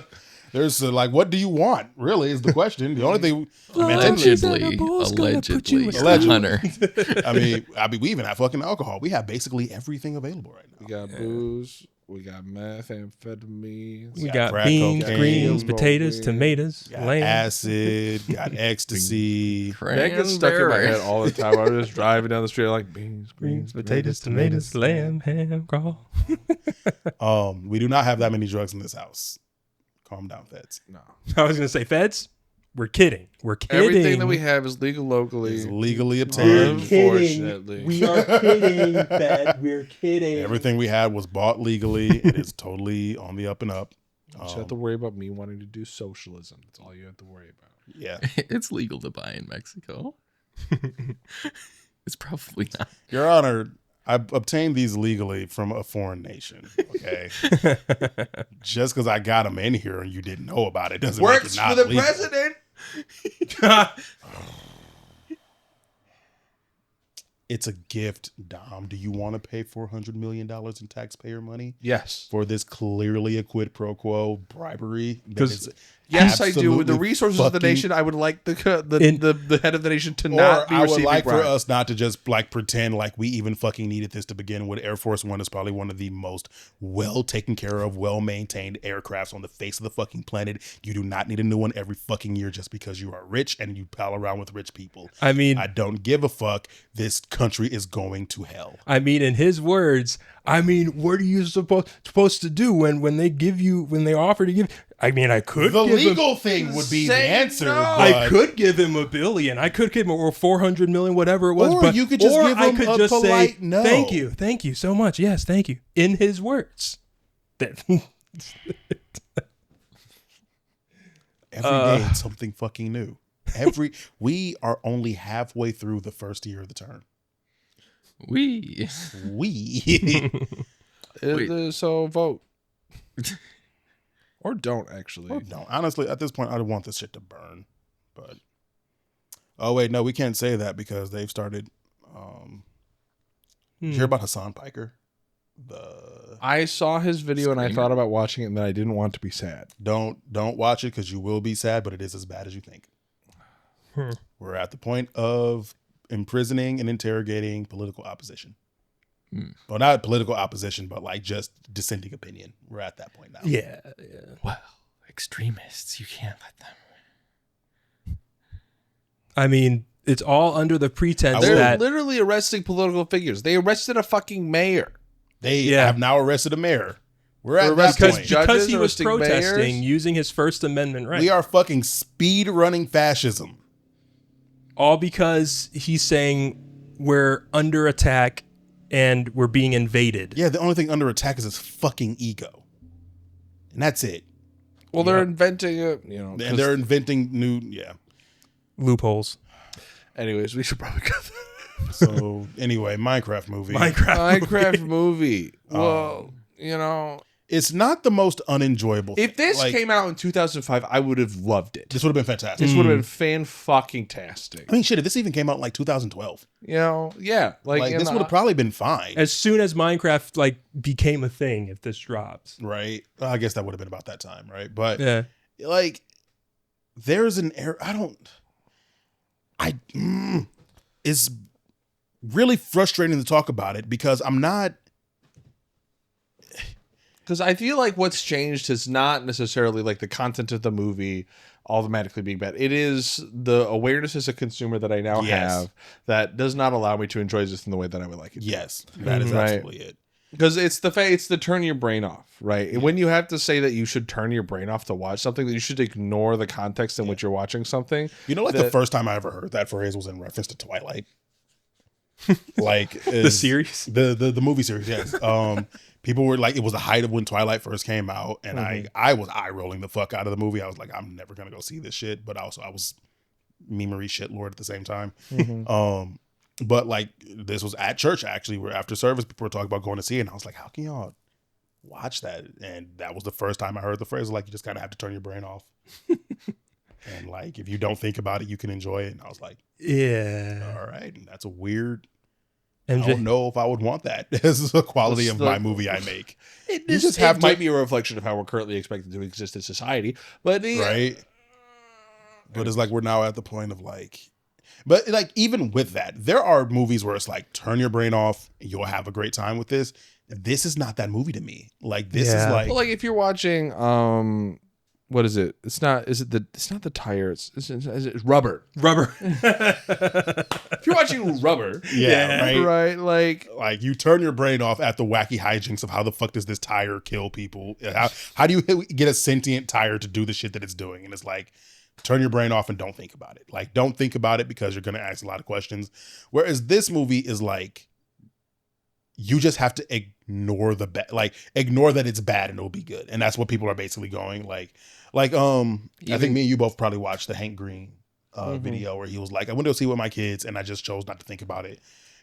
There's like, what do you want? Really, is the question. The only thing, allegedly, Hunter. I mean, we even have fucking alcohol. We have basically everything available right now. We got booze. We got methamphetamines. We got beans, greens, potatoes, tomatoes, lamb, acid, got ecstasy. That gets stuck in my head all the time. I was just driving down the street like beans, greens, potatoes, tomatoes, lamb, ham, crawl. We do not have that many drugs in this house. Calm down, feds. No. I was going to say, feds? We're kidding. We're kidding. Everything that we have is legal locally. Is legally obtained. Unfortunately. We are kidding, fed. We're kidding. Everything we had was bought legally. It is totally on the up and up. You just have to worry about me wanting to do socialism. That's all you have to worry about. Yeah. It's legal to buy in Mexico. It's probably not. Your Honor, I obtained these legally from a foreign nation, okay? Just because I got them in here and you didn't know about it doesn't make it not for the legal. president. It's a gift, Dom. Do you want to pay $400 million in taxpayer money? Yes. For this clearly a quid pro quo bribery? Yes, I do. With the resources of the nation, I would like the head of the nation to not be receiving I would like bribes. for us not to just like pretend like we even fucking needed this to begin with. Air Force One is probably one of the most well taken care of, well maintained aircrafts on the face of the fucking planet. You do not need a new one every fucking year just because you are rich and you pal around with rich people. I mean, I don't give a fuck. This country is going to hell. I mean, in his words, I mean, what are you supposed to do when they offer to give? I mean, I could. The legal thing would be the answer. No. I could give him $1 billion. I could give him or 400 million, whatever it was. Or but you could just give him a polite no. Thank you so much. Yes, thank you. In his words. Every day it's something fucking new. We are only halfway through the first year of the term. So vote. Or don't, actually. Or don't. Honestly, at this point, I want this shit to burn. But oh wait, no, we can't say that because they've started. Did you hear about Hassan Piker? I saw his video and I thought about watching it, and then I didn't want to be sad. Don't watch it because you will be sad, but it is as bad as you think. We're at the point of imprisoning and interrogating political opposition. Well, not political opposition, but like just dissenting opinion. We're at that point now. Yeah. Well, extremists, you can't let them. I mean, it's all under the pretense They're that literally arresting political figures. They arrested a fucking mayor. They have now arrested a mayor. We're at that point. Because he was protesting using his First Amendment right. We are fucking speed running fascism. All because he's saying we're under attack and we're being invaded. Yeah, the only thing under attack is his fucking ego. And that's it. Well, they're inventing and they're inventing new, loopholes. Anyways, we should probably go there. So, anyway, Minecraft movie. Minecraft movie. Well, it's not the most unenjoyable If this came out in 2005, I would have loved it. This would have been fantastic. This would have been fan-fucking-tastic. I mean, shit, if this even came out in like 2012. Yeah. Like this would have probably been fine. As soon as Minecraft became a thing, if this drops. Right. Well, I guess that would have been about that time, right? But yeah. There's an error. It's really frustrating to talk about it because I'm not. Because I feel like what's changed is not necessarily like the content of the movie automatically being bad. It is the awareness as a consumer that I now have that does not allow me to enjoy this in the way that I would like it. Yes, that is absolutely it. Because it's the turn your brain off, right? When you have to say that you should turn your brain off to watch something, that you should ignore the context in which you're watching something. The first time I ever heard that phrase was in reference to Twilight. Like The series, the movie series. Yes. People were like, it was the height of when Twilight first came out, and I was eye rolling the fuck out of the movie. I was like, I'm never gonna go see this shit. But also, I was memery shit lord at the same time. But like, this was at church actually, where after service people were talking about going to see it, and I was like, how can y'all watch that? And that was the first time I heard the phrase, like, you just kind of have to turn your brain off. And like, if you don't think about it, you can enjoy it. And I was like, yeah, all right. And that's a weird, MJ. I don't know if I would want that as the quality of my movie I make. It might be a reflection of how we're currently expected to exist in society, but right. But it's like, we're now at the point of like, but like, even with that, there are movies where it's like, turn your brain off, you'll have a great time with this. This is not that movie to me. Like, this is like, well, like if you're watching, what is it? It's not the tire. It's rubber. Rubber. If you're watching Rubber, right. Like you turn your brain off at the wacky hijinks of how the fuck does this tire kill people? How do you get a sentient tire to do the shit that it's doing? And it's like, turn your brain off and don't think about it. Like, don't think about it because you're gonna ask a lot of questions. Whereas this movie is like, you just have to ignore the bad, like ignore that it's bad and it'll be good. And that's what people are basically going like, I think me and you both probably watched the Hank Green video where he was like, I went to see with my kids and I just chose not to think about it.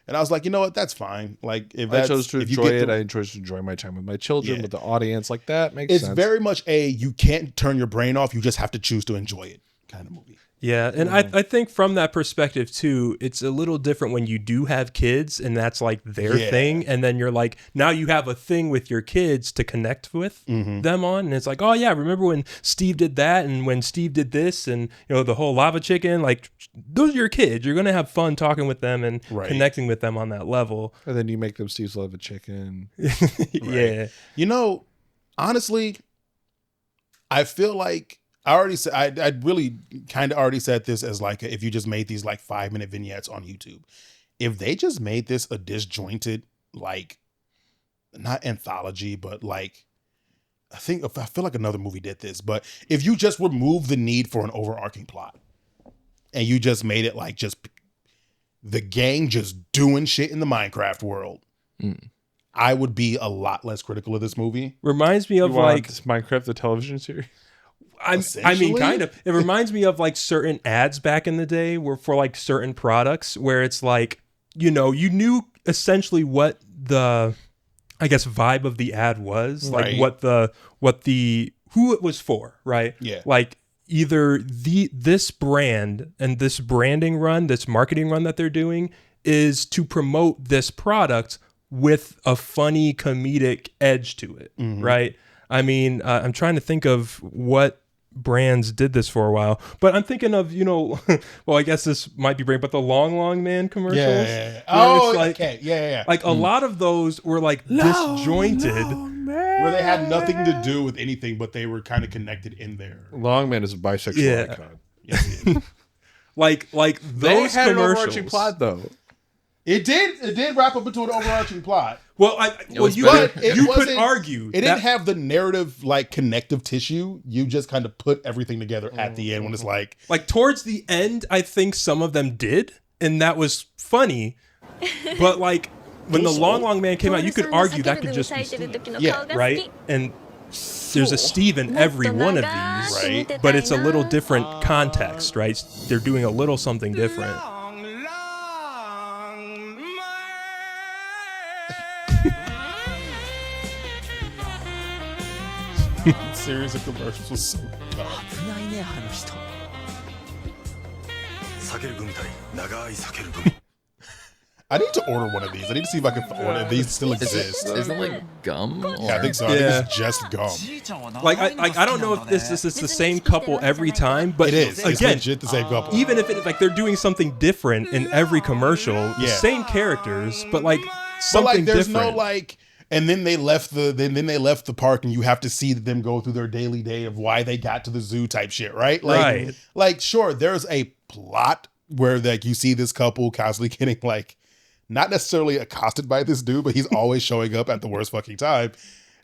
And I was like, you know what? That's fine. Like, if I chose to enjoy it, I chose to enjoy my time with my children, with the audience. Like, that makes sense. It's very much you can't turn your brain off. You just have to choose to enjoy it kind of movie. Yeah, and I think from that perspective too, it's a little different when you do have kids and that's like their thing, and then you're like, now you have a thing with your kids to connect with them on, and it's like, oh yeah, remember when Steve did that, and when Steve did this, and you know, the whole lava chicken, like, those are your kids. You're gonna have fun talking with them and connecting with them on that level. And then you make them Steve's lava chicken. Yeah, you know, honestly, I feel like I already said, I really kind of already said this as like, if you just made these like 5-minute vignettes on YouTube, if they just made this a disjointed, like, not anthology, but like, I feel like another movie did this, but if you just remove the need for an overarching plot and you just made it like just the gang just doing shit in the Minecraft world, I would be a lot less critical of this movie. Reminds me of like Minecraft, the television series. I mean, kind of. It reminds me of like certain ads back in the day where for like certain products where it's like, you know, you knew essentially what the, I guess, vibe of the ad was, like who it was for, right? Yeah. Like either this brand and this branding run, this marketing run that they're doing is to promote this product with a funny comedic edge to it, right? I mean, I'm trying to think of what brands did this for a while, but I'm thinking of, you know, well, I guess this might be brand, but the Long Man commercials. Yeah. Oh, like, okay. Yeah. Like a lot of those were like disjointed. Where they had nothing to do with anything, but they were kind of connected in there. Longman is a bisexual icon. Yes, he is. like those had commercials. An overarching plot though. It did wrap up into an overarching plot. Well, you could argue it didn't have the narrative like connective tissue. You just kind of put everything together at the end when it's like towards the end, I think some of them did, and that was funny. But like when the Long Man came out, you could argue that could just be Steve, right? And there's a Steve in every one of these, right? But it's a little different context, right? They're doing a little something different. Series of commercials was so dumb. I need to order one of these. I need to see if I can order. These still exist. Isn't it like gum? Yeah, I think so. I think it's just gum. Like I don't know if this is the same couple every time, but it is. It's again, legit the same couple. Even if it like they're doing something different in every commercial, the same characters, but like something there's different. No like. And then they left the park, and you have to see them go through their daily day of why they got to the zoo type shit, right? Like sure, there's a plot where like you see this couple constantly getting like not necessarily accosted by this dude, but he's always showing up at the worst fucking time.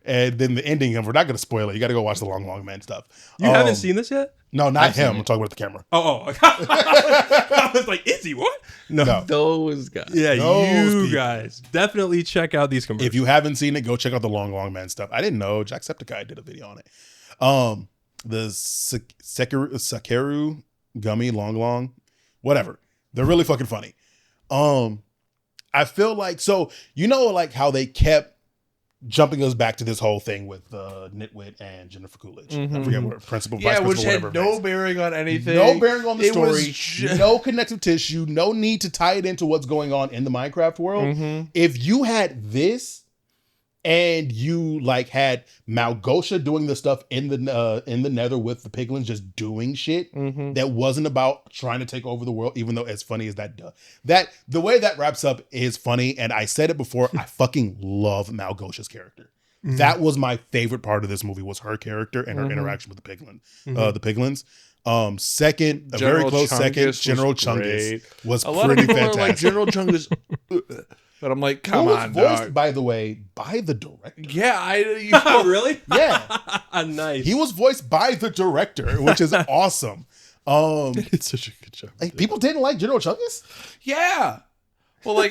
And then the ending, and we're not going to spoil it. You got to go watch the Long Long Man stuff. You haven't seen this yet? No, not him. I'm talking about the camera. Oh. I was like, is he what? No. Those guys. Yeah, Those you people. guys. Definitely check out these commercials. If you haven't seen it, go check out the Long Long Man stuff. I didn't know Jacksepticeye did a video on it. The Sakeru Gummy Long Long, whatever. They're really fucking funny. I feel like, so you know, like how they kept jumping us back to this whole thing with Nitwit and Jennifer Coolidge. I forget what principal, vice principal, which had whatever. no bearing on anything. No bearing on the It was story. No connective tissue. No need to tie it into what's going on in the Minecraft world. If you had this and you like had Malgosha doing the stuff in the Nether with the piglins just doing shit that wasn't about trying to take over the world, even though as funny as that the way that wraps up is funny. And I said it before, I fucking love Malgosha's character. That was my favorite part of this movie, was her character and her interaction with the piglins. Second, a very close second, General Chungus was pretty fantastic. Like General Chungus. But I'm like, come on, voiced, dog. By the way, by the director. Yeah, really? Yeah. Nice. He was voiced by the director, which is awesome. It's such a good job. Like, people didn't like General Chungus? Yeah. Well,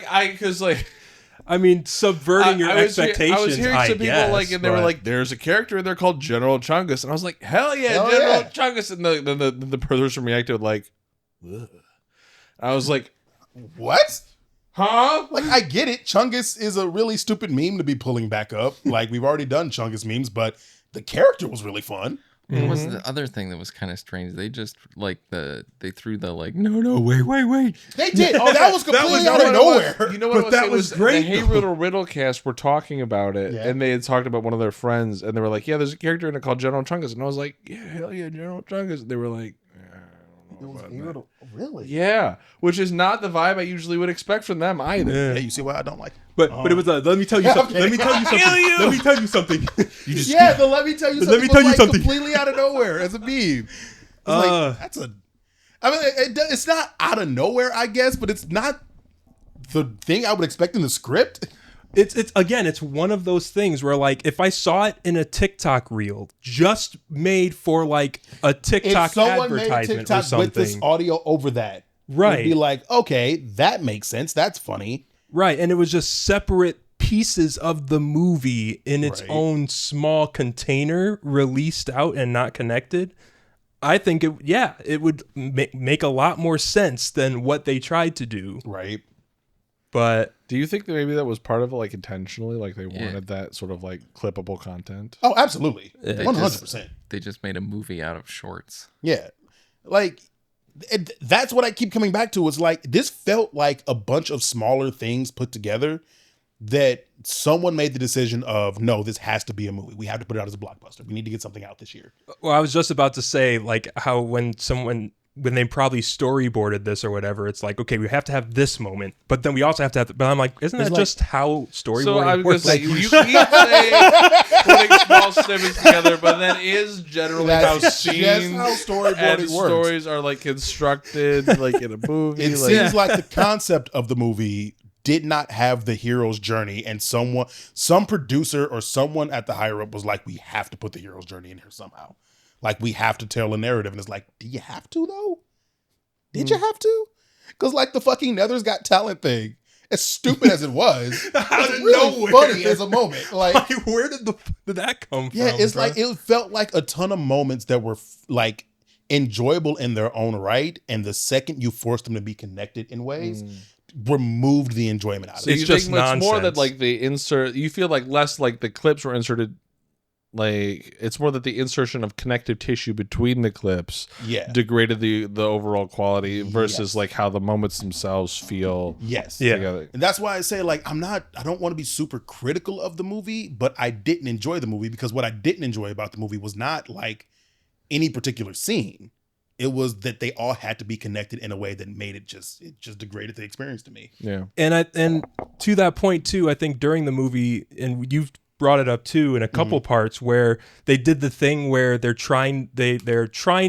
I mean, subverting your expectations. I was hearing some people like, and they were like, "There's a character in there called General Chungus," and I was like, "Hell yeah, General Chungus!" And the person reacted like, ugh. I was like, "What? Huh?" Like, I get it. Chungus is a really stupid meme to be pulling back up. Like, we've already done Chungus memes, but the character was really fun. What was the other thing that was kind of strange? They just like they threw the like no wait. They did. Oh, that was completely out of nowhere. You know what? That was great. The Hey Riddle cast were talking about it, and they had talked about one of their friends, and they were like, "Yeah, there's a character in it called General Chungus," and I was like, "Yeah, hell yeah, General Chungus." And they were like, really? Yeah, which is not the vibe I usually would expect from them either. Yeah, you see why I don't like it. But it was let me tell you something. Let me tell you something. Let me tell you something. The let me tell you something. Let me tell you was, like, something. Completely out of nowhere as a meme. Like, that's a. I mean, it's not out of nowhere, I guess, but it's not the thing I would expect in the script. It's one of those things where, like, if I saw it in a TikTok reel just made for like a TikTok if someone advertisement made a TikTok or something with this audio over that, right? It'd be like, okay, that makes sense. That's funny, right? And it was just separate pieces of the movie in its own small container, released out and not connected. I think it would make a lot more sense than what they tried to do, right? But do you think that maybe that was part of it, like intentionally, like they wanted that sort of like clippable content? Oh, absolutely, 100%. They just made a movie out of shorts. Yeah, like that's what I keep coming back to. Is like this felt like a bunch of smaller things put together that someone made the decision of, no, this has to be a movie. We have to put it out as a blockbuster. We need to get something out this year. Well, I was just about to say, like, how when they probably storyboarded this or whatever, it's like, okay, we have to have this moment, but then we also have to have. But I'm like, isn't that just how storyboarding works? So you keep saying putting small snippets together, but that is generally how scenes how storyboarding and works. Stories are like constructed, like in a movie. It seems like the concept of the movie did not have the hero's journey, and some producer or someone at the higher up was like, we have to put the hero's journey in here somehow. Like, we have to tell a narrative. And it's like, do you have to, though? Did you have to? Because, like, the fucking Nether's Got Talent thing, as stupid as it was, it's really funny as a moment. Like, where did that come from? Yeah, it's like, it felt like a ton of moments that were, like, enjoyable in their own right. And the second you forced them to be connected in ways, removed the enjoyment out of it. It's just nonsense. It's more that, like, the insert, you feel like less like the clips were inserted. Like, it's more that the insertion of connective tissue between the clips degraded the overall quality versus like how the moments themselves feel together. And that's why I say, like, I don't want to be super critical of the movie, but I didn't enjoy the movie because what I didn't enjoy about the movie was not like any particular scene. It was that they all had to be connected in a way that made it just degraded the experience to me. Yeah. And to that point too, I think during the movie, and you've brought it up too in a couple parts where they did the thing where they're trying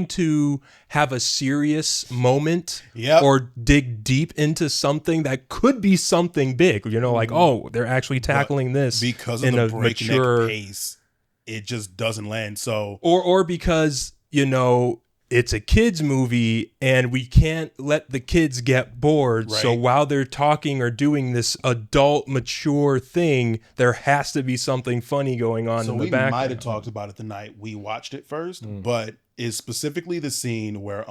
to have a serious moment or dig deep into something that could be something big, you know, like, oh, they're actually tackling this because of in the a breakneck mature pace. It just doesn't land. So or because, you know, it's a kids movie and we can't let the kids get bored. Right. So while they're talking or doing this adult mature thing, there has to be something funny going on in the background. We might have talked about it the night we watched it first, but it's specifically the scene where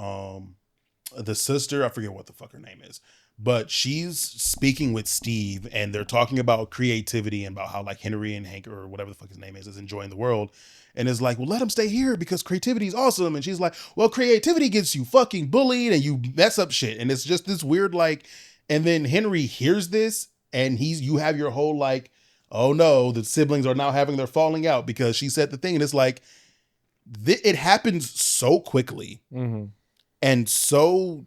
the sister, I forget what the fuck her name is, but she's speaking with Steve and they're talking about creativity and about how like Henry and Hank or whatever the fuck his name is enjoying the world. And it's like, well, let him stay here because creativity is awesome. And she's like, well, creativity gets you fucking bullied and you mess up shit. And it's just this weird, like, and then Henry hears this and you have your whole like, oh no, the siblings are now having their falling out because she said the thing. And it's like, it happens so quickly and so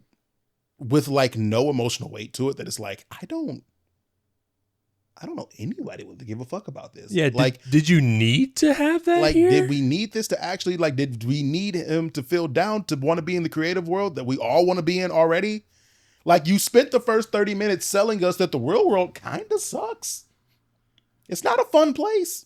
with like no emotional weight to it that it's like, I don't know anybody would give a fuck about this. Yeah, like, did you need to have that? Like, here? did we need this to actually like? Did we need him to feel down to want to be in the creative world that we all want to be in already? Like, you spent the first 30 minutes selling us that the real world kind of sucks. It's not a fun place.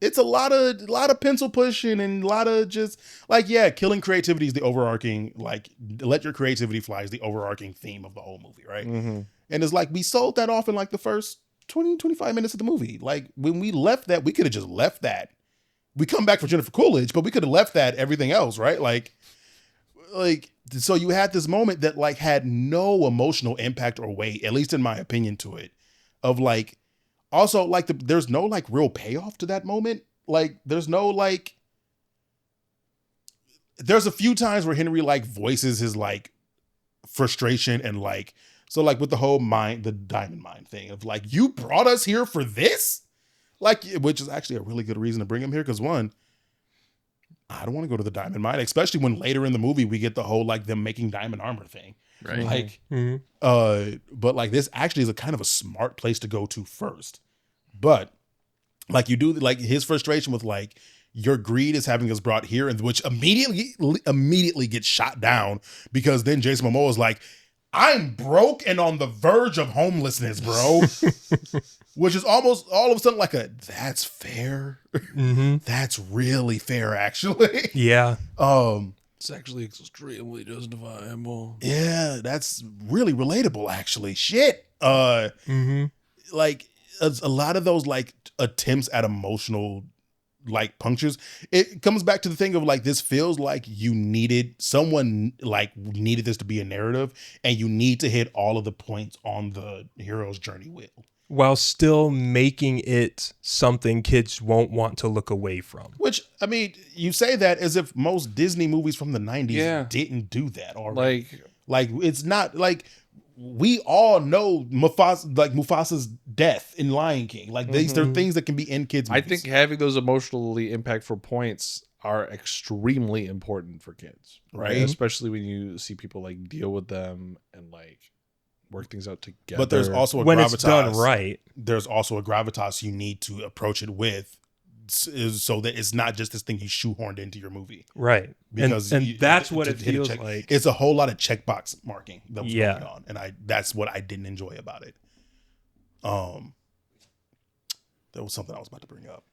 It's a lot of pencil pushing and a lot of just like, yeah, killing creativity is the overarching, like, let your creativity fly is the overarching theme of the whole movie, right? And it's like we sold that off in like the first 20-25 minutes of the movie. Like, when we left that, we could have just left that. We come back for Jennifer Coolidge, but we could have left that everything else, right? Like so you had this moment that like had no emotional impact or weight, at least in my opinion, to it, of like, also like there's no like real payoff to that moment. Like, there's no like, there's a few times where Henry like voices his like frustration and like, so like with the whole the diamond mine thing of like, you brought us here for this? Like, which is actually a really good reason to bring him here. Cause one, I don't want to go to the diamond mine, especially when later in the movie, we get the whole, like them making diamond armor thing. Right. Like, but like this actually is a kind of a smart place to go to first. But like you do like his frustration with like, your greed is having us brought here, and which immediately gets shot down because then Jason Momoa is like, I'm broke and on the verge of homelessness, bro. Which is almost all of a sudden like that's fair. That's really fair, actually. Yeah. It's actually extremely justifiable. Yeah, that's really relatable, actually. Shit. Like a lot of those like attempts at emotional like punctures, it comes back to the thing of like, this feels like someone needed this to be a narrative, and you need to hit all of the points on the hero's journey wheel while still making it something kids won't want to look away from. Which, I mean, you say that as if most Disney movies from the 90s didn't do that already. Like it's not like, we all know Mufasa's death in Lion King. Like, these are things that can be in kids' movies. I think having those emotionally impactful points are extremely important for kids, right? Especially when you see people like deal with them and like work things out together. But there's also when it's done right. There's also a gravitas you need to approach it with, so that it's not just this thing you shoehorned into your movie, right? Because and that's what it feels like. It's a whole lot of checkbox marking that was going on, and that's what I didn't enjoy about it. There was something I was about to bring up,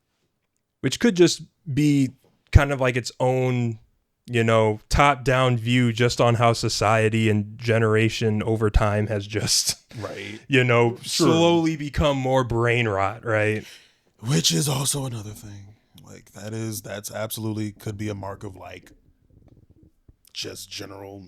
which could just be kind of like its own, you know, top-down view just on how society and generation over time has just, you know, slowly become more brain rot, right? Which is also another thing. Like, that's absolutely could be a mark of like just general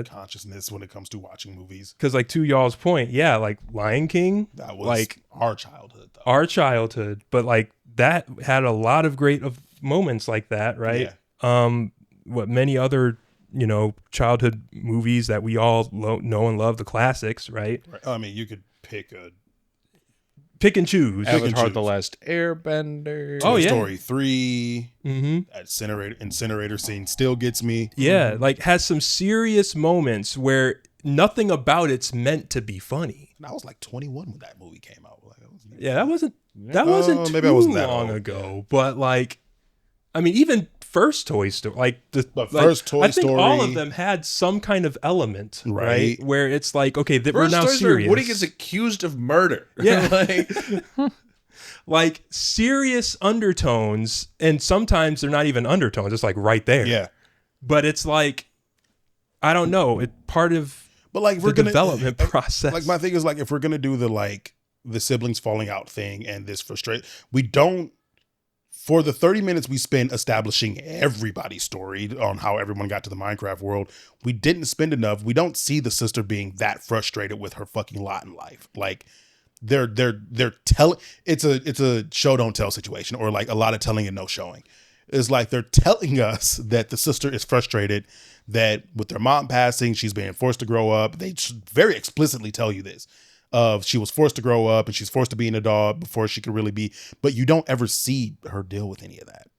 consciousness when it comes to watching movies. Because like, to y'all's point, like Lion King, that was like our childhood though. Our childhood, but like that had a lot of great moments like that, right? What many other, you know, childhood movies that we all know and love, the classics, right? I mean, you could pick and choose. Avatar: The Last Airbender. Toy Story 3. That incinerator scene still gets me. Yeah, like has some serious moments where nothing about it's meant to be funny. And I was like 21 when that movie came out. Like, that wasn't That wasn't maybe I too wasn't that long old. ago, but like, I mean, even first Toy Story, like first Toy I think Story, all of them had some kind of element, right? Where it's like, okay, we're First now Toy Story, serious. Woody gets accused of murder. Yeah. Like serious undertones, and sometimes they're not even undertones. It's like right there. Yeah. But it's like, I don't know. It's part of the development process. Like my thing is like, if we're gonna do the siblings falling out thing and this frustrate, we don't. For the 30 minutes we spend establishing everybody's story on how everyone got to the Minecraft world, we didn't spend enough. We don't see the sister being that frustrated with her fucking lot in life. Like they're telling, it's a show don't tell situation, or like a lot of telling and no showing. It's like they're telling us that the sister is frustrated that with their mom passing, she's being forced to grow up. They very explicitly tell you this. She was forced to grow up and she's forced to be an adult before she could really be, but you don't ever see her deal with any of that.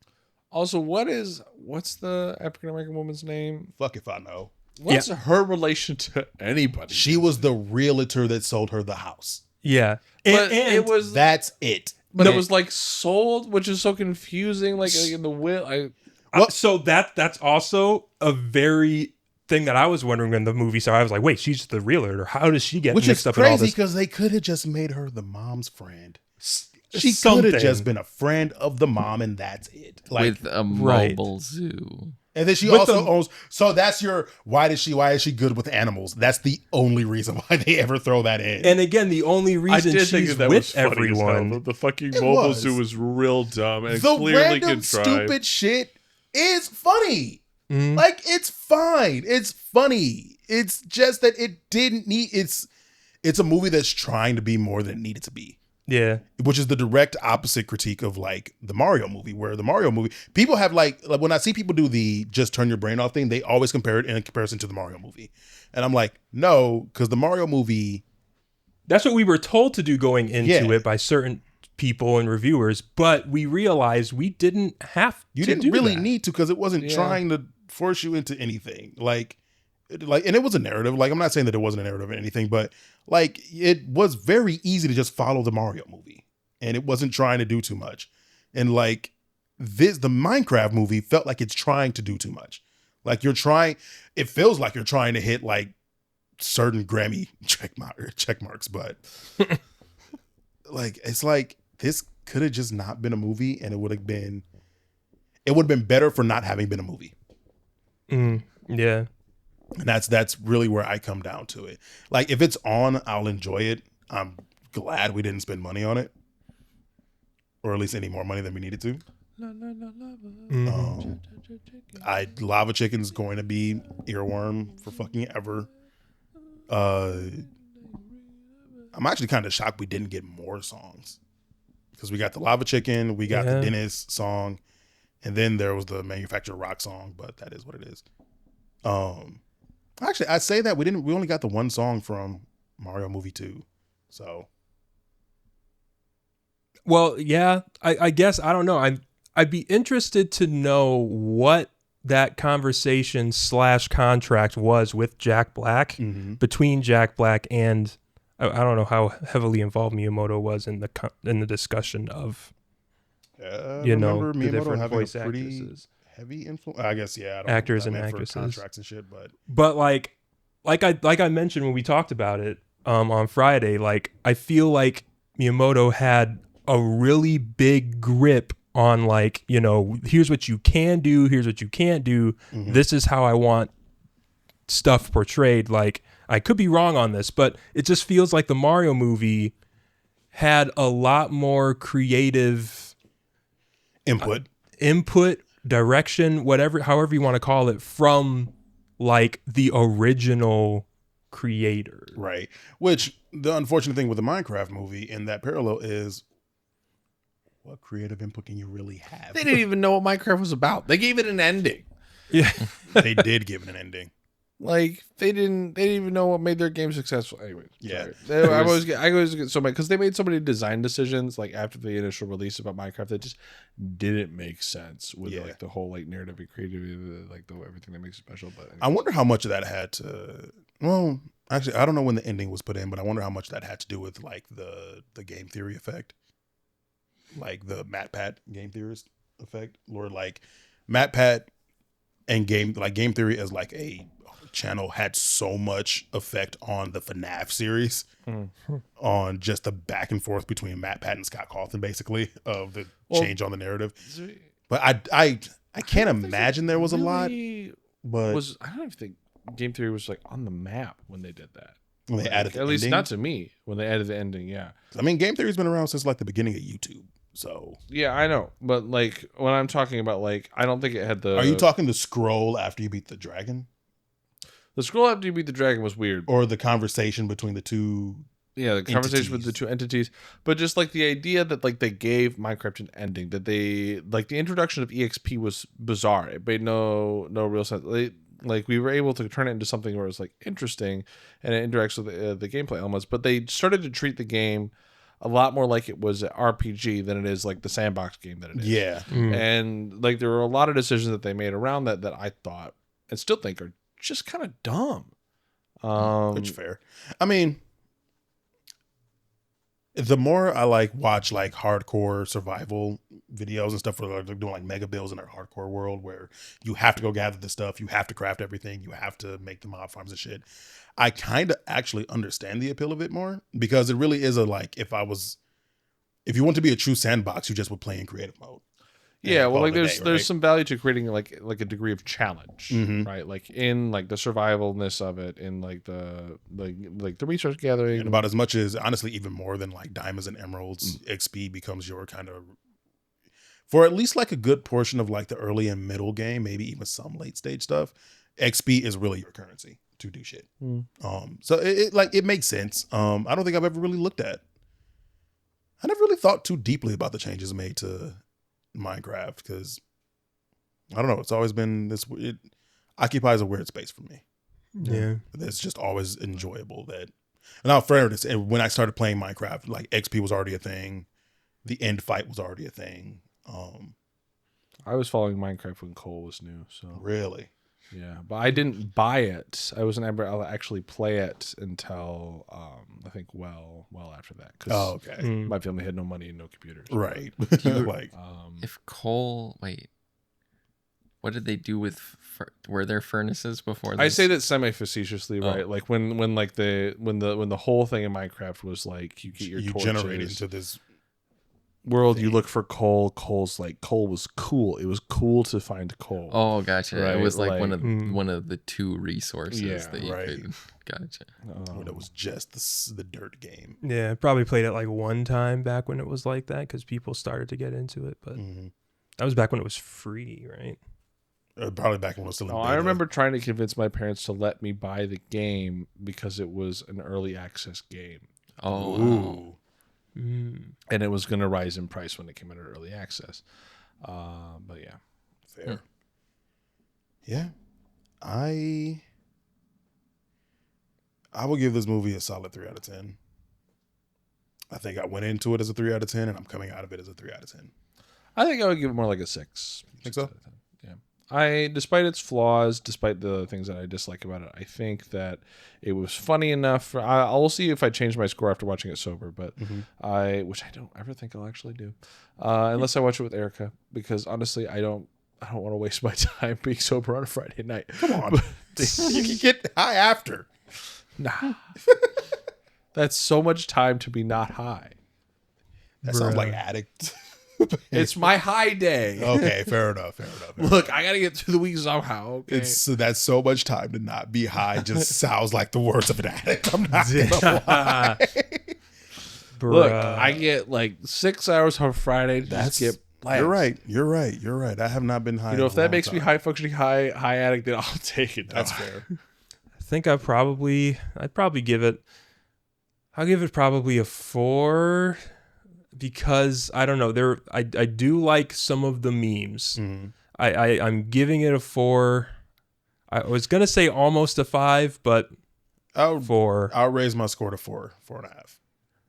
Also, what's the African American woman's name? Fuck if I know. What's her relation to anybody? She was the realtor that sold her the house. Yeah. But it was, that's it. But it was like sold, which is so confusing. Like in the will, so that's also a very thing that I was wondering in the movie. So I was like, wait, she's the realtor. How does she get mixed up in all this? Which is crazy because they could have just made her the mom's friend. She could have just been a friend of the mom, and that's it. Like, with a mobile zoo. And then she also owns. So that's your. Why is she good with animals? That's the only reason why they ever throw that in. And again, the only reason she's with everyone. The fucking mobile zoo was real dumb and the clearly random contrived. stupid shit is funny. Like, it's fine. It's funny. It's just that it didn't need. It's a movie that's trying to be more than it needed to be. Yeah. Which is the direct opposite critique of like the Mario movie, where the Mario movie, people have like when I see people do the just turn your brain off thing, they always compare it in comparison to the Mario movie. And I'm like, no, because the Mario movie. That's what we were told to do going into it by certain people and reviewers, but we realized we didn't have You to didn't do really that. need to, because it wasn't trying to force you into anything. Like, and it was a narrative. Like, I'm not saying that it wasn't a narrative or anything, but like, it was very easy to just follow the Mario movie, and it wasn't trying to do too much. And like the Minecraft movie felt like it's trying to do too much. Like it feels like you're trying to hit like certain Grammy check marks, but like, it's like, this could have just not been a movie, and it would have been better for not having been a movie. Yeah. And that's really where I come down to it. Like, if it's on, I'll enjoy it. I'm glad we didn't spend money on it, or at least any more money than we needed to. Lava Chicken's going to be earworm for fucking ever. I'm actually kind of shocked we didn't get more songs, because we got the Lava Chicken, we got the Dennis song, and then there was the Manufacturer Rock song, but that is what it is. Actually, I'd say that we only got the one song from Mario Movie 2. So, well, yeah, I guess, I don't know. I'd be interested to know what that conversation / contract was with Jack Black, between Jack Black and, I don't know how heavily involved Miyamoto was in the discussion of, the different voice actresses. Heavy influence, I guess. Yeah, I don't actors know and for actresses, contracts and shit, but like I mentioned when we talked about it on Friday, like, I feel like Miyamoto had a really big grip on, like, here's what you can do, here's what you can't do. This is how I want stuff portrayed. Like, I could be wrong on this, but it just feels like the Mario movie had a lot more creative input, direction, however you want to call it, from like the original creator. Right. Which, the unfortunate thing with the Minecraft movie in that parallel is, what creative input can you really have? They didn't even know what Minecraft was about. They gave it an ending. Yeah. They did give it an ending. Like, they didn't even know what made their game successful. Anyway, yeah. I always get so mad because they made so many design decisions like after the initial release about Minecraft that just didn't make sense with like the whole like narrative and creativity, like everything that makes it special. But I wonder how much of that had to. Well, actually, I don't know when the ending was put in, but I wonder how much that had to do with like the game theory effect. like the MatPat game theorist effect, or like MatPat and game theory as like a channel had so much effect on the FNAF series, on just the back and forth between MatPat and Scott Cawthon, basically, of the change on the narrative. But I can't imagine there was a lot. But I don't even think game theory was like on the map when they did that. When they added the at least ending? not to me when they added the ending. Yeah, I mean, game theory's been around since like the beginning of YouTube. So yeah, I know. But like when I'm talking about like, I don't think it had the. Are you talking the scroll after you beat the dragon? The scroll after you beat the dragon was weird. Or the conversation between the two. Yeah, the conversation with the two entities. But just like the idea that like they gave Minecraft an ending, that they like the introduction of EXP was bizarre. It made no real sense. Like we were able to turn it into something where it was like interesting and it interacts with the gameplay elements. But they started to treat the game a lot more like it was an RPG than it is like the sandbox game that it is. Yeah. And like there were a lot of decisions that they made around that I thought and still think are just kind of dumb. Which fair. I mean, the more I like watch like hardcore survival videos and stuff where they're doing like mega builds in their hardcore world where you have to go gather the stuff, you have to craft everything, you have to make the mob farms and shit, I kind of actually understand the appeal of it more, because it really is a like, if you want to be a true sandbox, you just would play in creative mode. Yeah, well, like there's some value to creating like a degree of challenge, right? Like in like the survivalness of it, in like the resource gathering, and about as much as honestly, even more than like diamonds and emeralds, XP becomes your kind of, for at least like a good portion of like the early and middle game, maybe even some late stage stuff. XP is really your currency to do shit. So it makes sense. I don't think I've ever really looked at. I never really thought too deeply about the changes made to Minecraft, because I don't know, it's always been this, it occupies a weird space for me. Yeah, it's just always enjoyable. That now for this, and when I started playing Minecraft, like XP was already a thing, the end fight was already a thing. I was following Minecraft when coal was new, so really, yeah, but I didn't buy it. I wasn't able to actually play it until I think well after that. Oh, okay. My family had no money and no computers. Right. Like, if coal, what did they do with? Were there furnaces before this? I say that semi-facetiously, right? Like when the whole thing in Minecraft was like you get your torches, generate into this world, you look for coal. Coal was cool. It was cool to find coal. Oh, gotcha. Right? It was like one of the two resources that you could. Gotcha. When it was just the dirt game. Yeah, I probably played it like one time back when it was like that, because people started to get into it. But that was back when it was free, right? Probably back when it was still in beta. I remember trying to convince my parents to let me buy the game because it was an early access game. Oh, wow. And it was going to rise in price when it came out of early access. But yeah. Fair. Yeah. I will give this movie a solid 3 out of 10. I think I went into it as a 3 out of 10, and I'm coming out of it as a 3 out of 10. I think I would give it more like a 6. Think so? Yeah. Despite its flaws, despite the things that I dislike about it, I think that it was funny enough. I'll see if I change my score after watching it sober, but which I don't ever think I'll actually do, unless I watch it with Erica, because honestly, I don't want to waste my time being sober on a Friday night. Come on, you can get high after. Nah, that's so much time to be not high. That sounds like addict. It's my high day. Okay, fair enough. Look, I gotta get through the week somehow. Okay, that's so much time to not be high. Just sounds like the words of an addict. I'm not gonna lie. Look, I get like 6 hours on Friday to just get blast. You're right. I have not been high. You know, if that makes me high functioning high addict, then I'll take it. That's fair. I think I'd probably give it. I'll give it probably a 4. Because I don't know, I do like some of the memes. I'm giving it a 4. I was gonna say almost a 5, but 4. I'll raise my score to 4.5,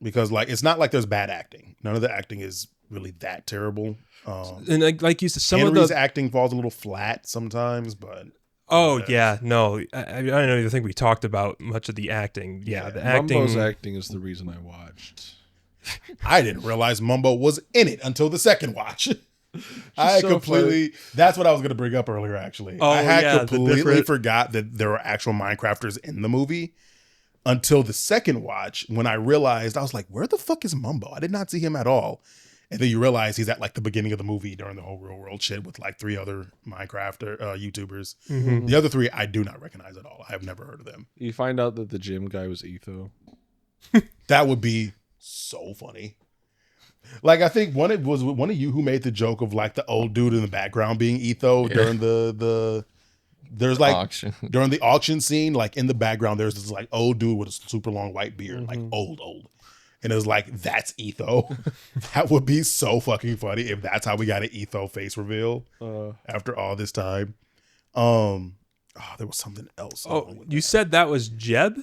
because like it's not like there's bad acting. None of the acting is really that terrible. And like you said, some Henry's of the acting falls a little flat sometimes, but yeah, no, I don't even think we talked about much of the acting. Yeah, the acting. Mumbo's acting is the reason I watched. I didn't realize Mumbo was in it until the second watch. I so completely. funny. That's what I was going to bring up earlier. Actually, Oh, I had yeah, completely forgot that there were actual Minecrafters in the movie until the second watch when I realized I was like, "Where the fuck is Mumbo?" I did not see him at all. And then you realize he's at like the beginning of the movie during the whole real world shit with like 3 other Minecraft YouTubers. Mm-hmm. The other 3 I do not recognize at all. I have never heard of them. You find out that the gym guy was Etho. That would be so funny. Like, I think one of you who made the joke of like the old dude in the background being Etho during there's like auction. During the auction scene, like in the background, there's this like old dude with a super long white beard, like old. And it was like, that's Etho. That would be so fucking funny if that's how we got an Etho face reveal after all this time. There was something else. You said that was Jeb?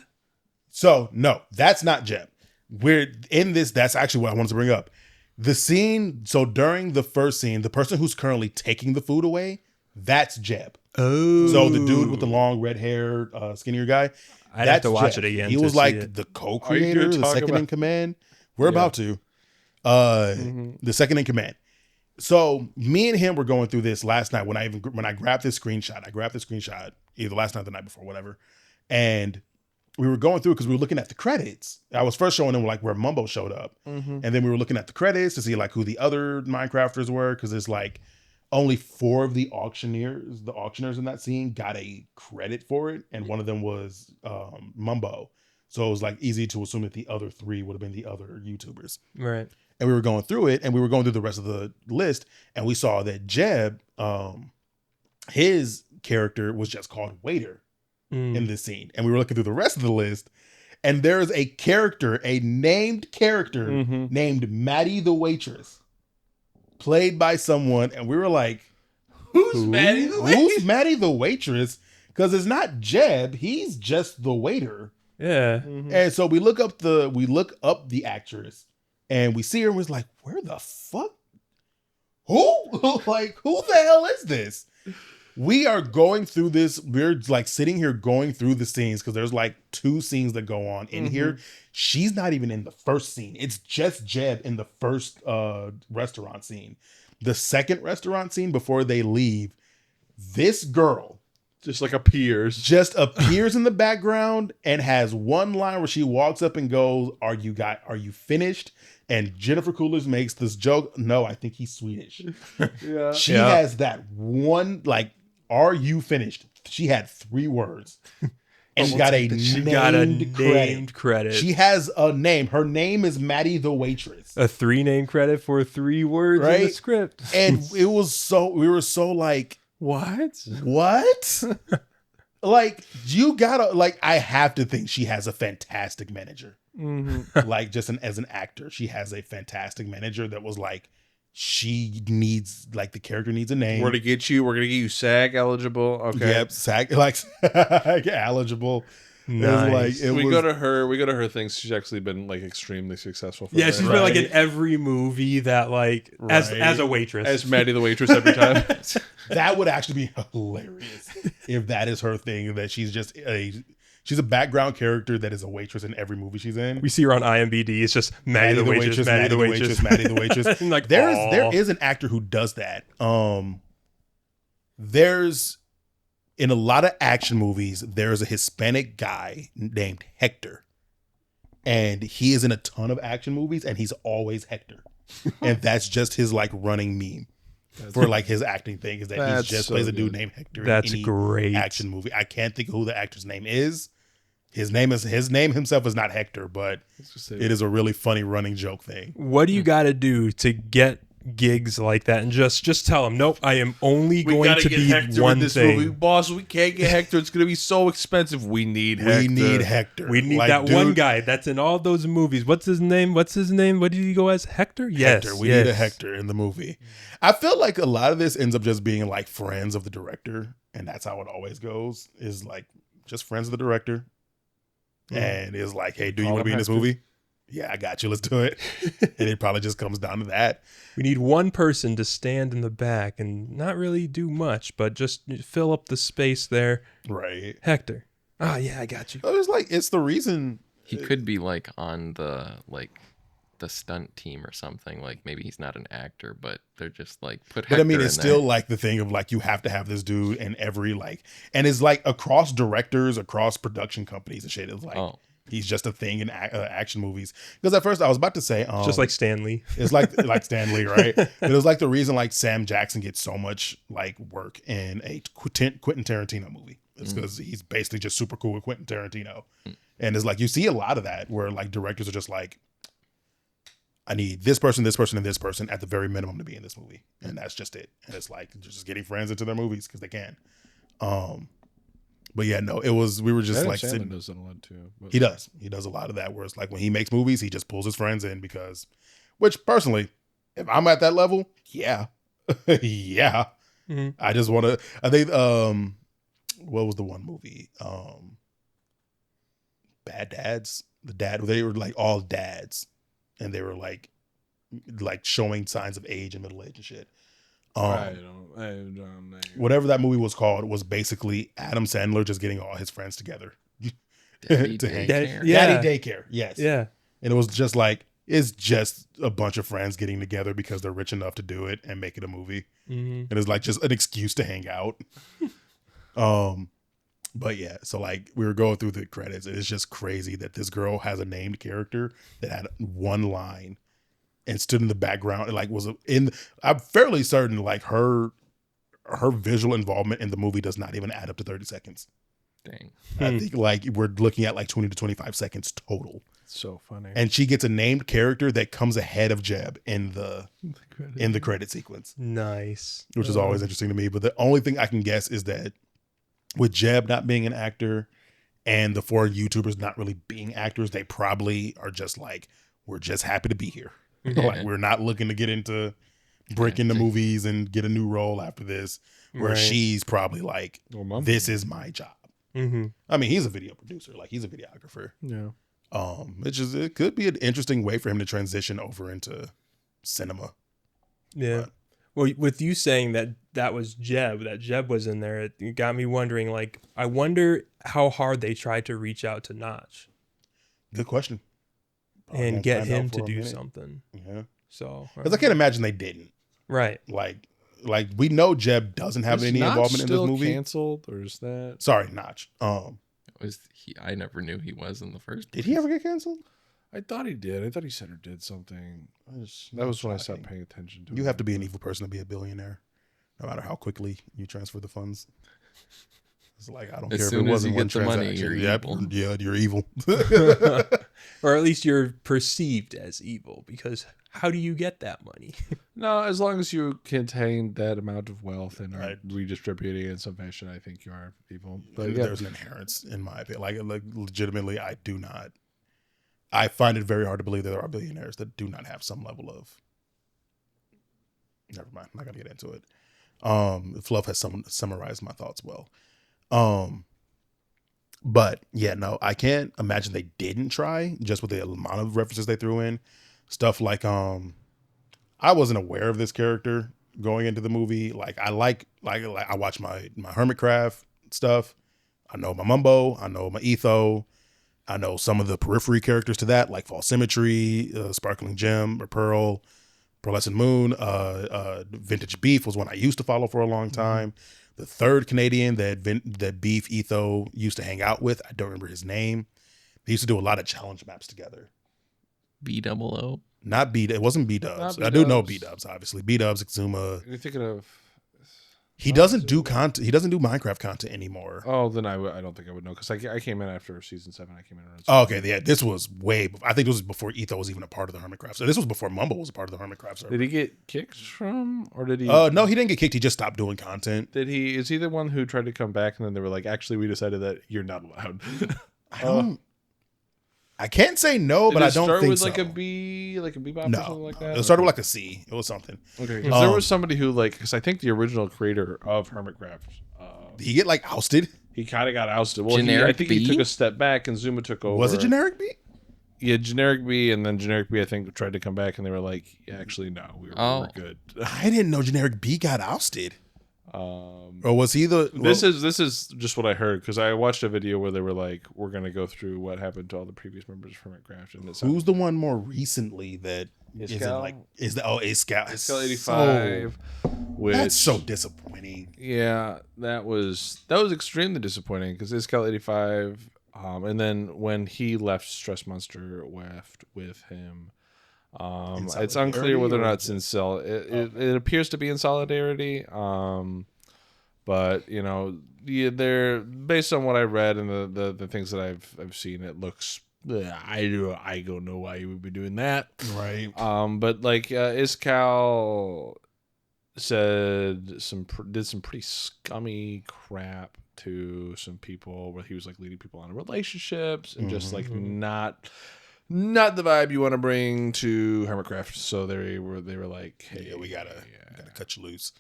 So no, that's not Jeb. We're in this. That's actually what I wanted to bring up. The scene. So during the first scene, the person who's currently taking the food away, that's Jeb. Oh, so the dude with the long red hair, skinnier guy. I'd have to watch it again. He was like the co-creator, the second in command. We're about to. The second in command. So me and him were going through this last night when I grabbed this screenshot. I grabbed the screenshot either last night or the night before, whatever. And we were going through because we were looking at the credits. I was first showing them like where Mumbo showed up. And then we were looking at the credits to see like who the other Minecrafters were. Cause it's like only 4 of the auctioneers in that scene got a credit for it. And one of them was Mumbo. So it was like easy to assume that the other 3 would have been the other YouTubers. Right. And we were going through it and we were going through the rest of the list. And we saw that Jeb, his character was just called Waiter in this scene. And we were looking through the rest of the list. And there's a named character named Maddie the Waitress, played by someone. And we were like, Who's Maddie the Waitress? Who's Maddie the Waitress? Because it's not Jeb. He's just the waiter. Yeah. And so we look up the actress and we see her and was like, where the fuck? Who? Like, who the hell is this? We are going through this. We're like sitting here going through the scenes because there's like 2 scenes that go on in here. She's not even in the first scene. It's just Jeb in the first restaurant scene. The second restaurant scene before they leave, this girl just appears in the background and has one line where she walks up and goes, are you finished? And Jennifer Coolidge makes this joke. No, I think he's Swedish. She has that one, like, are you finished? She had 3 words. And she got a named credit. She has a name. Her name is Maddie the Waitress. A 3 name credit for 3 words in the script. And we were so like, what? Like, you gotta, like, I have to think she has a fantastic manager. Like, just as an actor, she has a fantastic manager that was like, she needs, like, the character needs a name. We're gonna get you SAG eligible. Okay. Yep, SAG, like, eligible. Nice. We go to her things. She's actually been like extremely successful. She's been like in every movie that like as a waitress, as Maddie the Waitress every time. That would actually be hilarious if that is her thing. That she's a background character that is a waitress in every movie she's in. We see her on IMDb. It's just Maddie the waitress, Maddie the waitress. Like, there is an actor who does that. There's in a lot of action movies, there's a Hispanic guy named Hector. And he is in a ton of action movies and he's always Hector. And that's just his like running meme for like his acting thing, is that he just plays a dude named Hector. That's in any great action movie. I can't think of who the actor's name is. His name himself is not Hector, but it is a really funny running joke thing. What do you got to do to get gigs like that? And just tell him, nope, I am only going to be Hector one in this thing. movie. Boss, we can't get Hector. It's going to be so expensive. We need Hector. We need like, that one guy that's in all those movies. What's his name? What did he go as? Hector? Yes. Hector. We need a Hector in the movie. I feel like a lot of this ends up just being like friends of the director. And that's how it always goes, is like just friends of the director. And it's like, hey, do you want to be in this movie? Yeah, I got you. Let's do it. And it probably just comes down to that. We need one person to stand in the back and not really do much, but just fill up the space there. Right. Hector. Oh, yeah, I got you. It's like, it's the reason. He could be like on the like the stunt team or something. Like maybe he's not an actor, but they're just like put. But Hector I mean, it's in still there. like the thing of like you have to have this dude in every like, and it's like across directors, across production companies and shit. It's like he's just a thing in action movies. Because at first I was about to say, just like Stan Lee. It's like Stan Lee, right? But it was like the reason like Sam Jackson gets so much like work in a Quentin Tarantino movie. It's because he's basically just super cool with Quentin Tarantino. And it's like you see a lot of that where like directors are just like, I need this person, and this person at the very minimum to be in this movie. And that's just it. And it's like just getting friends into their movies because they can. But yeah, no, we were just like Sandler does that a lot too. But. He does a lot of that where it's like when he makes movies, he just pulls his friends in because, which personally, if I'm at that level, yeah. Yeah. Mm-hmm. I just want to, I think, what was the one movie? Bad Dads. They were like all dads. And they were like showing signs of age and middle age and shit. I don't know. Whatever that movie was called was basically Adam Sandler just getting all his friends together. Daddy Daycare. Daddy Daycare. Yes. Yeah. And it was just like, it's just a bunch of friends getting together because they're rich enough to do it and make it a movie. Mm-hmm. And it's like just an excuse to hang out. But yeah, so like we were going through the credits, and it's just crazy that this girl has a named character that had one line and stood in the background and like I'm fairly certain like her visual involvement in the movie does not even add up to 30 seconds. Dang. I think like we're looking at like 20 to 25 seconds total. So funny. And she gets a named character that comes ahead of Jeb in the credit sequence. Nice. Which is always interesting to me. But the only thing I can guess is that with Jeb not being an actor and the 4 YouTubers not really being actors, they probably are just like, we're just happy to be here. Like we're not looking to get into break into movies and get a new role after this. Where she's probably like, this is my job. Mm-hmm. I mean, he's a video producer, like he's a videographer. Yeah. It could be an interesting way for him to transition over into cinema. Yeah. But, well, with you saying that was Jeb, that Jeb was in there, it got me wondering, like, I wonder how hard they tried to reach out to Notch. Good question. And get him to do something. Yeah. So. Because I can't imagine they didn't. Right. Like we know Jeb doesn't have any involvement in this movie. Canceled, or is that? Sorry, Notch. I never knew he was in the first. Did he ever get canceled? I thought he did. I thought he said or did something. That was when I stopped paying attention to it. You have to be an evil person to be a billionaire, no matter how quickly you transfer the funds. It's like, I don't care if it wasn't one transaction. You're evil. Yeah, you're evil. Or at least you're perceived as evil, because how do you get that money? No, as long as you contain that amount of wealth and are redistributing it in some fashion, I think you are evil. But there's an inherence in my opinion. Like legitimately, I find it very hard to believe there are billionaires that do not have some level of. Never mind. I'm not gonna get into it. Fluff has summarized my thoughts well. But yeah, no, I can't imagine they didn't try just with the amount of references they threw in. Stuff like I wasn't aware of this character going into the movie. Like I watch my Hermitcraft stuff. I know my Mumbo. I know my Etho. I know some of the periphery characters to that, like Fall Symmetry, Sparkling Gem or Pearl, Pearlescent Moon. Vintage Beef was one I used to follow for a long time. The third Canadian that Beef Etho used to hang out with, I don't remember his name. They used to do a lot of challenge maps together. B-double-O? Not B. It wasn't B-dubs. I do know B-dubs, obviously. B-dubs, Exuma. You're thinking of... He doesn't do content. He doesn't do Minecraft content anymore. Oh, then I don't think I would know, because I came in after season 7. I came in around. Oh, okay, yeah. This was I think it was before Etho was even a part of the Hermitcraft. So this was before Mumbo was a part of the Hermitcraft server. Did he get kicked from, or did he? No, he didn't get kicked. He just stopped doing content. Did he? Is he the one who tried to come back and then they were like, actually, we decided that you're not allowed? I can't say no, but I don't think so. Did it start with like a B, like a bebop or something like that? It started with like a C. It was something. Okay, because there was somebody who because I think the original creator of Hermitcraft. Did he get like ousted? He kind of got ousted. Well, Generic I think B? he took a step back and Zuma took over. Was it Generic B? Yeah, Generic B, and then Generic B I think tried to come back and they were like, yeah, actually no, we're good. I didn't know Generic B got ousted. Or was he the? This is just what I heard because I watched a video where they were like, "We're gonna go through what happened to all the previous members of Hermitcraft." And who's the one more recently that Iskall? Iskall? Iskall 85. That's so disappointing. Yeah, that was extremely disappointing because Iskall 85. And then when he left, Stress Monster left with him. It's unclear whether or not it's in it appears to be in solidarity. But you know, they're based on what I read and the things that I've seen, it looks. I don't know why you would be doing that, right? But like Iskall did some pretty scummy crap to some people where he was like leading people on relationships and just like not the vibe you want to bring to Hermitcraft. So they were like, hey, we gotta cut you loose.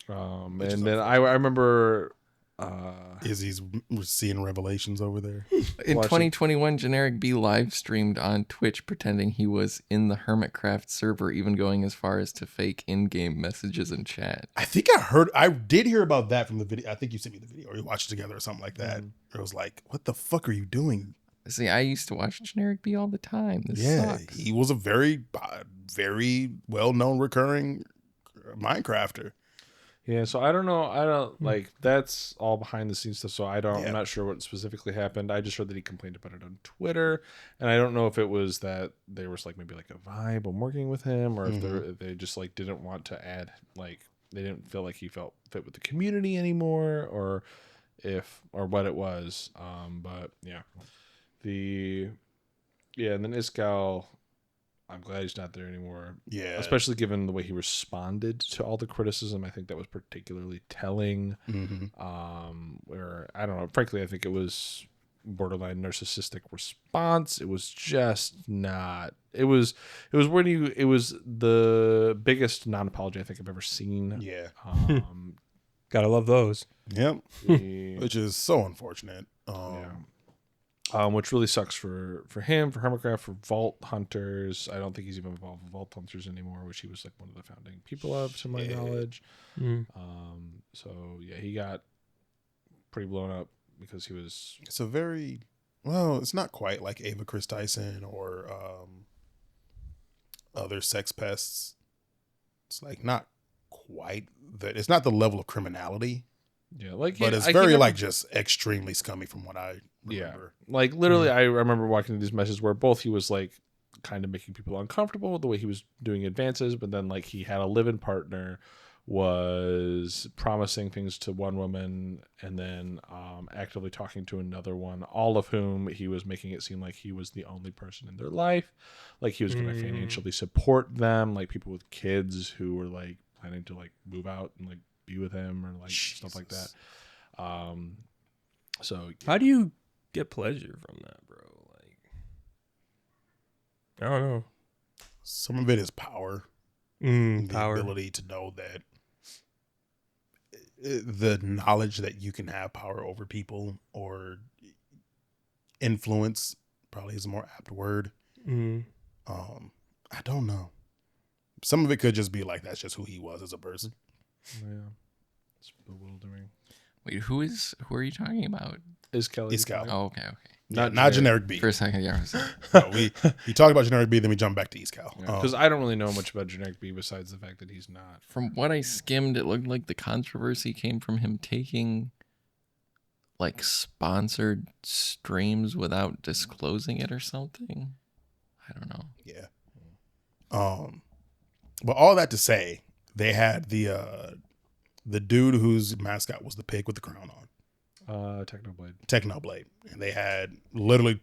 And then I remember Izzy's seeing revelations over there. In 2021, Generic B live streamed on Twitch pretending he was in the Hermitcraft server, even going as far as to fake in-game messages and chat. I did hear about that from the video. I think you sent me the video or you watched it together or something like that. It was like, what the fuck are you doing? See, I used to watch Generic B all the time. This sucks. He was a very, very well-known recurring Minecrafter. Yeah, so I don't know. Like, that's all behind the scenes stuff. So I'm not sure what specifically happened. I just heard that he complained about it on Twitter, and I don't know if it was that there was like maybe like a vibe on working with him, or if they just like didn't want to add, like they didn't feel like he felt fit with the community anymore, or what it was. But yeah, and then Iskall. I'm glad he's not there anymore. Yeah. Especially given the way he responded to all the criticism. I think that was particularly telling. Where, I don't know, frankly, I think it was borderline narcissistic response. It was just not, it was the biggest non-apology I think I've ever seen. Yeah. Gotta love those. Yep. Which is so unfortunate. Which really sucks for him, for Hermitcraft, for Vault Hunters. I don't think he's even involved with Vault Hunters anymore, which he was like one of the founding people of, to my knowledge. So yeah, he got pretty blown up because he was. It's a very it's not quite like Ava Chris Tyson or other sex pests. It's like not quite that. It's not the level of criminality. Yeah, like, but it's very like just extremely scummy from what I remember. Yeah, like literally, I remember watching these messages where both he was like kind of making people uncomfortable with the way he was doing advances, but then like he had a live-in partner, was promising things to one woman, and then actively talking to another one, all of whom he was making it seem like he was the only person in their life, like he was going to financially support them, like people with kids who were like planning to like move out and like be with him or like stuff like that. So how do you get pleasure from that, bro? Like, I don't know. Some of it is power. The ability to know that the knowledge that you can have power over people, or influence probably is a more apt word. I don't know. Some of it could just be like that's just who he was as a person. Yeah, it's bewildering. Wait, who are you talking about? Iskall. Oh, okay. Not generic B. For a second, yeah. No, we talk about generic B, then we jump back to Iskall. Because I don't really know much about generic B besides the fact that he's not. From what I skimmed, it looked like the controversy came from him taking like sponsored streams without disclosing it or something. I don't know. Yeah. But all that to say, they had the dude whose mascot was the pig with the crown on. Technoblade. And they had literally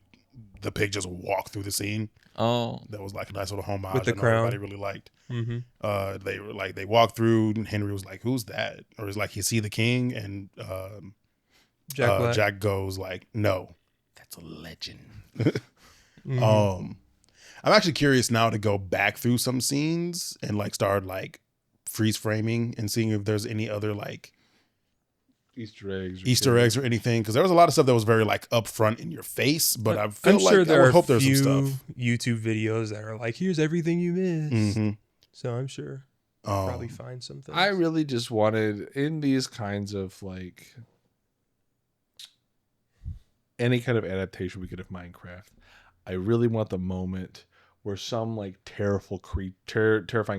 the pig just walk through the scene. Oh. That was like a nice little homage with the and crown. everybody really liked. They were like, they walked through and Henry was like, who's that? Or he's like, you see the king? And Jack goes like, no, that's a legend. I'm actually curious now to go back through some scenes and like start like freeze framing and seeing if there's any other like Easter eggs or anything, because there was a lot of stuff that was very like upfront in your face, but I feel like I would hope there's some stuff. YouTube videos that are like, here's everything you missed. So I'm sure Probably find some things. I really just wanted, in these kinds of like any kind of adaptation we get of Minecraft, I really want the moment where some like terrifying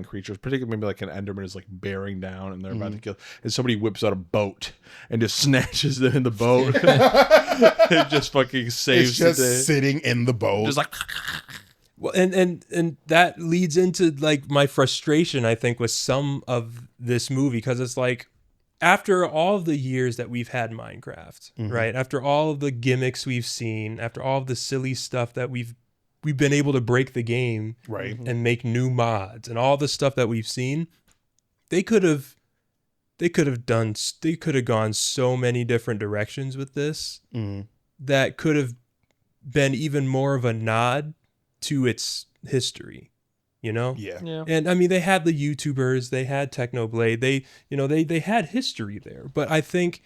creatures, particularly maybe like an Enderman, is like bearing down and they're about to kill, and somebody whips out a boat and just snatches them in the boat. It just fucking saves it's just the day. Sitting in the boat. Just like. Well, and that leads into like my frustration, I think, with some of this movie, because it's like, after all of the years that we've had Minecraft, right? After all of the gimmicks we've seen, after all of the silly stuff that we've been able to break the game, right, and make new mods and all the stuff that we've seen, they could have gone so many different directions with this that could have been even more of a nod to its history, you know? Yeah. And I mean, they had the YouTubers, they had Technoblade, they had history there. But I think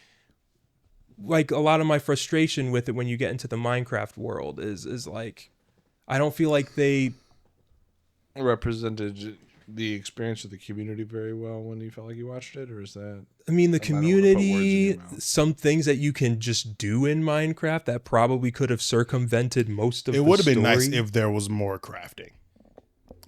like a lot of my frustration with it when you get into the Minecraft world is like, I don't feel like they represented the experience of the community very well when you felt like you watched it, or is that? I mean, the community, some things that you can just do in Minecraft that probably could have circumvented most of the story. It would have been nice if there was more crafting.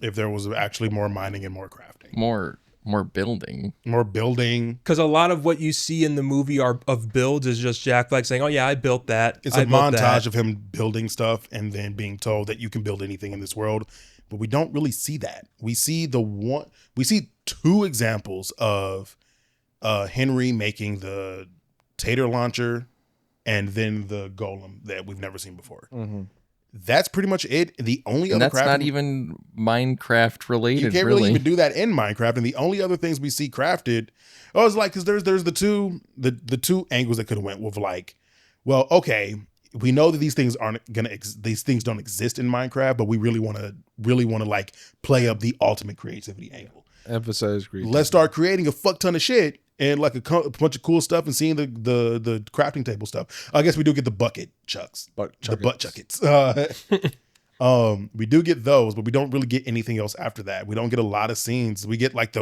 If there was actually more mining and more crafting. More building. More building. Because a lot of what you see in the movie of builds is just Jack Black saying, oh yeah, I built that. It's a montage of him building stuff and then being told that you can build anything in this world. But we don't really see that. We see two examples of Henry making the tater launcher and then the golem that we've never seen before. That's pretty much it. The only other that's not even Minecraft related. You can't really even do that in Minecraft. And the only other things we see crafted, it's like, because there's the two angles that could have went with like, well, okay, we know that these things these things don't exist in Minecraft, but we really want to like play up the ultimate creativity angle. Emphasize creativity. Let's start creating a fuck ton of shit and like a bunch of cool stuff and seeing the crafting table stuff. I guess we do get the bucket chucks, the butt chuckets. We do get those, but we don't really get anything else after that. We don't get a lot of scenes. We get like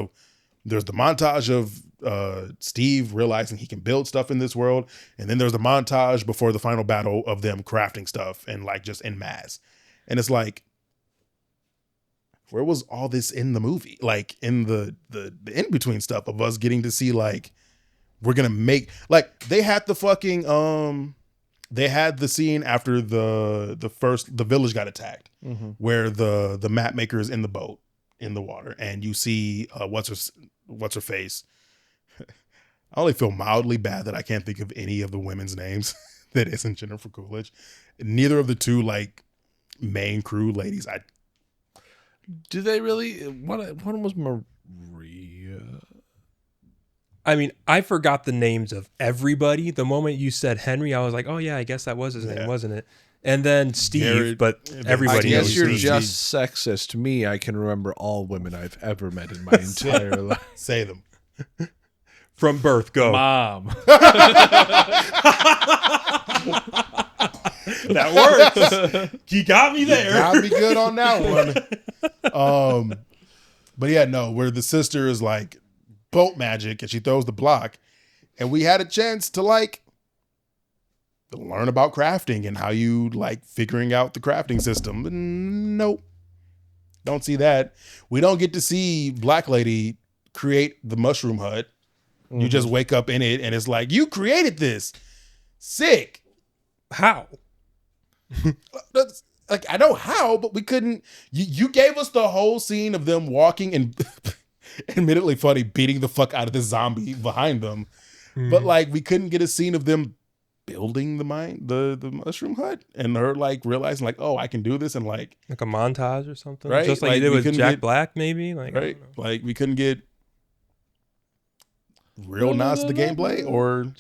there's the montage of Steve realizing he can build stuff in this world, and then there's the montage before the final battle of them crafting stuff and like just en masse. And it's like, where was all this in the movie? Like in the in between stuff of us getting to see like we're gonna make, like they had the fucking they had the scene after the village got attacked, where the map maker is in the boat in the water, and you see what's her face. I only feel mildly bad that I can't think of any of the women's names that isn't Jennifer Coolidge. Neither of the two like main crew ladies. Do they really? One was Maria. I mean, I forgot the names of everybody. The moment you said Henry, I was like, oh yeah, I guess that was his name, wasn't it? And then Steve, Garrett, but everybody knows Steve. I guess you're Steve. just sexist. Me, I can remember all women I've ever met in my entire life. Say them. From birth, go. Mom. That works. You got me there. Got me good on that one. But yeah, no, where the sister is like boat magic and she throws the block, and we had a chance to like learn about crafting and how you like figuring out the crafting system. Nope. Don't see that. We don't get to see Black Lady create the mushroom hut. You just wake up in it and it's like, you created this. Sick. How? Like, I know how, but we couldn't. You gave us the whole scene of them walking and admittedly funny, beating the fuck out of the zombie behind them. But like, we couldn't get a scene of them building the mushroom hut and her like realizing like, oh, I can do this, and like a montage or something, right? Just like you did with Jack Black, maybe. Like, right? Like we couldn't get real nods to the gameplay or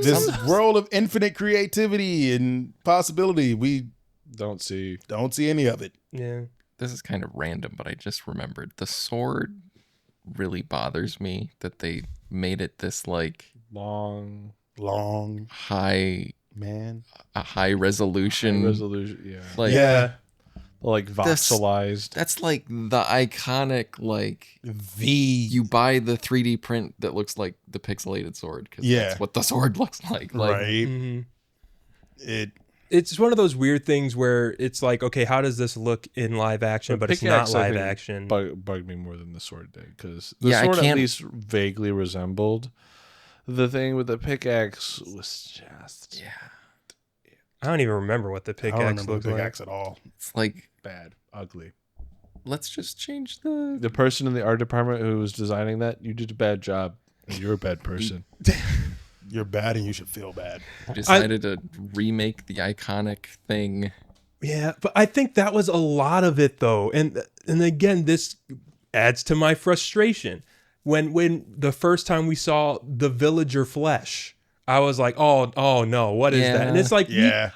this world of infinite creativity and possibility. We don't see any of it. Yeah, this is kind of random, but I just remembered the sword really bothers me that they made it this like long high man, a high resolution, yeah, like, yeah. like voxelized. That's like the iconic you buy the 3D print that looks like the pixelated sword because that's what the sword looks like. Right. Mm-hmm. It's one of those weird things where it's like, okay, how does this look in live action? But it's not live action. Bugged me more than the sword did because the sword at least vaguely resembled the thing with the pickaxe was just I don't even remember what the pickaxe looks like. Pickaxe at all. It's like bad, ugly. Let's just change the person in the art department who was designing that. You did a bad job. And you're a bad person. You're bad, and you should feel bad. Decided to remake the iconic thing. Yeah, but I think that was a lot of it, though, and again, this adds to my frustration. When the first time we saw the villager flesh, I was like, oh no, what is that? And it's like,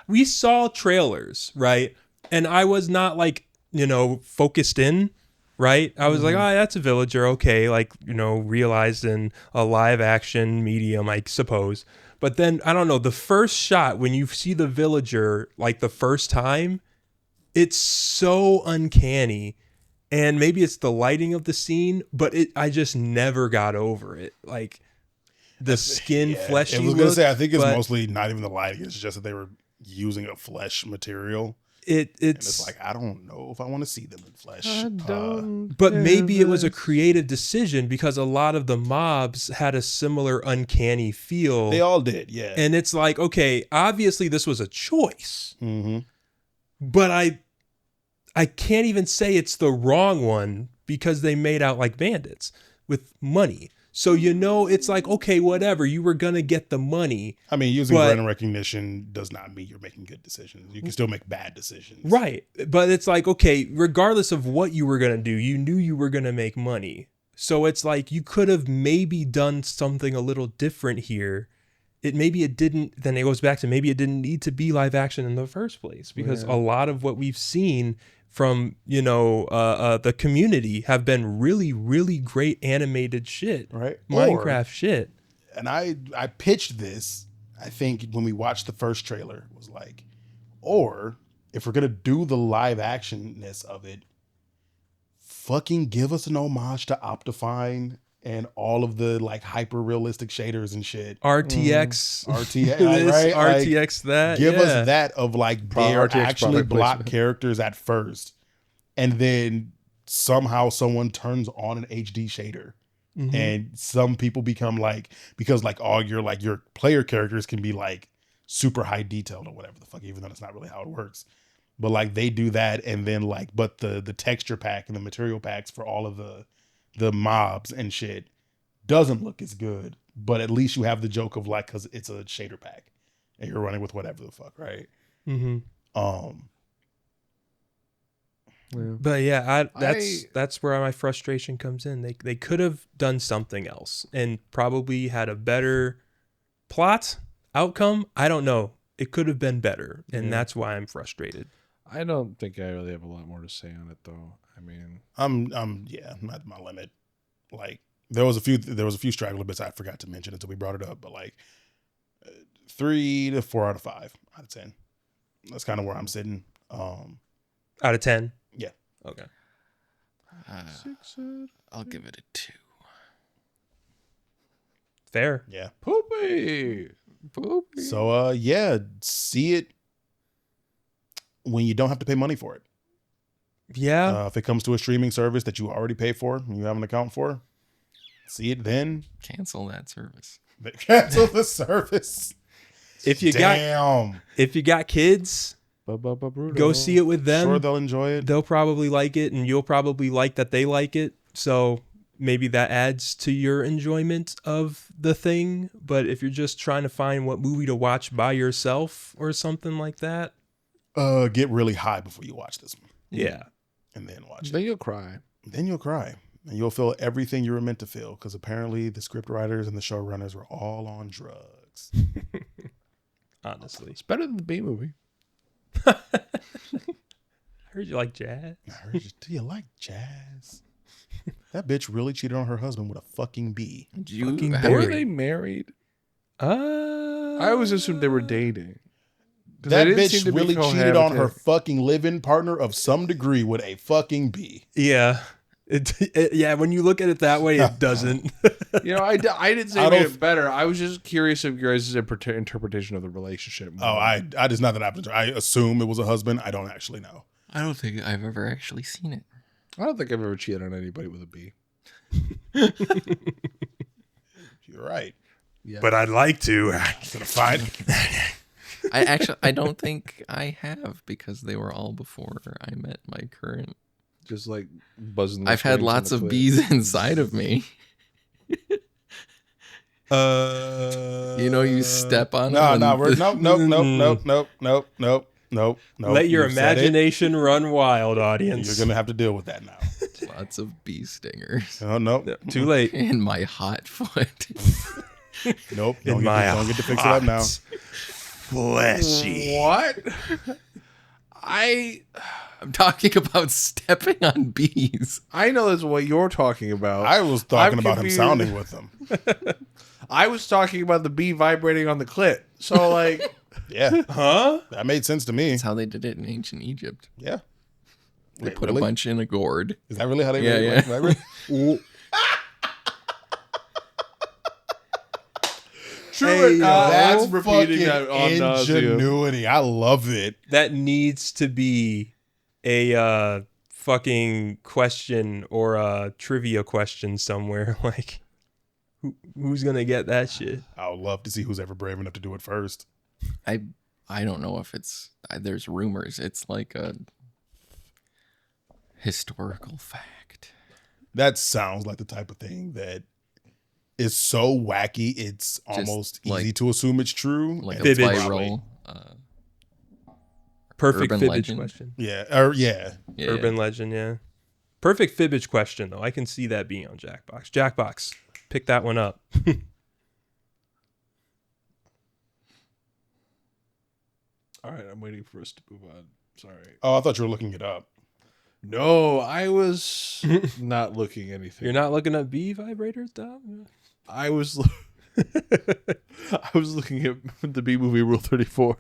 we saw trailers, right? And I was not like, focused in, right? I was like, oh, that's a villager, okay, like, realized in a live action medium, I suppose. But then, I don't know, the first shot, when you see the villager, like the first time, it's so uncanny. And maybe it's the lighting of the scene, but I just never got over it. Like, the skin, fleshy. I was going to say, I think it's mostly not even the lighting. It's just that they were using a flesh material. It's like, I don't know if I want to see them in flesh. But maybe it was a creative decision because a lot of the mobs had a similar uncanny feel. They all did, yeah. And it's like, okay, obviously this was a choice. Mm-hmm. But I can't even say it's the wrong one because they made out like bandits with money. So, it's like, okay, whatever. You were going to get the money. I mean, using brand recognition does not mean you're making good decisions. You can still make bad decisions. Right. But it's like, okay, regardless of what you were going to do, you knew you were going to make money. So it's like you could have maybe done something a little different here. Then it goes back to maybe it didn't need to be live action in the first place because a lot of what we've seen from the community have been really, really great animated shit, right? Minecraft shit. And I pitched this, I think, when we watched the first trailer, was like, or if we're gonna do the live actionness of it, fucking give us an homage to Optifine and all of the like hyper realistic shaders and shit. RTX, right? RTX that. Give us that of like they're actually block characters at first, and then somehow someone turns on an HD shader, and some people become like, because like all your player characters can be like super high detailed or whatever the fuck, even though that's not really how it works. But like they do that, and then like, but the texture pack and the material packs for all of the mobs and shit doesn't look as good, but at least you have the joke of like, because it's a shader pack and you're running with whatever the fuck, right? But yeah, that's where my frustration comes in. They could have done something else and probably had a better plot outcome. I don't know. It could have been better, and that's why I'm frustrated. I don't think I really have a lot more to say on it, though. I mean, I'm at my limit. Like there was a few straggler bits I forgot to mention until we brought it up, but like 3 to 4 out of 5 out of 10. That's kind of where I'm sitting. Out of 10? Yeah. Okay. I'll give it a 2. Fair. Yeah. Poopy. So see it when you don't have to pay money for it. Yeah. If it comes to a streaming service that you already pay for and you have an account for, see it then. Cancel that service. Cancel the service. If you got kids, go see it with them. Sure, they'll enjoy it. They'll probably like it, and you'll probably like that they like it. So maybe that adds to your enjoyment of the thing. But if you're just trying to find what movie to watch by yourself or something like that, get really high before you watch this one. Yeah. And then watch it. Then you'll cry. And you'll feel everything you were meant to feel, because apparently the script writers and the showrunners were all on drugs. Honestly. It's better than the B movie. I heard you like jazz. Do you like jazz? That bitch really cheated on her husband with a fucking bee. Were they married? I always assumed they were dating. That bitch really cheated on her fucking live-in partner of some degree with a fucking bee. Yeah. Yeah, when you look at it that way, it doesn't. I didn't say it made it better. I was just curious of your guys' interpretation of the relationship. I just not that happened. I assume it was a husband. I don't actually know. I don't think I've ever actually seen it. I don't think I've ever cheated on anybody with a bee. You're right. Yeah. But I'd like to. I don't think I have, because they were all before I met my current. Just like buzzing. I've had lots of bees inside of me. You step on them. Nope. Let your imagination run wild, audience. You're gonna have to deal with that now. Lots of bee stingers. Oh no, too late. In my hot foot. Nope. Don't get to fix it up now. Fleshy. What? I'm talking about stepping on bees. I know that's what you're talking about. I was talking about him sounding with them. I was talking about the bee vibrating on the clit. So like, yeah, that made sense to me. That's how they did it in ancient Egypt. Yeah, they put a bunch in a gourd. Is that really how they? True. That's repeating that on ingenuity. I love it. That needs to be a fucking question or a trivia question somewhere. Like, who's gonna get that shit? I would love to see who's ever brave enough to do it first. I don't know if it's. There's rumors. It's like a historical fact. That sounds like the type of thing that is so wacky, it's almost easy to assume it's true. Like a viral, perfect urban fibbage legend. question. Yeah. Urban legend, yeah. Perfect fibbage question, though. I can see that being on Jackbox. Jackbox, pick that one up. All right, I'm waiting for us to move on. Sorry. Oh, I thought you were looking it up. No, I was not looking anything. You're not looking at bee vibrators, Dom? I was looking at the B movie Rule 34.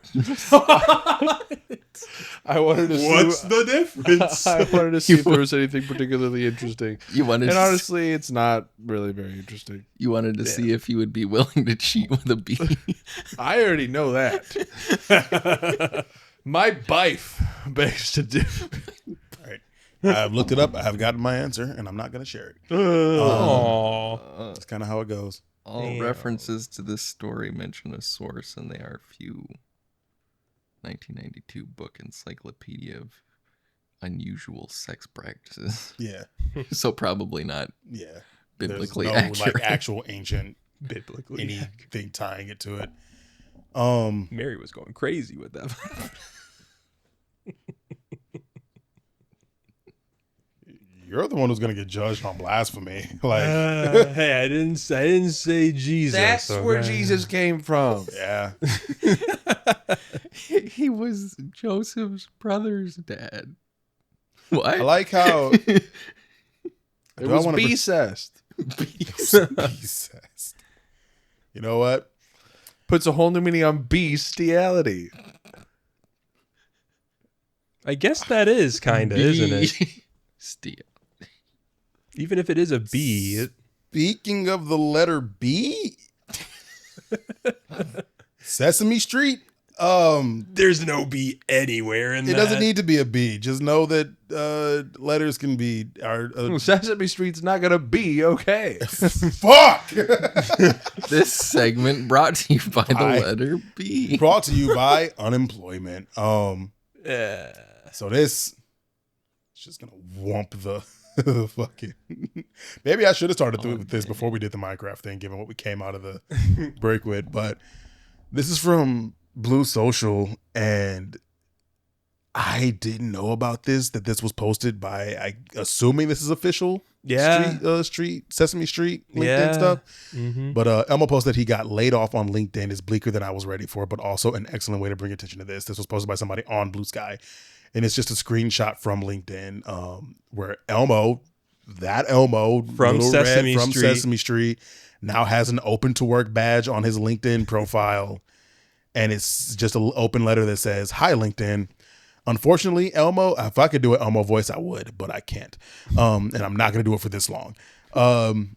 I wanted to What's the difference? I wanted to see if there was anything particularly interesting. And honestly, it's not really very interesting. You wanted to see if you would be willing to cheat with a bee. I already know that. My bife begs to differ. All right. I've looked it up. I have gotten my answer, and I'm not going to share it. That's kind of how it goes. All references to this story mention a source, and they are few. 1992 book encyclopedia of unusual sex practices. Yeah. So probably not. Yeah. Biblically There's no, accurate. like actual ancient biblically anything tying it to it. Mary was going crazy with that. You're the one who's gonna get judged on blasphemy. Like, hey, I didn't say Jesus. That's where Jesus came from. Yeah. He was Joseph's brother's dad. What? I like how it was bee-cest. Bee-cest. You know what? Puts a whole new meaning on bestiality. I guess that is kind of, isn't it? Steal. Even if it is a B. Speaking of the letter B, Sesame Street. There's no B anywhere in it. It doesn't need to be a B. Just know that letters can be. Sesame Street's not gonna be okay. Fuck. This segment brought to you by the letter B. Brought to you by unemployment. So this. Just gonna whomp the fucking. Maybe I should have started with this before we did the Minecraft thing, given what we came out of the break with. But this is from Blue Social, and I didn't know about this. That this was posted by, assuming this is official. Street Sesame Street LinkedIn stuff. Mm-hmm. But Elmo posted that he got laid off on LinkedIn is bleaker than I was ready for, but also an excellent way to bring attention to this. This was posted by somebody on Blue Sky. And it's just a screenshot from LinkedIn where Elmo from Sesame Street now has an open to work badge on his LinkedIn profile. And it's just an open letter that says, "Hi, LinkedIn. Unfortunately, Elmo, if I could do an Elmo voice, I would, but I can't. And I'm not going to do it for this long.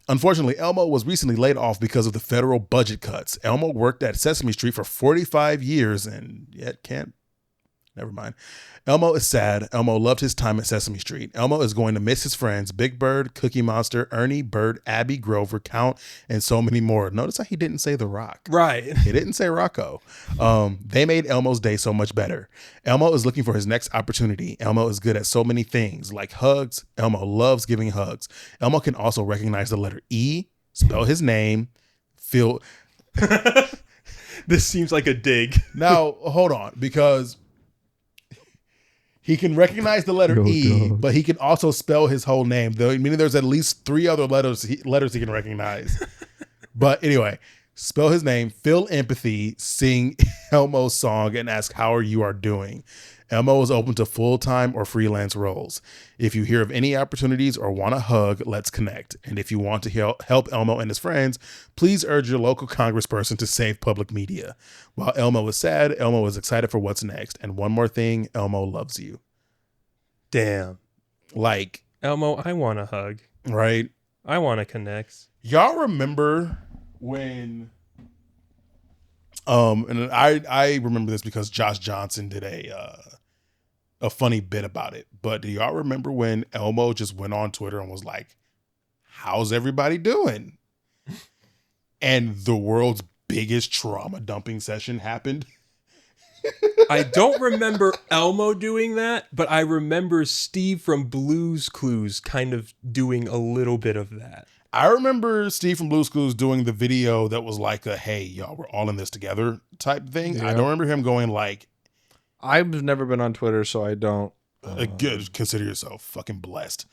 Unfortunately, Elmo was recently laid off because of the federal budget cuts. Elmo worked at Sesame Street for 45 years and yet can't. Never mind. Elmo is sad. Elmo loved his time at Sesame Street. Elmo is going to miss his friends, Big Bird, Cookie Monster, Ernie, Bird, Abby, Grover, Count, and so many more. Notice how he didn't say The Rock. Right. He didn't say Rocco. They made Elmo's day so much better. Elmo is looking for his next opportunity. Elmo is good at so many things, like hugs. Elmo loves giving hugs. Elmo can also recognize the letter E, spell his name, feel... This seems like a dig. Now, hold on, because... He can recognize the letter E, but he can also spell his whole name. Though, meaning there's at least 3 other letters he can recognize. But anyway, spell his name, feel empathy, sing Elmo's song, and ask how you are doing. Elmo is open to full-time or freelance roles. If you hear of any opportunities or want a hug, let's connect. And if you want to help Elmo and his friends, please urge your local congressperson to save public media. While Elmo is sad, Elmo is excited for what's next. And one more thing, Elmo loves you. Damn. Like, Elmo, I want a hug. Right? I want to connect. Y'all remember when... and I remember this because Josh Johnson did a funny bit about it. But do y'all remember when Elmo just went on Twitter and was like, "How's everybody doing?" And the world's biggest trauma dumping session happened. I don't remember Elmo doing that, but I remember Steve from Blue's Clues kind of doing a little bit of that. I remember Steve from Blue's Clues doing the video that was like a, "Hey, y'all, we're all in this together" type thing. Yeah. I don't remember him going like... I've never been on Twitter, so I don't... Good. Consider yourself fucking blessed.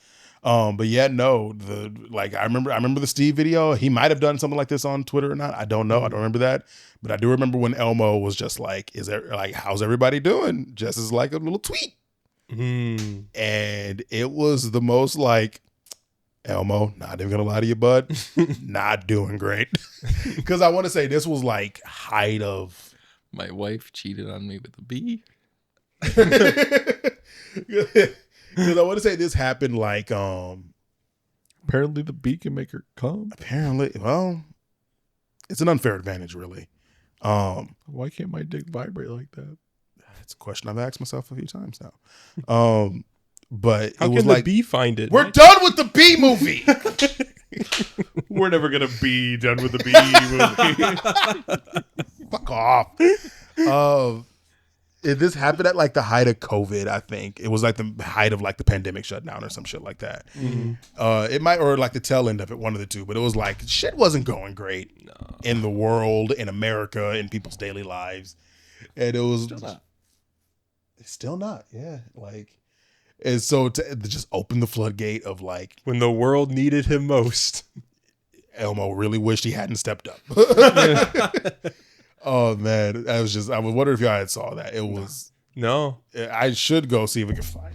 But yeah, no, I remember the Steve video. He might have done something like this on Twitter or not. I don't know. I don't remember that. But I do remember when Elmo was just like, "How's everybody doing?" Just as like a little tweet. And it was the most like, "Elmo, not even gonna lie to you, bud, not doing great." Because I want to say this was like height of... My wife cheated on me with a bee. Because I want to say this happened like apparently the bee can make her come. Apparently, well, it's an unfair advantage, really. Why can't my dick vibrate like that? It's a question I've asked myself a few times now. But how it was can like, the bee find it? We're done with the bee movie. We're never gonna be done with the bee movie. Fuck off. This happened at like the height of COVID, I think. It was like the height of like the pandemic shutdown or some shit like that. It might, or like the tail end of it, one of the two. But it was like shit wasn't going great in the world, in America, in people's daily lives. And it was still not. Yeah. Like, and so to just open the floodgate of like, when the world needed him most, Elmo really wished he hadn't stepped up. Oh man, I was wondering if y'all had saw that. It was no. I should go see if we can find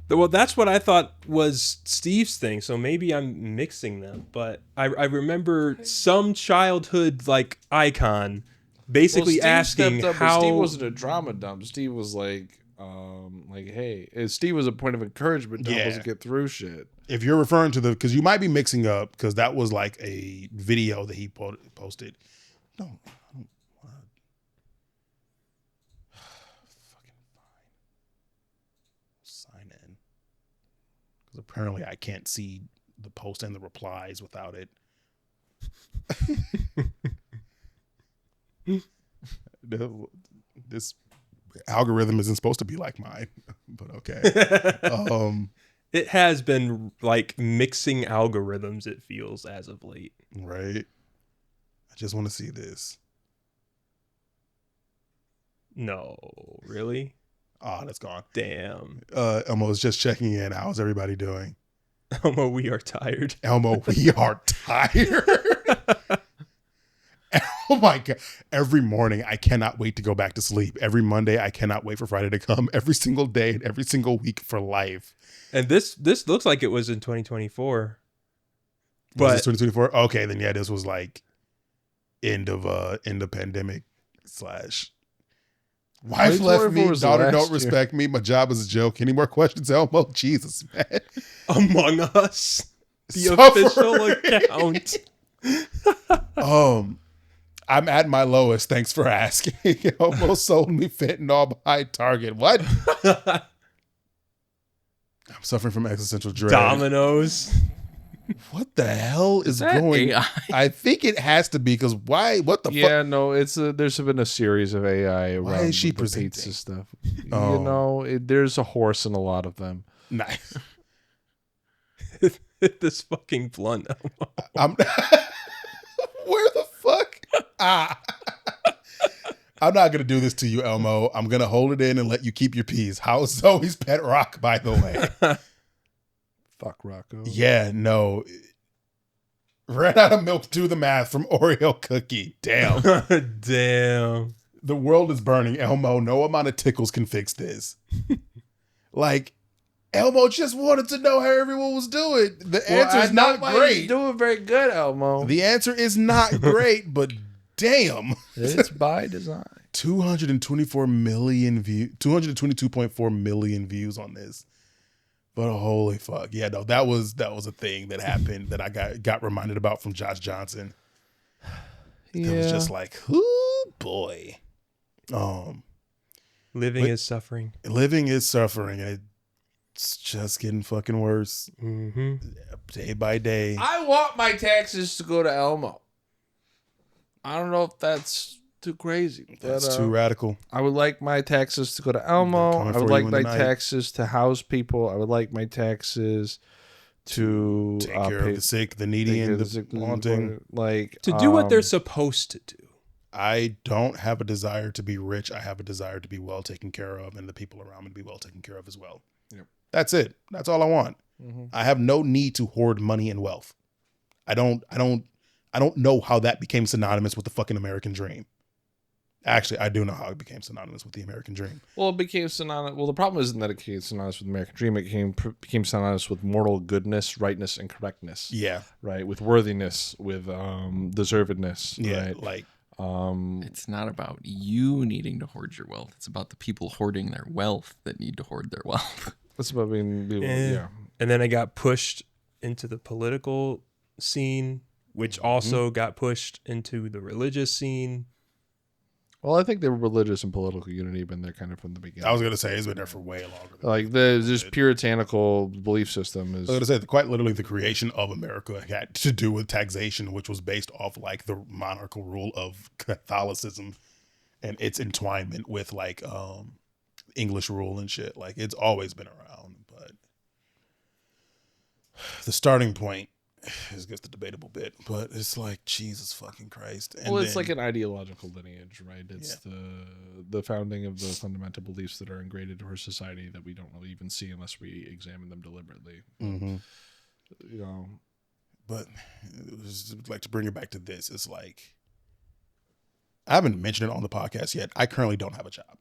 it. Well, that's what I thought was Steve's thing. So maybe I'm mixing them. But I remember some childhood like icon basically asking how Steve wasn't a drama dump. Steve was like, hey, Steve was a point of encouragement to help us get through shit. If you're referring to because you might be mixing up, because that was like a video that he posted. No. Apparently I can't see the post and the replies without it. This algorithm isn't supposed to be like mine, but okay. It has been like mixing algorithms, it feels, as of late. Right. I just want to see this. No, really? Oh, that's gone. Damn. Elmo was just checking in. How's everybody doing? Elmo, we are tired. Elmo, we are tired. Oh my God. Every morning, I cannot wait to go back to sleep. Every Monday, I cannot wait for Friday to come. Every single day and every single week for life. And this looks like it was in 2024. Was this 2024? Okay, then yeah, this was like end of pandemic / Wife left me, daughter don't respect me, my job is a joke. Any more questions, Elmo? Jesus, man. Among Us, the official account. I'm at my lowest. Thanks for asking. Elmo sold me fentanyl behind Target. What? I'm suffering from existential dread. Dominoes. What the hell is going on? I think it has to be because why? What the fuck? Yeah, no, there's been a series of AI around Why is she the presenting? pizza stuff. You know, there's a horse in a lot of them. Nice. This fucking blunt. Where the fuck? I'm not gonna do this to you, Elmo. I'm gonna hold it in and let you keep your peas. How's Zoe's pet rock, by the way? Fuck Rocco. Yeah, no. Ran out of milk to do the math from Oreo cookie. Damn. Damn. The world is burning, Elmo. No amount of tickles can fix this. Like, Elmo just wanted to know how everyone was doing. The answer is not great. Doing very good, Elmo. The answer is not great, but damn. It's by design. 224 million views, 222.4 million views on this. But holy fuck. Yeah, no, that was a thing that happened that I got reminded about from Josh Johnson. Yeah. It was just like, oh boy. Living is suffering. Living is suffering, and it's just getting fucking worse. Mm-hmm. Day by day. I want my taxes to go to Elmo. I don't know if that's too crazy. That's too radical. I would like my taxes to go to Elmo. I would like my taxes to house people. I would like my taxes to take care of the sick, the needy, and the wanting. Like to do what they're supposed to do. I don't have a desire to be rich. I have a desire to be well taken care of, and the people around me to be well taken care of as well. Yep. That's it. That's all I want. Mm-hmm. I have no need to hoard money and wealth. I don't know how that became synonymous with the fucking American dream. Actually, I do know how it became synonymous with the American dream. Well, it became synonymous. Well, the problem isn't that it became synonymous with the American dream. It became synonymous with moral goodness, rightness, and correctness. Yeah. Right. With worthiness, with deservedness. Yeah. Right? Like, it's not about you needing to hoard your wealth. It's about the people hoarding their wealth that need to hoard their wealth. It's about being yeah. And then I got pushed into the political scene, which also got pushed into the religious scene. Well, I think the religious and political unity have been there kind of from the beginning. I was going to say, it's been there for way longer. Like, this puritanical belief system is... I was going to say, quite literally, the creation of America had to do with taxation, which was based off, like, the monarchical rule of Catholicism and its entwinement with, like, English rule and shit. Like, it's always been around, but the starting point is just a debatable bit, but it's like, Jesus fucking Christ. And well, it's like an ideological lineage, right? It's the founding of the fundamental beliefs that are ingrained into our society that we don't really even see unless we examine them deliberately. Mm-hmm. You know, but like, to bring it back to this, it's like, I haven't mentioned it on the podcast yet. I currently don't have a job.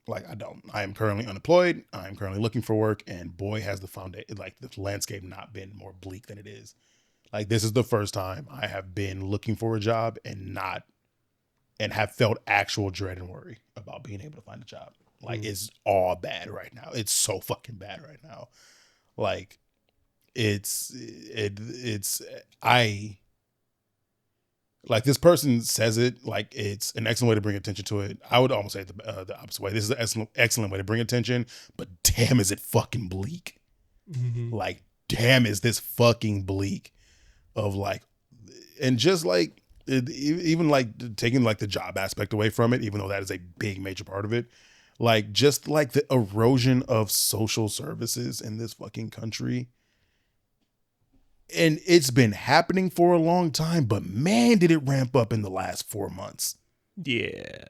Like, I don't. I am currently unemployed. I'm currently looking for work, and boy, has the foundation, like, the landscape not been more bleak than it is. Like, this is the first time I have been looking for a job and have felt actual dread and worry about being able to find a job. Like, it's all bad right now. It's so fucking bad right now. Like, like, this person says it like it's an excellent way to bring attention to it. I would almost say the opposite way. This is an excellent way to bring attention, but damn, is it fucking bleak. Mm-hmm. Like, damn, is this fucking bleak of, like, and just like, even like taking like the job aspect away from it, even though that is a big major part of it, like, just like the erosion of social services in this fucking country. And it's been happening for a long time, but man, did it ramp up in the last 4 months. Yeah.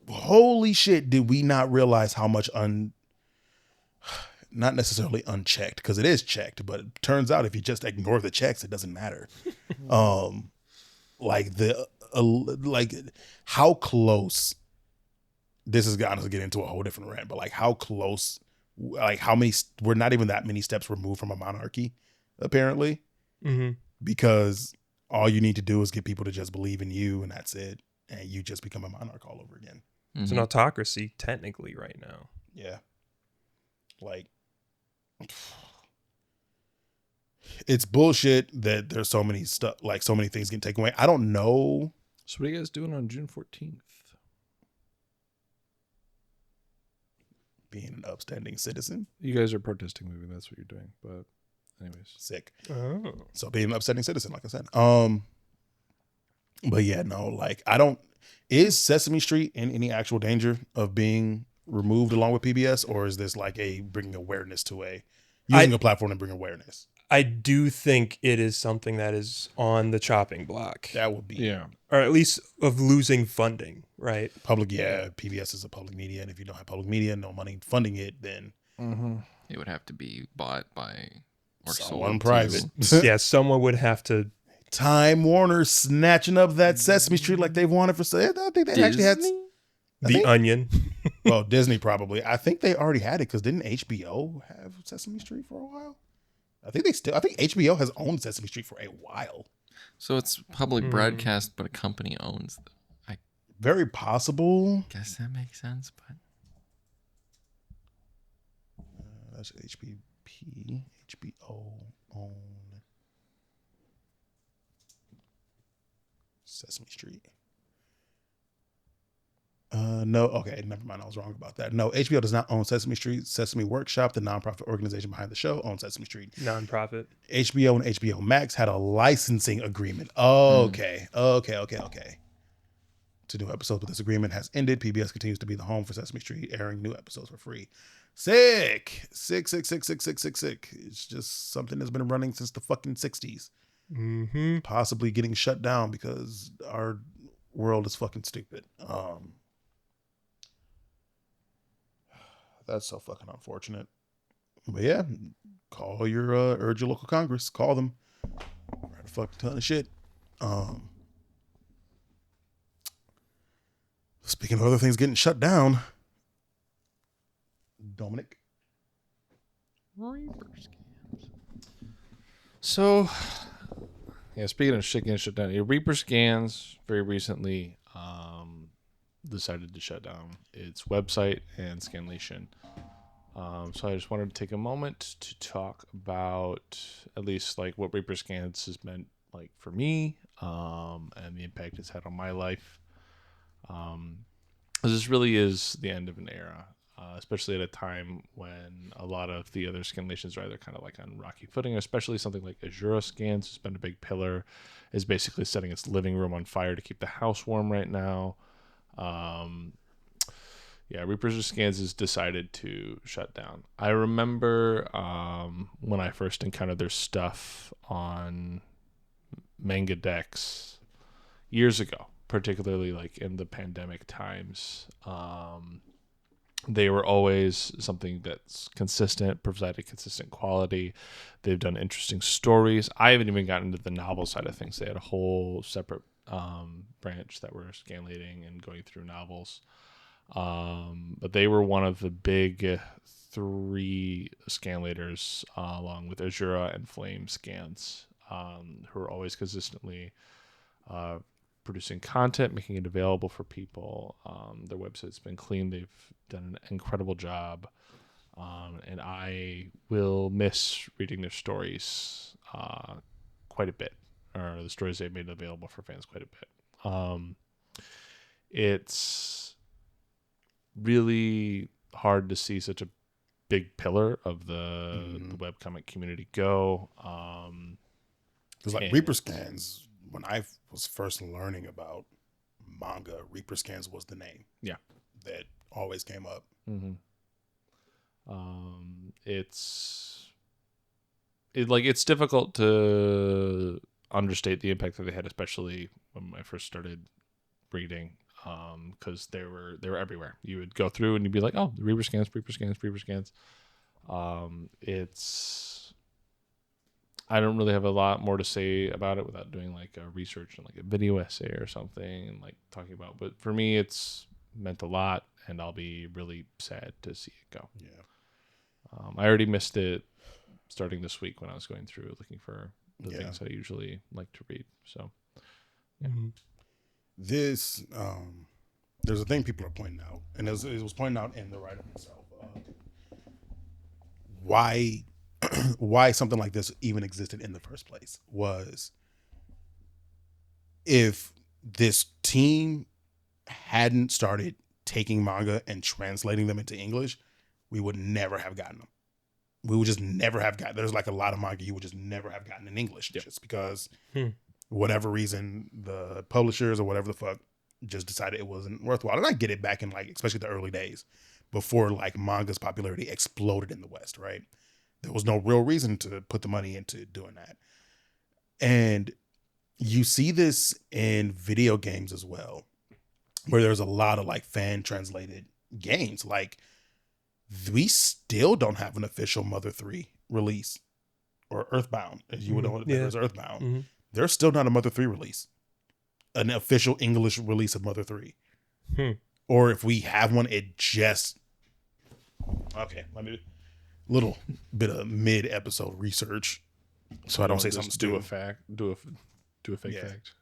Holy shit, did we not realize how much not necessarily unchecked, because it is checked, but it turns out if you just ignore the checks, it doesn't matter. Like, like, how close, this is going to get into a whole different rant, but like, how close, like, how many, we're not even that many steps removed from a monarchy, apparently, because all you need to do is get people to just believe in you, and that's it, and you just become a monarch all over again. It's an autocracy technically right now. Yeah. Like, it's bullshit that there's so many stuff, like so many things getting taken away. I don't know. So what are you guys doing on June 14th? Being an upstanding citizen. You guys are protesting, maybe that's what you're doing. But anyways. Sick. Oh. So being an upstanding citizen, like I said. But yeah, no, like is Sesame Street in any actual danger of being removed along with PBS, or is this like a bringing awareness to using a platform to bring awareness? I do think it is something that is on the chopping block. That would be, or at least of losing funding, right? Public, PBS is a public media, and if you don't have public media, no money funding it, then it would have to be bought by or someone sold private. Yeah, someone would have to. Time Warner snatching up that Sesame Street like they've wanted for sale. I think they actually had Onion. Well, Disney probably. I think they already had it because didn't HBO have Sesame Street for a while? I think HBO has owned Sesame Street for a while. So it's public broadcast, but a company owns them. Very possible. Guess that makes sense, but that's HBO own Sesame Street. No, okay, never mind. I was wrong about that. No, HBO does not own Sesame Street. Sesame Workshop, the nonprofit organization behind the show, owns Sesame Street. Nonprofit. HBO and HBO Max had a licensing agreement. Okay. To new episodes, but this agreement has ended. PBS continues to be the home for Sesame Street, airing new episodes for free. Sick. It's just something that's been running since the fucking 60s. Possibly getting shut down because our world is fucking stupid. That's so fucking unfortunate. But yeah, urge your local Congress. Call them. Write a fucking ton of shit. Speaking of other things getting shut down, Dominic. So, yeah, speaking of shit getting shut down, Reaper Scans very recently decided to shut down its website and Scanlation. So I just wanted to take a moment to talk about at least like what Reaper Scans has meant like for me and the impact it's had on my life. This really is the end of an era, especially at a time when a lot of the other Scanlations are either kind of like on rocky footing, especially something like Azura Scans has been a big pillar, is basically setting its living room on fire to keep the house warm right now. Reaper Scans has decided to shut down. I remember when I first encountered their stuff on Manga Decks years ago, particularly like in the pandemic times. They were always something that's consistent, provided consistent quality. They've done interesting stories. I haven't even gotten into the novel side of things. They had a whole separate branch that were scanlating and going through novels. But they were one of the big 3 scanlators, along with Azura and Flame Scans, who are always consistently producing content, making it available for people. Their website's been clean. They've done an incredible job. And I will miss reading their stories quite a bit, or the stories they've made available for fans quite a bit. It's really hard to see such a big pillar of the webcomic community go. Because like Reaper Scans, when I was first learning about manga, Reaper Scans was the name. Yeah. That always came up. It's difficult to understate the impact that they had, especially when I first started reading, because they were everywhere. You would go through and you'd be like, oh, the Reaper Scans. I don't really have a lot more to say about it without doing like a research and like a video essay or something and like talking about. But for me, it's meant a lot, and I'll be really sad to see it go. Yeah. I already missed it starting this week when I was going through looking for the things I usually like to read. So, yeah. This, there's a thing people are pointing out, and it was pointed out in the write-up itself. Why something like this even existed in the first place was if this team hadn't started taking manga and translating them into English, we would never have gotten them. We would just never have gotten. There's like a lot of manga you would just never have gotten in English just because whatever reason the publishers or whatever the fuck just decided it wasn't worthwhile. And I get it back in like especially the early days before like manga's popularity exploded in the West, right? There was no real reason to put the money into doing that. And you see this in video games as well, where there's a lot of like fan translated games. Like we still don't have an official Mother 3 release, or Earthbound, as you would know it as Earthbound. Mm-hmm. There's still not a Mother 3 release, an official English release of Mother 3. Or if we have one, it just okay. Let me little bit of mid episode research, so I don't say something stupid. Do a fake fact.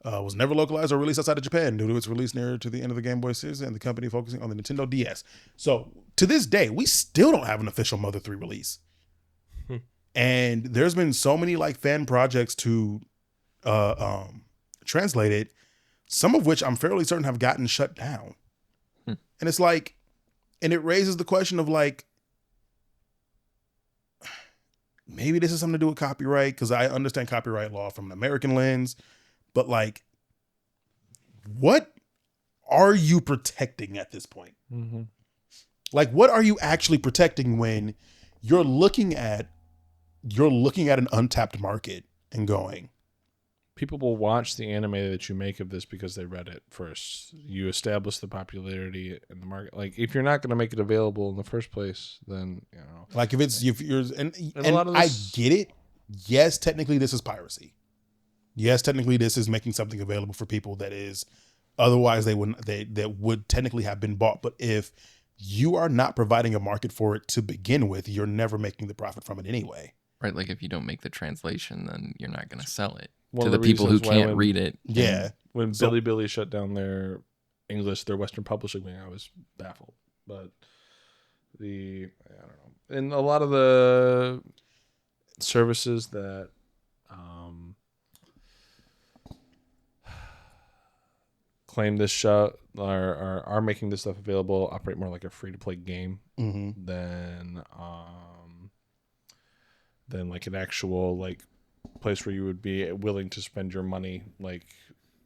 Was never localized or released outside of Japan due to its release near to the end of the Game Boy series and the company focusing on the Nintendo DS. So to this day, we still don't have an official Mother 3 release. And there's been so many like fan projects to translate it, some of which I'm fairly certain have gotten shut down. And it's like, and it raises the question of like, maybe this is something to do with copyright, because I understand copyright law from an American lens, but like, what are you protecting at this point? Like, what are you actually protecting when you're looking at an untapped market and going, people will watch the anime that you make of this because they read it first. You establish the popularity in the market. Like, if you're not going to make it available in the first place, then, you know. Like, if you're, and a lot of this, I get it. Yes, technically this is piracy. Yes, technically this is making something available for people that is, otherwise they would technically have been bought. But if you are not providing a market for it to begin with, you're never making the profit from it anyway. Right, like if you don't make the translation, then you're not going to sell it one to the people who can't read it. Yeah. When Billy shut down their English, their Western publishing wing, I was baffled. But I don't know. And a lot of the services that claim this show are making this stuff available operate more like a free-to-play game than like an actual like place where you would be willing to spend your money, like,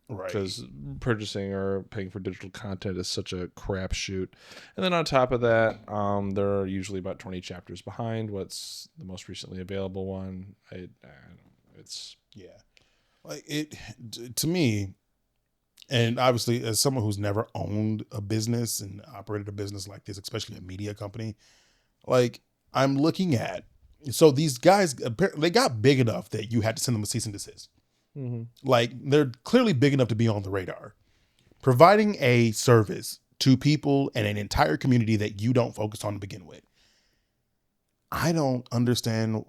right? Because purchasing or paying for digital content is such a crapshoot. And then on top of that, there are usually about 20 chapters behind what's the most recently available one. I don't know. It's like it to me. And obviously, as someone who's never owned a business and operated a business like this, especially a media company, like I'm looking at, so these guys, they got big enough that you had to send them a cease and desist. Like they're clearly big enough to be on the radar. Providing a service to people and an entire community that you don't focus on to begin with. I don't understand.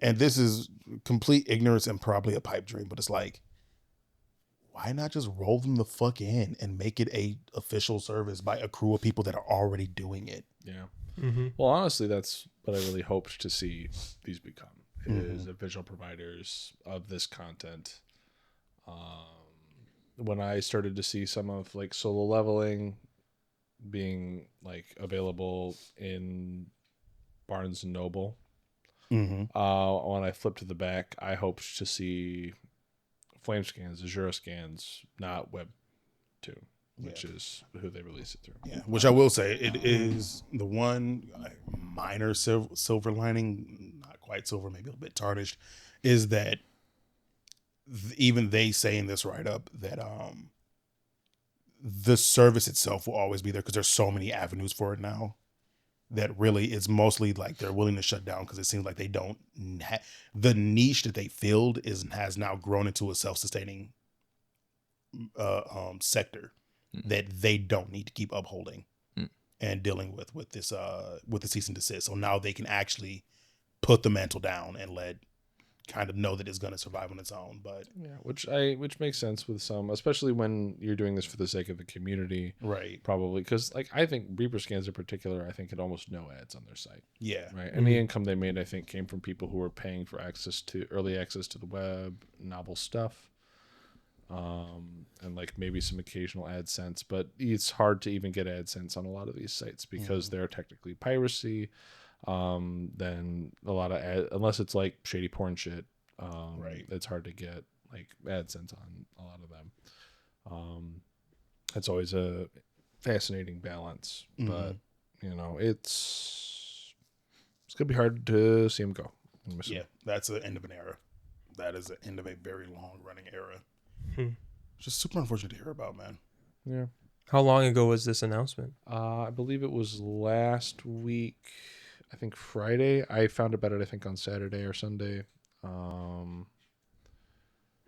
And this is complete ignorance and probably a pipe dream, but it's like, why not just roll them the fuck in and make it a official service by a crew of people that are already doing it? Yeah. Well, honestly, that's what I really hoped to see these become, is official providers of this content. When I started to see some of like Solo Leveling being like available in Barnes and Noble, when I flipped to the back, I hoped to see Flame Scans, Azure Scans, not Webtoon, which is who they release it through. Yeah, which I will say, it is the one minor silver lining, not quite silver, maybe a little bit tarnished, is that even they say in this write-up that the service itself will always be there because there's so many avenues for it now. That really is mostly like they're willing to shut down because it seems like they don't the niche that they filled has now grown into a self-sustaining sector that they don't need to keep upholding and dealing with this with the cease and desist. So now they can actually put the mantle down and let kind of know that it's going to survive on its own. But which makes sense with some, especially when you're doing this for the sake of the community, right? Probably because like I think Reaper Scans in particular, I think had almost no ads on their site. Yeah, right. And the income they made, I think, came from people who were paying for early access to the web, novel stuff, and like maybe some occasional AdSense. But it's hard to even get AdSense on a lot of these sites because they're technically piracy. Then a lot of unless it's like shady porn shit, right, it's hard to get like AdSense on a lot of them. It's always a fascinating balance, but you know, it's gonna be hard to see him go. Yeah, that's the end of an era. That is the end of a very long running era. It's just super unfortunate to hear about, man. Yeah. How long ago was this announcement? I believe it was last week. I think Friday. I found about it, I think, on Saturday or Sunday.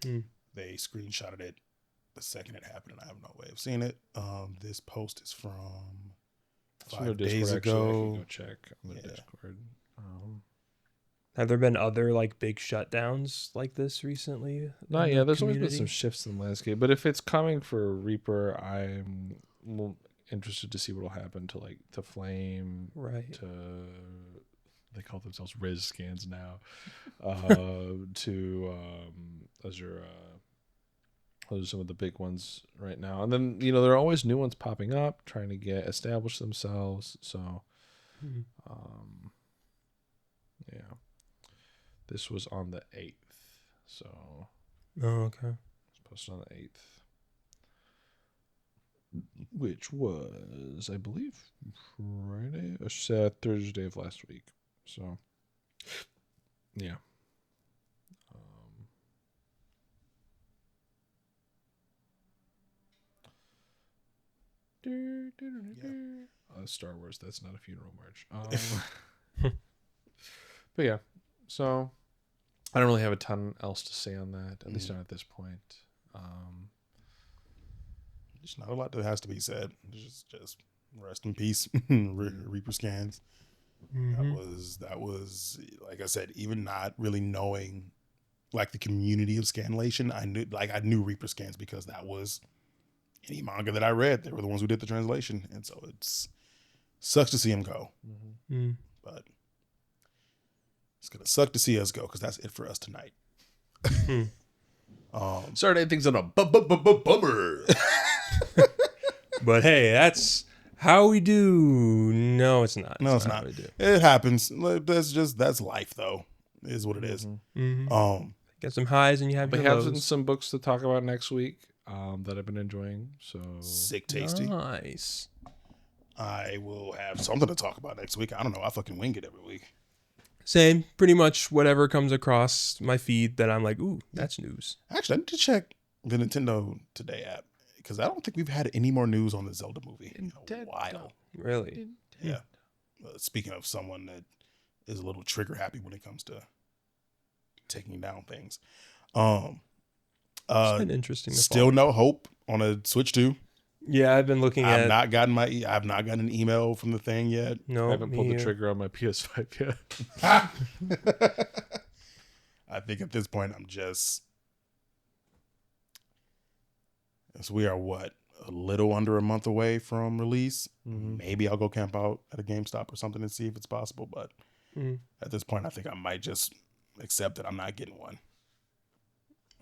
They screenshotted it the second it happened, and I have no way of seeing it. This post is from 5 days ago. Actually, I can go check on the Discord. Have there been other like big shutdowns like this recently? Not yet. There's always been some shifts in the landscape, but if it's coming for Reaper, I'm interested to see what will happen to like to Flame, right? To they call themselves Riz Scans now. To Azure. Those are some of the big ones right now, and then you know there are always new ones popping up, trying to establish themselves. So, yeah. This was on the 8th, so. Oh, okay. It's posted on the 8th, which was, I believe, Friday or Thursday of last week. So, yeah. Star Wars. That's not a funeral march. But yeah. So, I don't really have a ton else to say on that, at least not at this point. There's not a lot that has to be said. Just rest in peace, Reaper Scans. That was like I said, even not really knowing like the community of Scanlation, I knew Reaper Scans because that was any manga that I read. They were the ones who did the translation, and so it sucks to see him go. But it's gonna suck to see us go because that's it for us tonight. Sorry to end things on a bummer. But hey, that's how we do. No, it's not. No, it's not. It happens. That's life, though. It is what it is. Get some highs and you have. We have some books to talk about next week that I've been enjoying. So sick, tasty, nice. I will have something to talk about next week. I don't know. I fucking wing it every week. Same, pretty much whatever comes across my feed that I'm like, ooh, that's news. Actually, I need to check the Nintendo Today app because I don't think we've had any more news on the Zelda movie in a while. Really? Yeah. Speaking of someone that is a little trigger happy when it comes to taking down things. It's been interesting. Still no hope on a Switch 2. Yeah, I've been looking at. I've not gotten an email from the thing yet. No, I haven't pulled the trigger on my PS5 yet. I think at this point I'm just. So we are a little under a month away from release. Maybe I'll go camp out at a GameStop or something and see if it's possible. But at this point, I think I might just accept that I'm not getting one.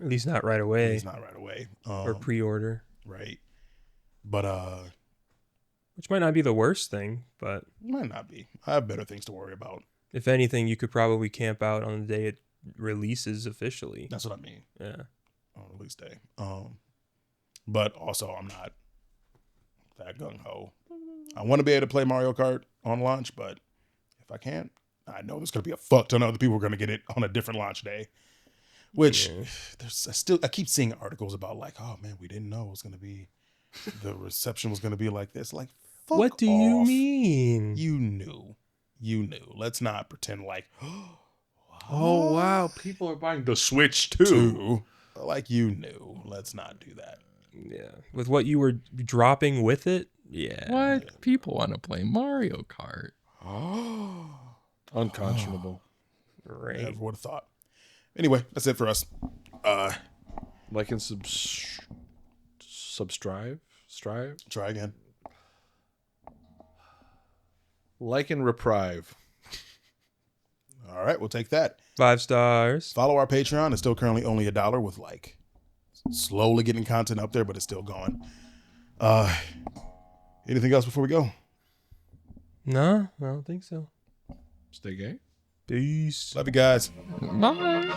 At least not right away. At least not right away. Or pre-order. Right. But which might not be the worst thing, but it might not be. I have better things to worry about. If anything, you could probably camp out on the day it releases officially. That's what I mean. Yeah. On release day. But also I'm not that gung-ho. I want to be able to play Mario Kart on launch, but if I can't, I know there's going to be a fuck ton of other people who are going to get it on a different launch day. Which I keep seeing articles about like, oh man, we didn't know it was going to be, the reception was going to be like this. Like, fuck what do you mean? You knew. Let's not pretend like, oh wow, people are buying the Switch too. Like you knew. Let's not do that. Yeah. With what you were dropping with it? Yeah. What? People want to play Mario Kart. Unconscionable. Right. Never would have thought. Anyway, that's it for us. Like and subscribe. Strive. Try again. Like and reprieve. All right, we'll take that. 5 stars. Follow our Patreon. It's still currently only $1 with like slowly getting content up there, but it's still going. Anything else before we go? No, I don't think so. Stay gay. Peace. Love you guys. Bye.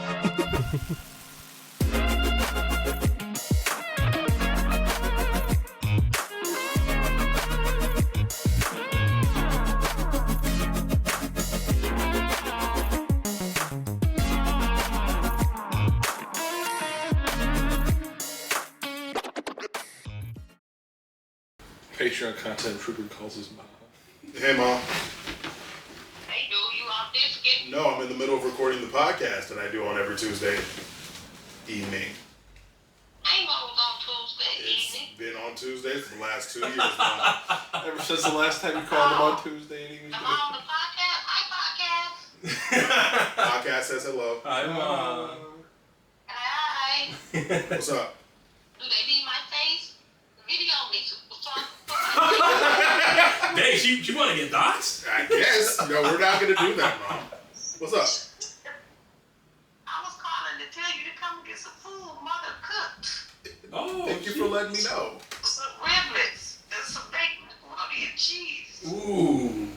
Patreon content Ruben calls his mom. Hey, Mom. Hey, dude, you out there getting... No, I'm in the middle of recording the podcast that I do on every Tuesday evening. I ain't always on Tuesday evening. It's been on Tuesday for the last 2 years now. Ever since the last time you called him on Tuesday evening. Am I on the podcast? Hi, podcast. Podcast says hello. Hi, Mom. Hi. What's up? Do they need my face? Video me. Dang, you want to get doxxed? I guess. No, we're not going to do that, Mom. What's up? I was calling to tell you to come get some food Mother cooked. Oh, Thank you for letting me know. Some riblets and some bacon, macaroni and cheese. Ooh.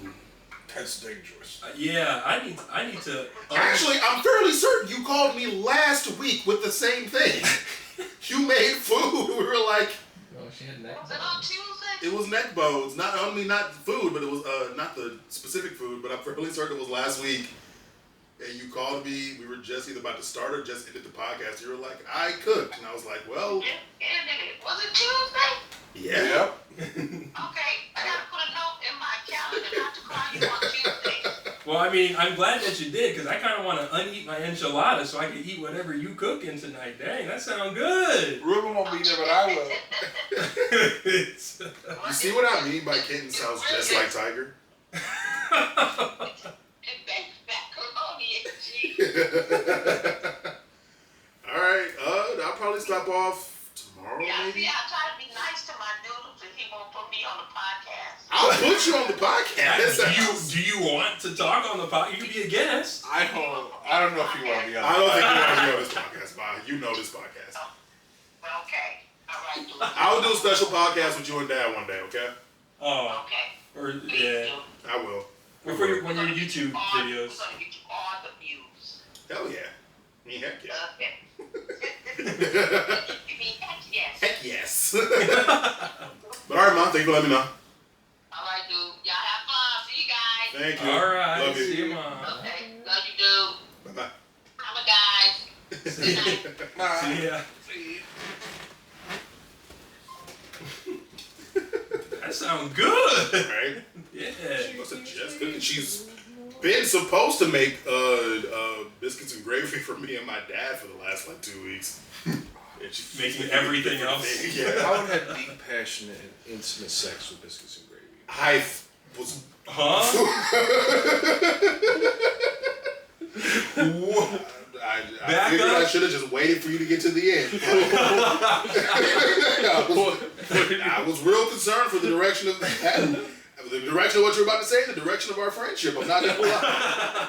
That's dangerous. Yeah, I need to. Actually, I'm fairly certain you called me last week with the same thing. You made food. We were like... Oh, she had neck. Was it on Tuesday? It was neck bones. Not only not food, but it was not the specific food, but I'm fairly certain it was last week. And you called me. We were just either about to start or just ended the podcast. You were like, I cooked. And I was like, well... Was it Tuesday? Yeah. Yep. Okay, I gotta put a note in my calendar not to call you on Tuesday. Well, I mean, I'm glad that you did because I kind of want to uneat my enchilada so I can eat whatever you cooking tonight. Dang, that sounds good. Ruben won't be there, but I will. You see what I mean by Kenton sounds just like Tiger? Macaroni and cheese. All right. I'll probably stop off tomorrow, Yeah, maybe. see, I try to be nice to my noodles and he won't put me on the podcast. I'll put you on the podcast. Do you want to talk on the podcast? You could be a guest. I don't know if you want to be on. I don't think you want to be on this podcast, Bob. You know this podcast. Okay. All right, dude. I'll do a special podcast with you and Dad one day, okay? Oh. Okay. Or yeah. I will. Or for your, one of your YouTube videos. We're going to get you all the views. Hell yeah. Me, heck yeah. Okay. You mean heck yes. Heck yes. But all right, Mom. Thank you for letting me know. All right, dude. Y'all have fun. See you guys. Thank you. All right. Love you. See you, Mom. Okay. Love you, dude. Bye-bye. Have a guys. Good night. See ya. That sounds good. Right? Yeah. She must have just cooked. She's been supposed to make biscuits and gravy for me and my dad for the last like 2 weeks. And she's making everything else. Yeah. I would have deep, passionate, and intimate sex with biscuits and gravy. I was. Huh? I figured I should have just waited for you to get to the end. I was real concerned for the direction of what you're about to say, the direction of our friendship. I'm not gonna lie.